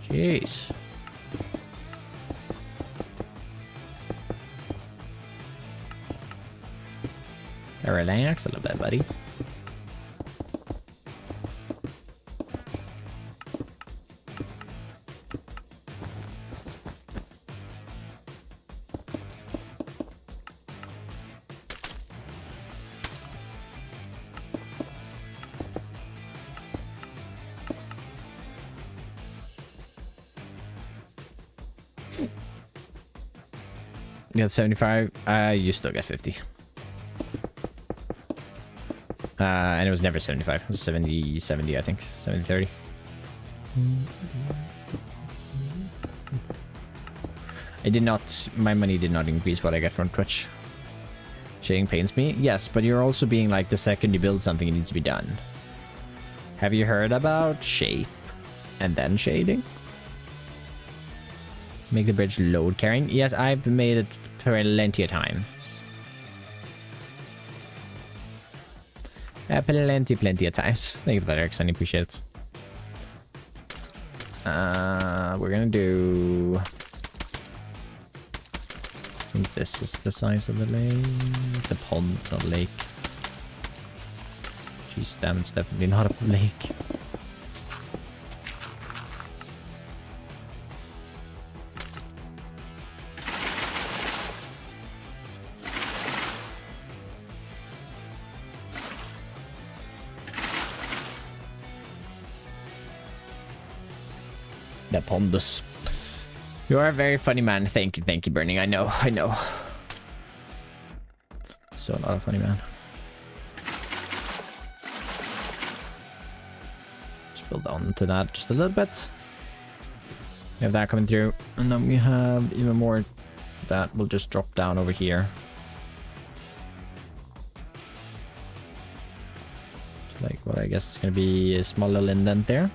Jeez. Relax a little bit, buddy. You got 75. You still get 50. And it was never 75. It was 70, I think. 70, 30. I did not... My money did not increase what I get from Twitch. Shading pains me. Yes, but you're also being like, the second you build something, it needs to be done. Have you heard about shape and then shading? Make the bridge load carrying? Yes, I've made it plenty of times. Plenty of times. Thank you for that, Eric. I appreciate it. We're gonna do... I think this is the size of the lake. The pond, it's not a lake. Jeez, damn, it's definitely not a lake. The Pondus. You are a very funny man. Thank you, Burning. I know. So not a funny man. Just build on to that just a little bit. We have that coming through, and then we have even more that will just drop down over here. So like what I guess is gonna be a small little indent there.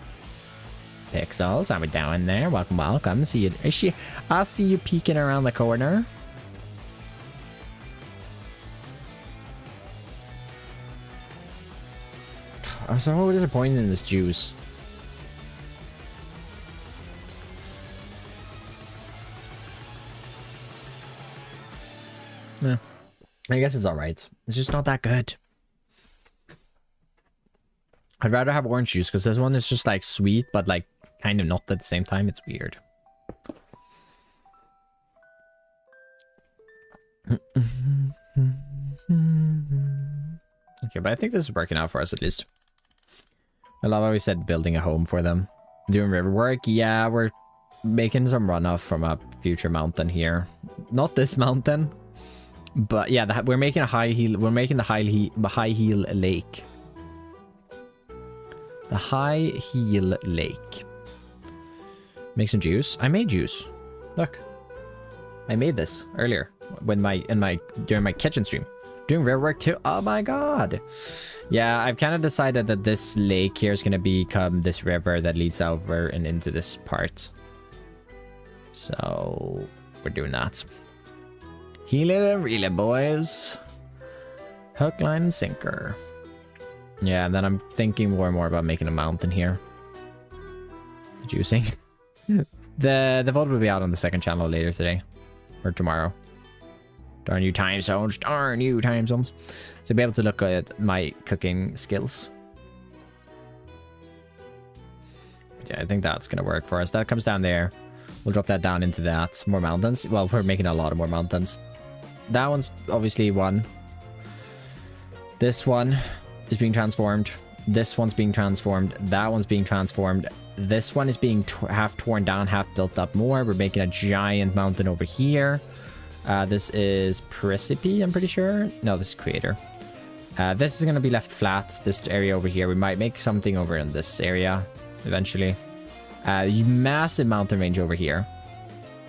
Pixels, are we down there? Welcome. See you. I see you peeking around the corner. I'm so disappointed in this juice. Yeah, I guess it's alright. It's just not that good. I'd rather have orange juice because this one is just like sweet, but like kind of not at the same time. It's weird. Okay, but I think this is working out for us at least. I love how we said building a home for them. Doing river work. Yeah, we're making some runoff from a future mountain here. Not this mountain. But yeah, we're making a high heel. We're making the high heel lake. The high heel lake. Make some juice. I made juice. Look, I made this earlier when during my kitchen stream. Doing river work too. Oh my god. Yeah, I've kind of decided that this lake here is gonna become this river that leads over and into this part. So we're doing that. Heel and reel it, boys. Hook, line, and sinker. Yeah, and then I'm thinking more and more about making a mountain here. Juicing. The VOD will be out on the second channel later today. Or tomorrow. Darn you time zones. Darn you time zones. So be able to look at my cooking skills. But yeah, I think that's going to work for us. That comes down there. We'll drop that down into that. More mountains. Well, we're making a lot of more mountains. That one's obviously one. This one is being transformed. This one's being transformed. That one's being transformed. This one is being half torn down, half built up more. We're making a giant mountain over here. This is Precipice, I'm pretty sure. No, this is Creator. This is going to be left flat. This area over here. We might make something over in this area eventually. Massive mountain range over here.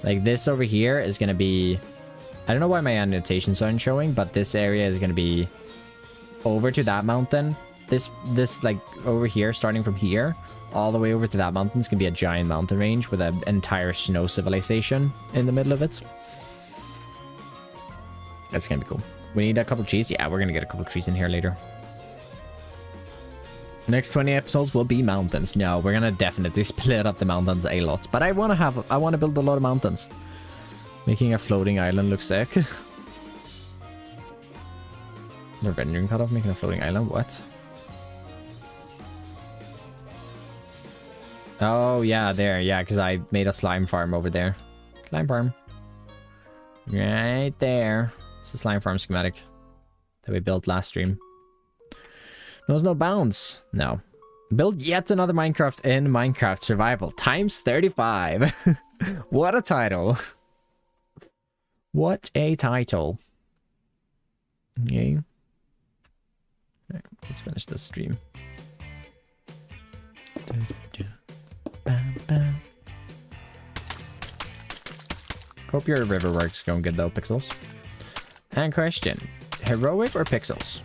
Like this over here is going to be... I don't know why my annotations aren't showing, but this area is going to be over to that mountain. This like over here, starting from here, all the way over to that mountain is going to be a giant mountain range with an entire snow civilization in the middle of it. That's going to be cool. We need a couple of trees. Yeah, we're going to get a couple of trees in here later. Next 20 episodes will be mountains. No, we're going to definitely split up the mountains a lot. But I want to build a lot of mountains. Making a floating island looks sick. The rendering cutoff making a floating island? What? Oh, yeah, there. Yeah, because I made a slime farm over there. Slime farm. Right there. It's the slime farm schematic that we built last stream. There's no bounds. No. Build yet another Minecraft in Minecraft Survival. Times 35. What a title. What a title. Okay. Right, let's finish this stream. Hope your river work's going good though, Pixels. And question, heroic or Pixels?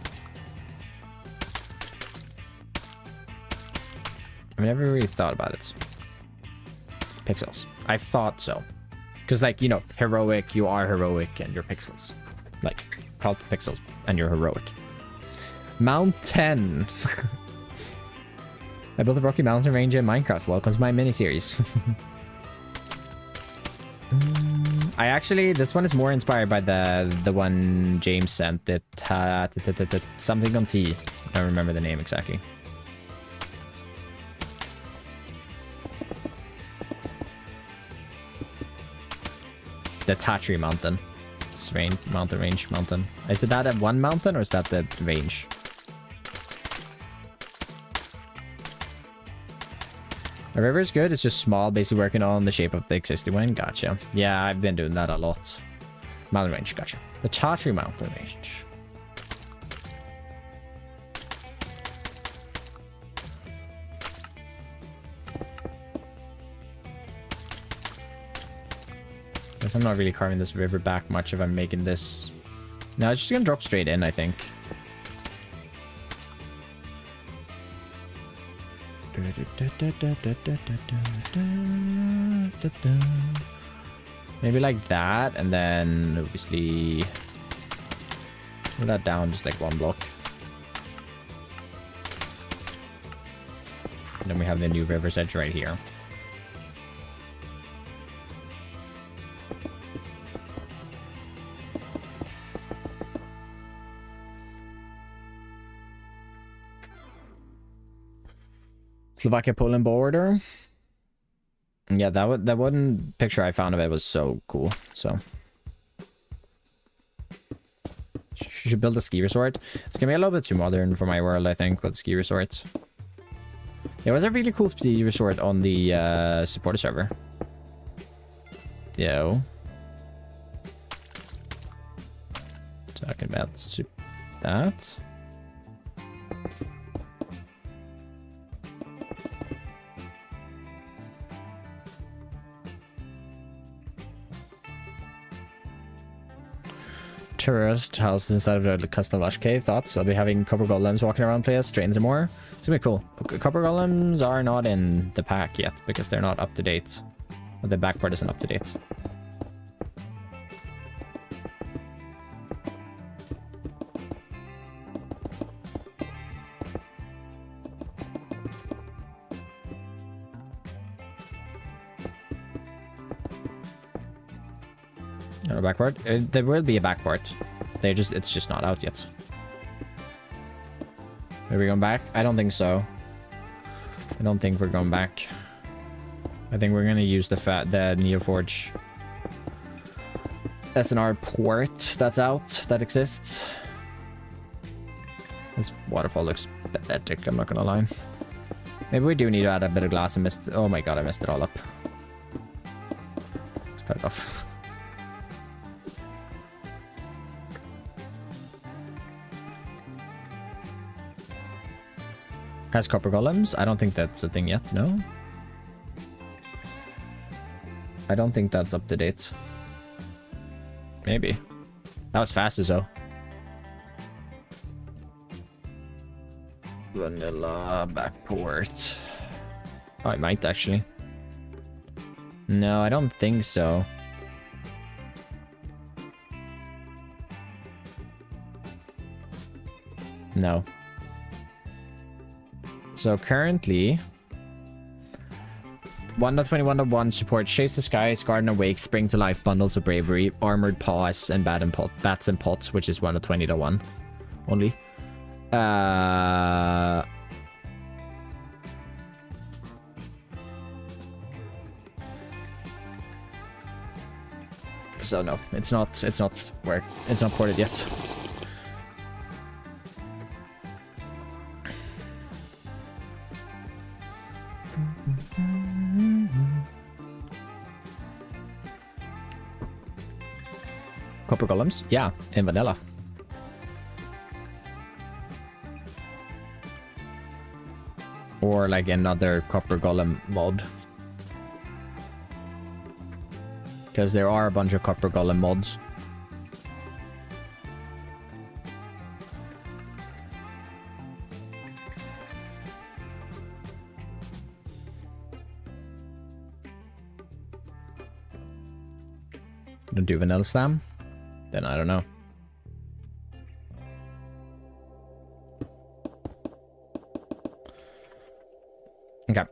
I've never really thought about it. Pixels. I thought so. Because like, you know, heroic, you are heroic and you're Pixels. Like, call it Pixels and you're heroic. Mountain. I built a Rocky Mountain range in Minecraft. Welcome to my mini-series. I actually, this one is more inspired by the one James sent. It something on T. I don't remember the name exactly. The Tatry Mountain. Mountain range. Is it that at one mountain or is that the range? The river is good. It's just small, basically working on the shape of the existing one. Gotcha. Yeah, I've been doing that a lot. Mountain range. Gotcha. The Tatru mountain range. Guess I'm not really carving this river back much if I'm making this. No, it's just gonna drop straight in, I think. Maybe like that, and then obviously put that down just like one block. And then we have the new river's edge right here. Slovakia-Poland border. Yeah, that one picture I found of it was so cool. So you should build a ski resort. It's gonna be a little bit too modern for my world, I think, with ski resorts. There was a really cool ski resort on the supporter server. Yo. Talking about that. Tourist houses inside of the Kastalash cave. Thoughts? I'll be having copper golems walking around place, strains and more. It's gonna be cool. Copper golems are not in the pack yet because they're not up to date. Well, the back part isn't up to date. No back part. There will be a back part. It's just not out yet. Are we going back? I don't think so. I don't think we're going back. I think we're gonna use the Neoforge. SNR port that's out, that exists. This waterfall looks pathetic, I'm not gonna lie. Maybe we do need to add a bit of glass and mist. Oh my god, I messed it all up. Let's cut it off. Has copper golems? I don't think that's a thing yet, no? I don't think that's up to date. Maybe. That was fast as though. Vanilla backport. Oh, it might actually. No, I don't think so. No. So currently, 1.21.1 supports Chase the Skies, Garden Awake, Spring to Life, Bundles of Bravery, Armored Paws, and Bats and Pots, which is 1.20.1 only. So no, it's not ported yet. Copper golems? Yeah, in vanilla. Or like another copper golem mod. Because there are a bunch of copper golem mods. Don't do vanilla slam? Then I don't know. Okay.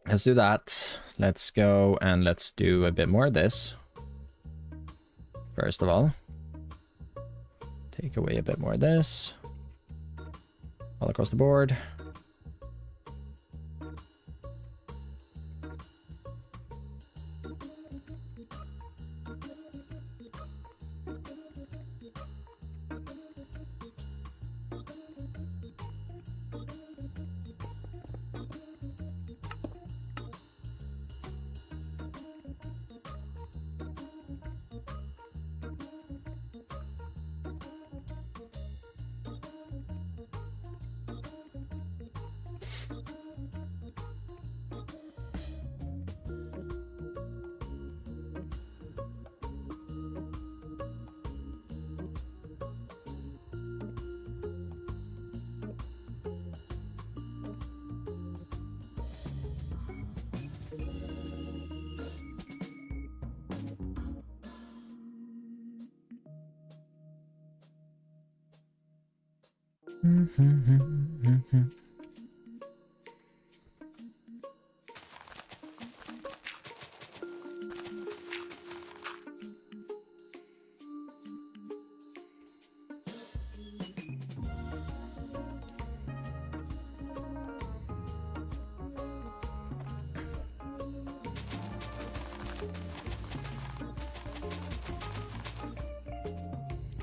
Let's do that. Let's go and let's do a bit more of this. First of all. Take away a bit more of this. All across the board.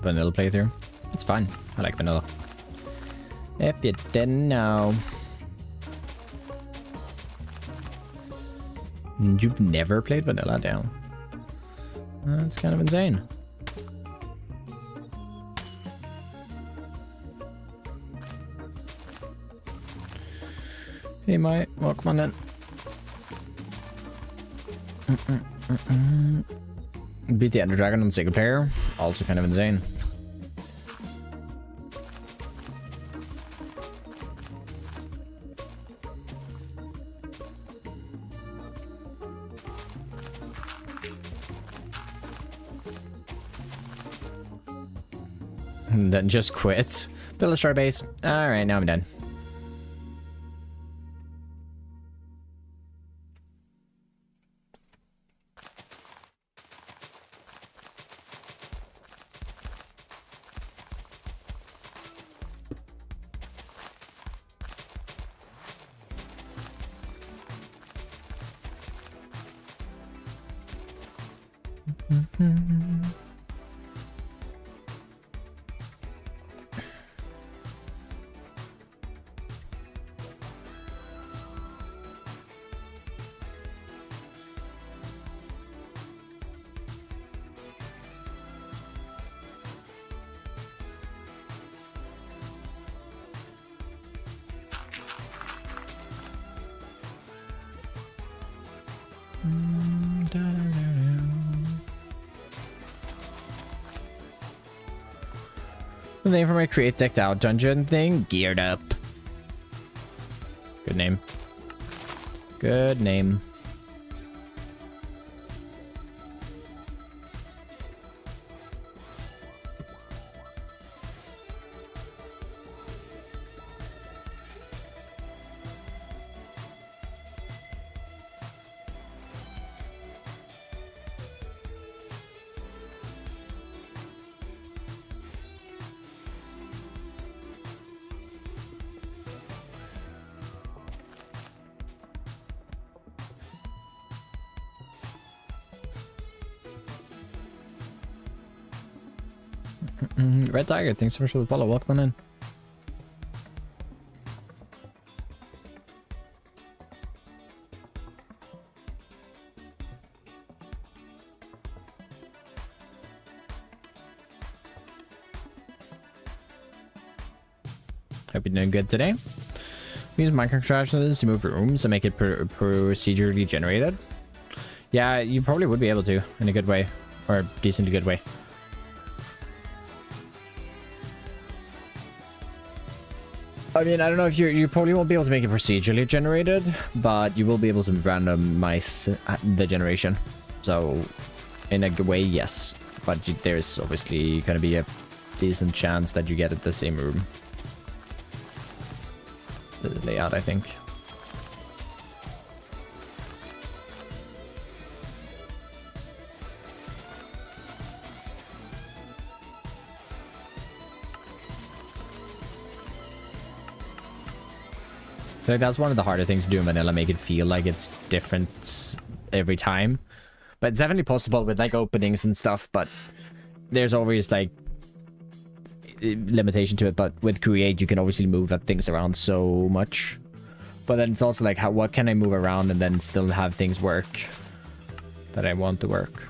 Vanilla playthrough. It's fine. I like vanilla. If you didn't know. You've never played vanilla down. That's kind of insane. Hey, mate. Welcome on then. Beat the Ender Dragon on single player. Also kind of insane. And then just quit. Build a start base. Alright, now I'm done. The name for my create decked out dungeon thing, Geared Up. Good name. Good name. Red Tiger, thanks so much for the follow. Welcome on in. Hope you're doing good today. We use microcontrollers to move rooms and make it procedurally generated. Yeah, you probably would be able to in a good way, or decently good way. I mean, I don't know if you probably won't be able to make it procedurally generated, but you will be able to randomize the generation. So, in a way, yes. But there's obviously going to be a decent chance that you get it the same room. The layout, I think. I feel like that's one of the harder things to do in vanilla, make it feel like it's different every time. But it's definitely possible with like openings and stuff, but there's always like limitation to it. But with create, you can obviously move things around so much. But then it's also like, what can I move around and then still have things work that I want to work?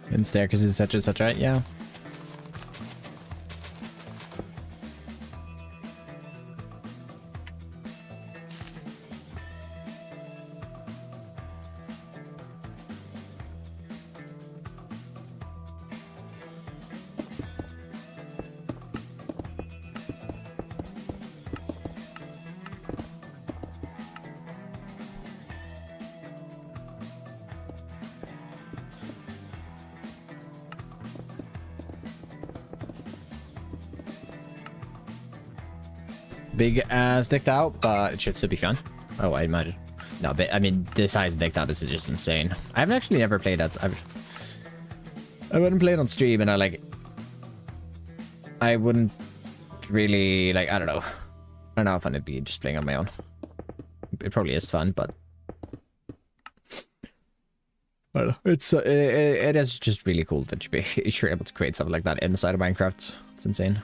And staircase is such, right? Yeah. Big as decked out, but it should still be fun. Oh, I imagine. No, but I mean, the size decked out is just insane. I haven't actually ever played that. I wouldn't play it on stream, and I wouldn't really like. I don't know. I don't know how fun it'd be just playing on my own. It probably is fun, but I don't know. It is just really cool that you're able to create something like that inside of Minecraft. It's insane.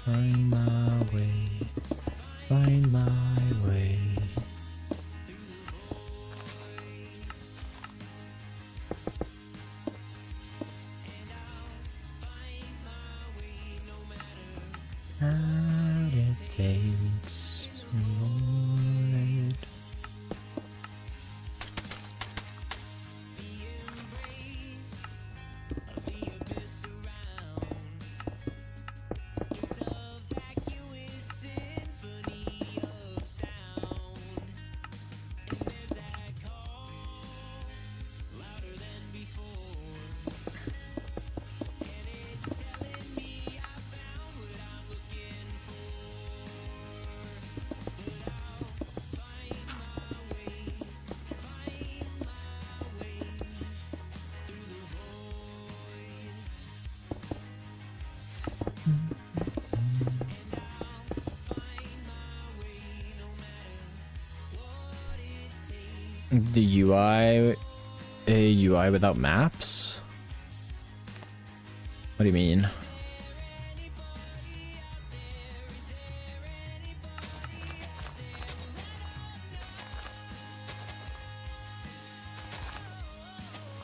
Find my way, find my way. And it takes more. The UI, a UI without maps? What do you mean?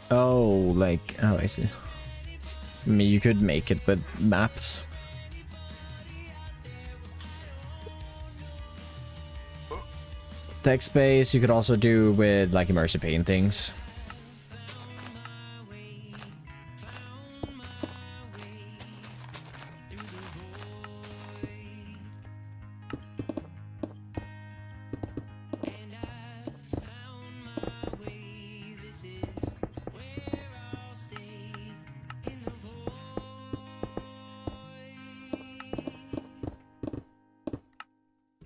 Oh, like, oh, I see. I mean, you could make it with maps. Text space, you could also do with like immersive paintings.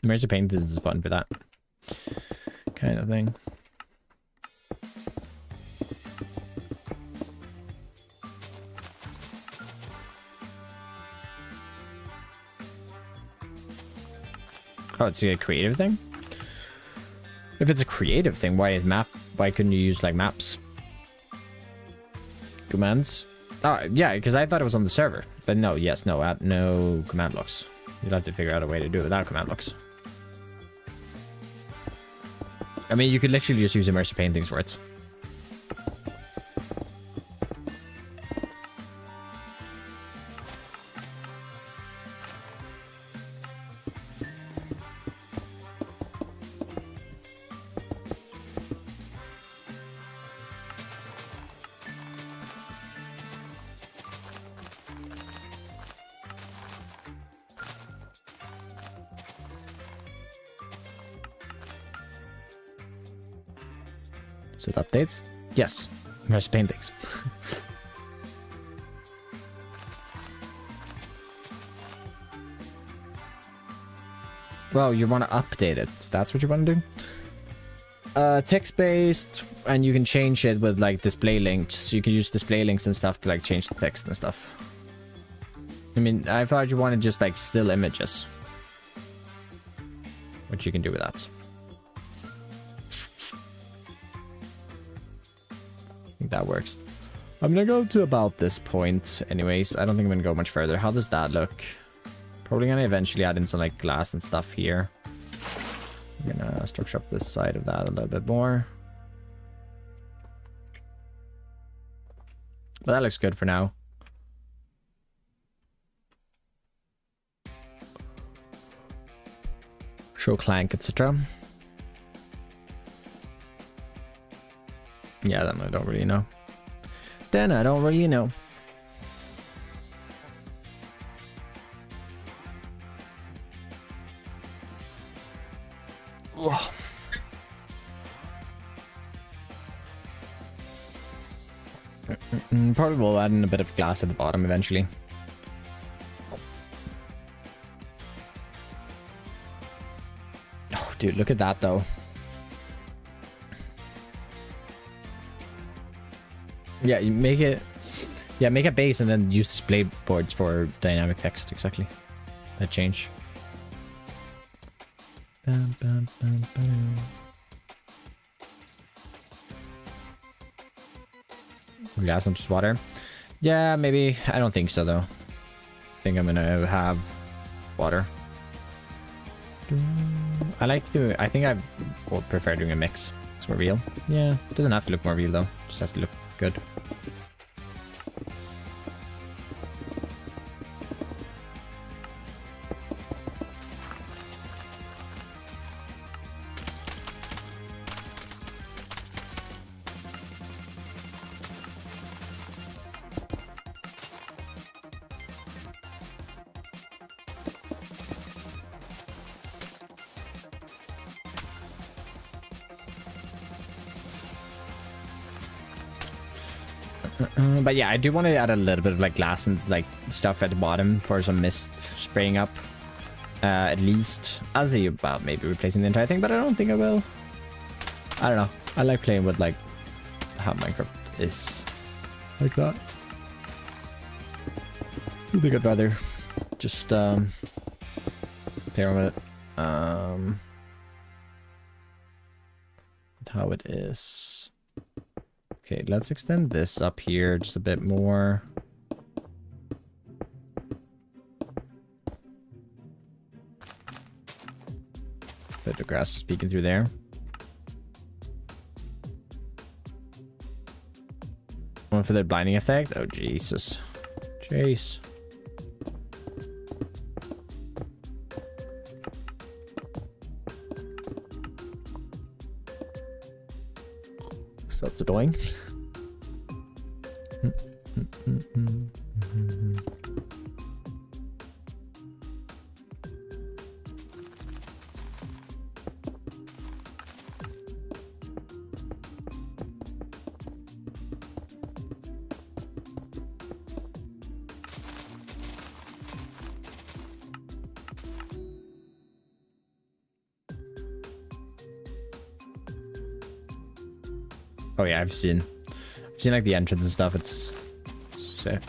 Immersive paintings is fun for that kind of thing. Oh, it's a creative thing? If it's a creative thing, why couldn't you use like maps? Commands? Oh, yeah, because I thought it was on the server. But no, no command blocks. You'll have to figure out a way to do it without command blocks. I mean, you could literally just use immersive paintings for it. So it updates? Yes. Immersive paintings. Well, you want to update it. That's what you want to do? Text-based, and you can change it with, like, display links. You can use display links and stuff to, like, change the text and stuff. I mean, I thought you wanted just, like, still images. Which you can do with that. I think that works. I'm gonna go to about this point anyways. I don't think I'm gonna go much further. How does that look? Probably gonna eventually add in some like glass and stuff here. I'm gonna structure up this side of that a little bit more. But that looks good for now. Show clank, etc. Yeah, then I don't really know. Then I don't really know. Ugh. Probably will add in a bit of glass at the bottom eventually. Oh, dude, look at that though. Yeah, you make it. Yeah, make a base and then use display boards for dynamic text. Exactly. That change. Bam, bam, bam, bam. Glass, not just water. Yeah, maybe. I don't think so though. I think I'm gonna have water. I like to. I think I would prefer doing a mix. It's more real. Yeah, it doesn't have to look more real though. It just has to look good. But yeah, I do want to add a little bit of like glass and like stuff at the bottom for some mist spraying up. At least I'll see about maybe replacing the entire thing, but I don't think I will. I don't know. I like playing with like how Minecraft is like that. I think I'd rather just play around with it. With how it is. Okay, let's extend this up here just a bit more. Bit of grass just peeking through there. One for the blinding effect. Oh, Jesus. Jeez. So that's annoying. Oh yeah, I've seen like the entrance and stuff. It's sick.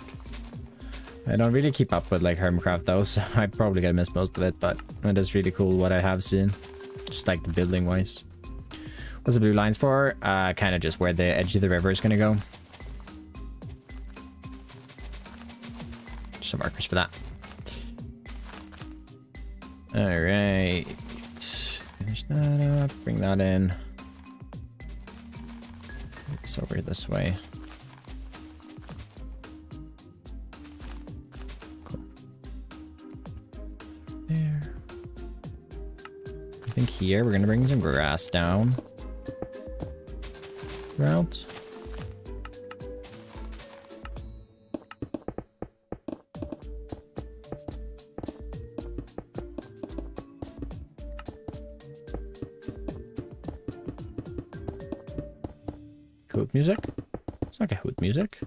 I don't really keep up with like Hermitcraft though, so I probably gonna miss most of it, but it is really cool what I have seen. Just like the building wise. What's the blue lines for? Kind of just where the edge of the river is gonna go. Some markers for that. Alright. Finish that up, bring that in. It's over this way. Cool. There. I think here we're gonna bring some grass down. Route. Hoot music? It's not Kahoot music.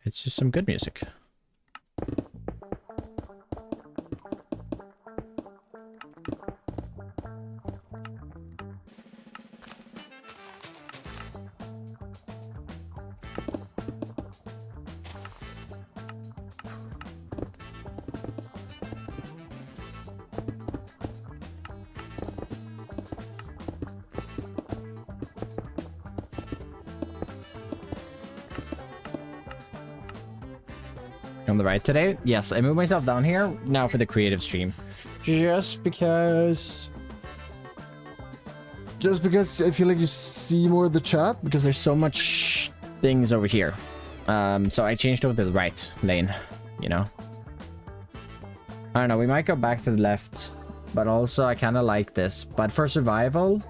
It's just some good music. On the right today? Yes, I moved myself down here now for the creative stream. Just because I feel like you see more of the chat because there's so much things over here. So I changed over to the right lane, you know. I don't know, we might go back to the left, but also I kind of like this. But for survival,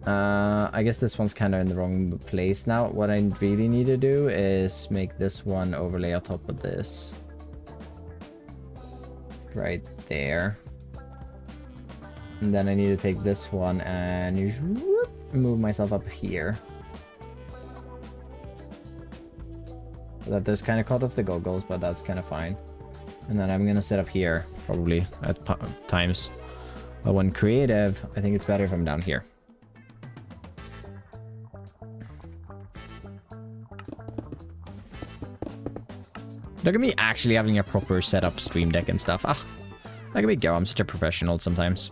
I guess this one's kind of in the wrong place now. What I really need to do is make this one overlay on top of this. Right there. And then I need to take this one and move myself up here. So that there's kind of cut off the goggles, but that's kind of fine. And then I'm gonna sit up here, probably, at times. But when creative, I think it's better if I'm down here. Look at me actually having a proper setup stream deck and stuff. Ah, look at me go, I'm such a professional sometimes.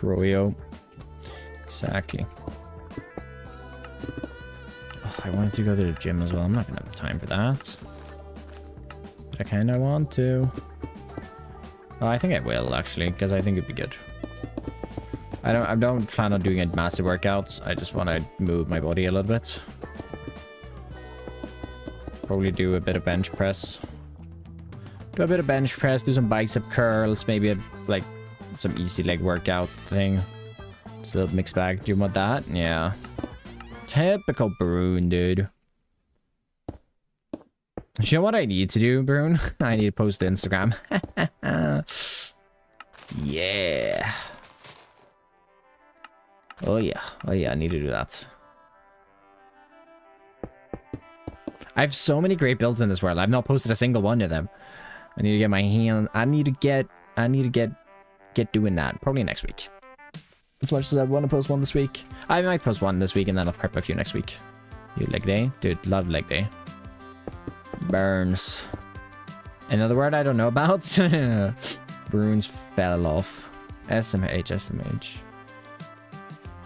Froyo. Exactly. Oh, I wanted to go to the gym as well. I'm not gonna have time for that. But I kind of want to. Oh, I think I will actually, because I think it'd be good. I don't plan on doing a massive workout. I just want to move my body a little bit. Probably do a bit of bench press. Do a bit of bench press, do some bicep curls, maybe like some easy leg workout thing. Just a little mixed bag. Do you want that? Yeah. Typical Brune, dude. You know what I need to do, Brune? I need to post to Instagram. Yeah. Oh yeah. Oh yeah, I need to do that. I have so many great builds in this world. I've not posted a single one of them. I need to get my hand. I need to get doing that. Probably next week. As much as I want to post one this week. I might post one this week and then I'll prep a few next week. You leg day? Dude, love leg day. Burns. Another word I don't know about. Bruins fell off. SMH.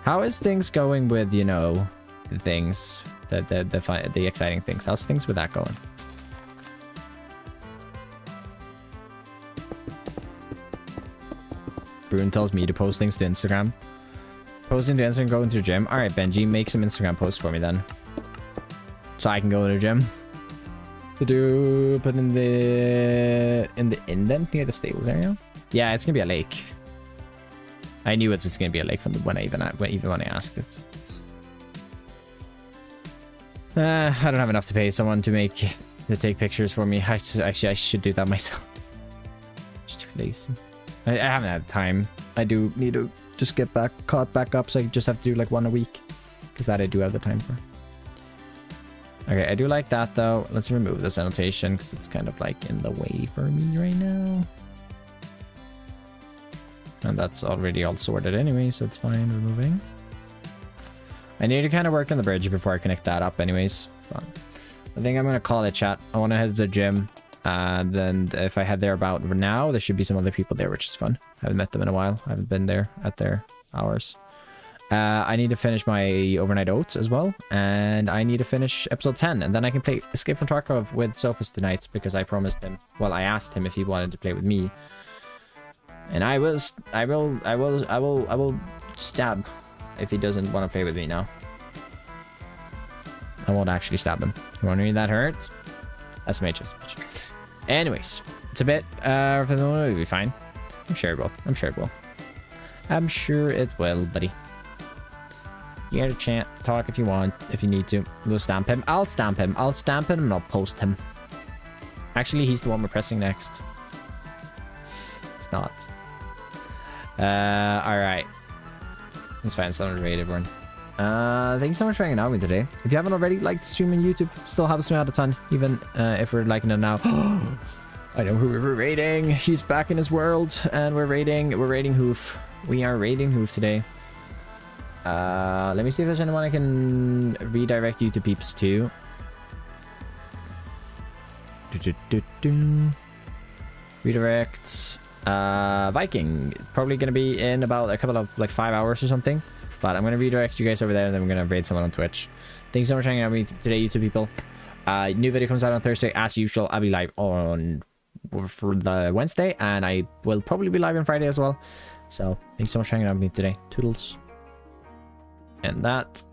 How is things going with, you know, the things, the exciting things? How's things with that going? Brune tells me to post things to Instagram. Posting to Instagram, going to the gym. All right, Benji, make some Instagram posts for me then, so I can go to the gym. Put in the indent near the stables area. Yeah, it's gonna be a lake. I knew it was gonna be a lake from even when I asked it. I don't have enough to pay someone to take pictures for me. Actually, I should do that myself. Just too lazy. I haven't had time. I do need to just get caught back up, so I just have to do like one a week, because that I do have the time for. Okay, I do like that though. Let's remove this annotation because it's kind of like in the way for me right now. And that's already all sorted anyway, so it's fine removing. I need to kind of work on the bridge before I connect that up anyways. But I think I'm going to call it, chat. I want to head to the gym. And then if I head there about now, there should be some other people there, which is fun. I haven't met them in a while. I haven't been there at their hours. I need to finish my overnight oats as well. And I need to finish episode 10. And then I can play Escape from Tarkov with Sophus tonight, because I promised him, well, I asked him if he wanted to play with me. And I will stab if he doesn't want to play with me now. I won't actually stab him. You wondering that hurt? SMH. Anyways, it's a bit, it'll be fine. I'm sure it will. I'm sure it will. I'm sure it will, buddy. You get a chance, talk if you want, if you need to. We'll stamp him. I'll stamp him. I'll stamp him and I'll post him. Actually, he's the one we're pressing next. It's not. Alright. It's fine. Someone rated one. Thank you so much for hanging out with me today. If you haven't already, like the stream on YouTube. Still helps me out a ton, even if we're liking it now. I know who we're raiding. He's back in his world, and we're raiding Hoof. We are raiding Hoof today. Let me see if there's anyone I can redirect you to peeps to. Redirect. Viking. Probably gonna be in about a couple of like 5 hours or something. But I'm gonna redirect you guys over there, and then we're gonna raid someone on Twitch. Thanks so much for hanging out with me today, YouTube people. New video comes out on Thursday as usual. I'll be live on for the Wednesday, and I will probably be live on Friday as well. So thanks so much for hanging out with me today. Toodles. And that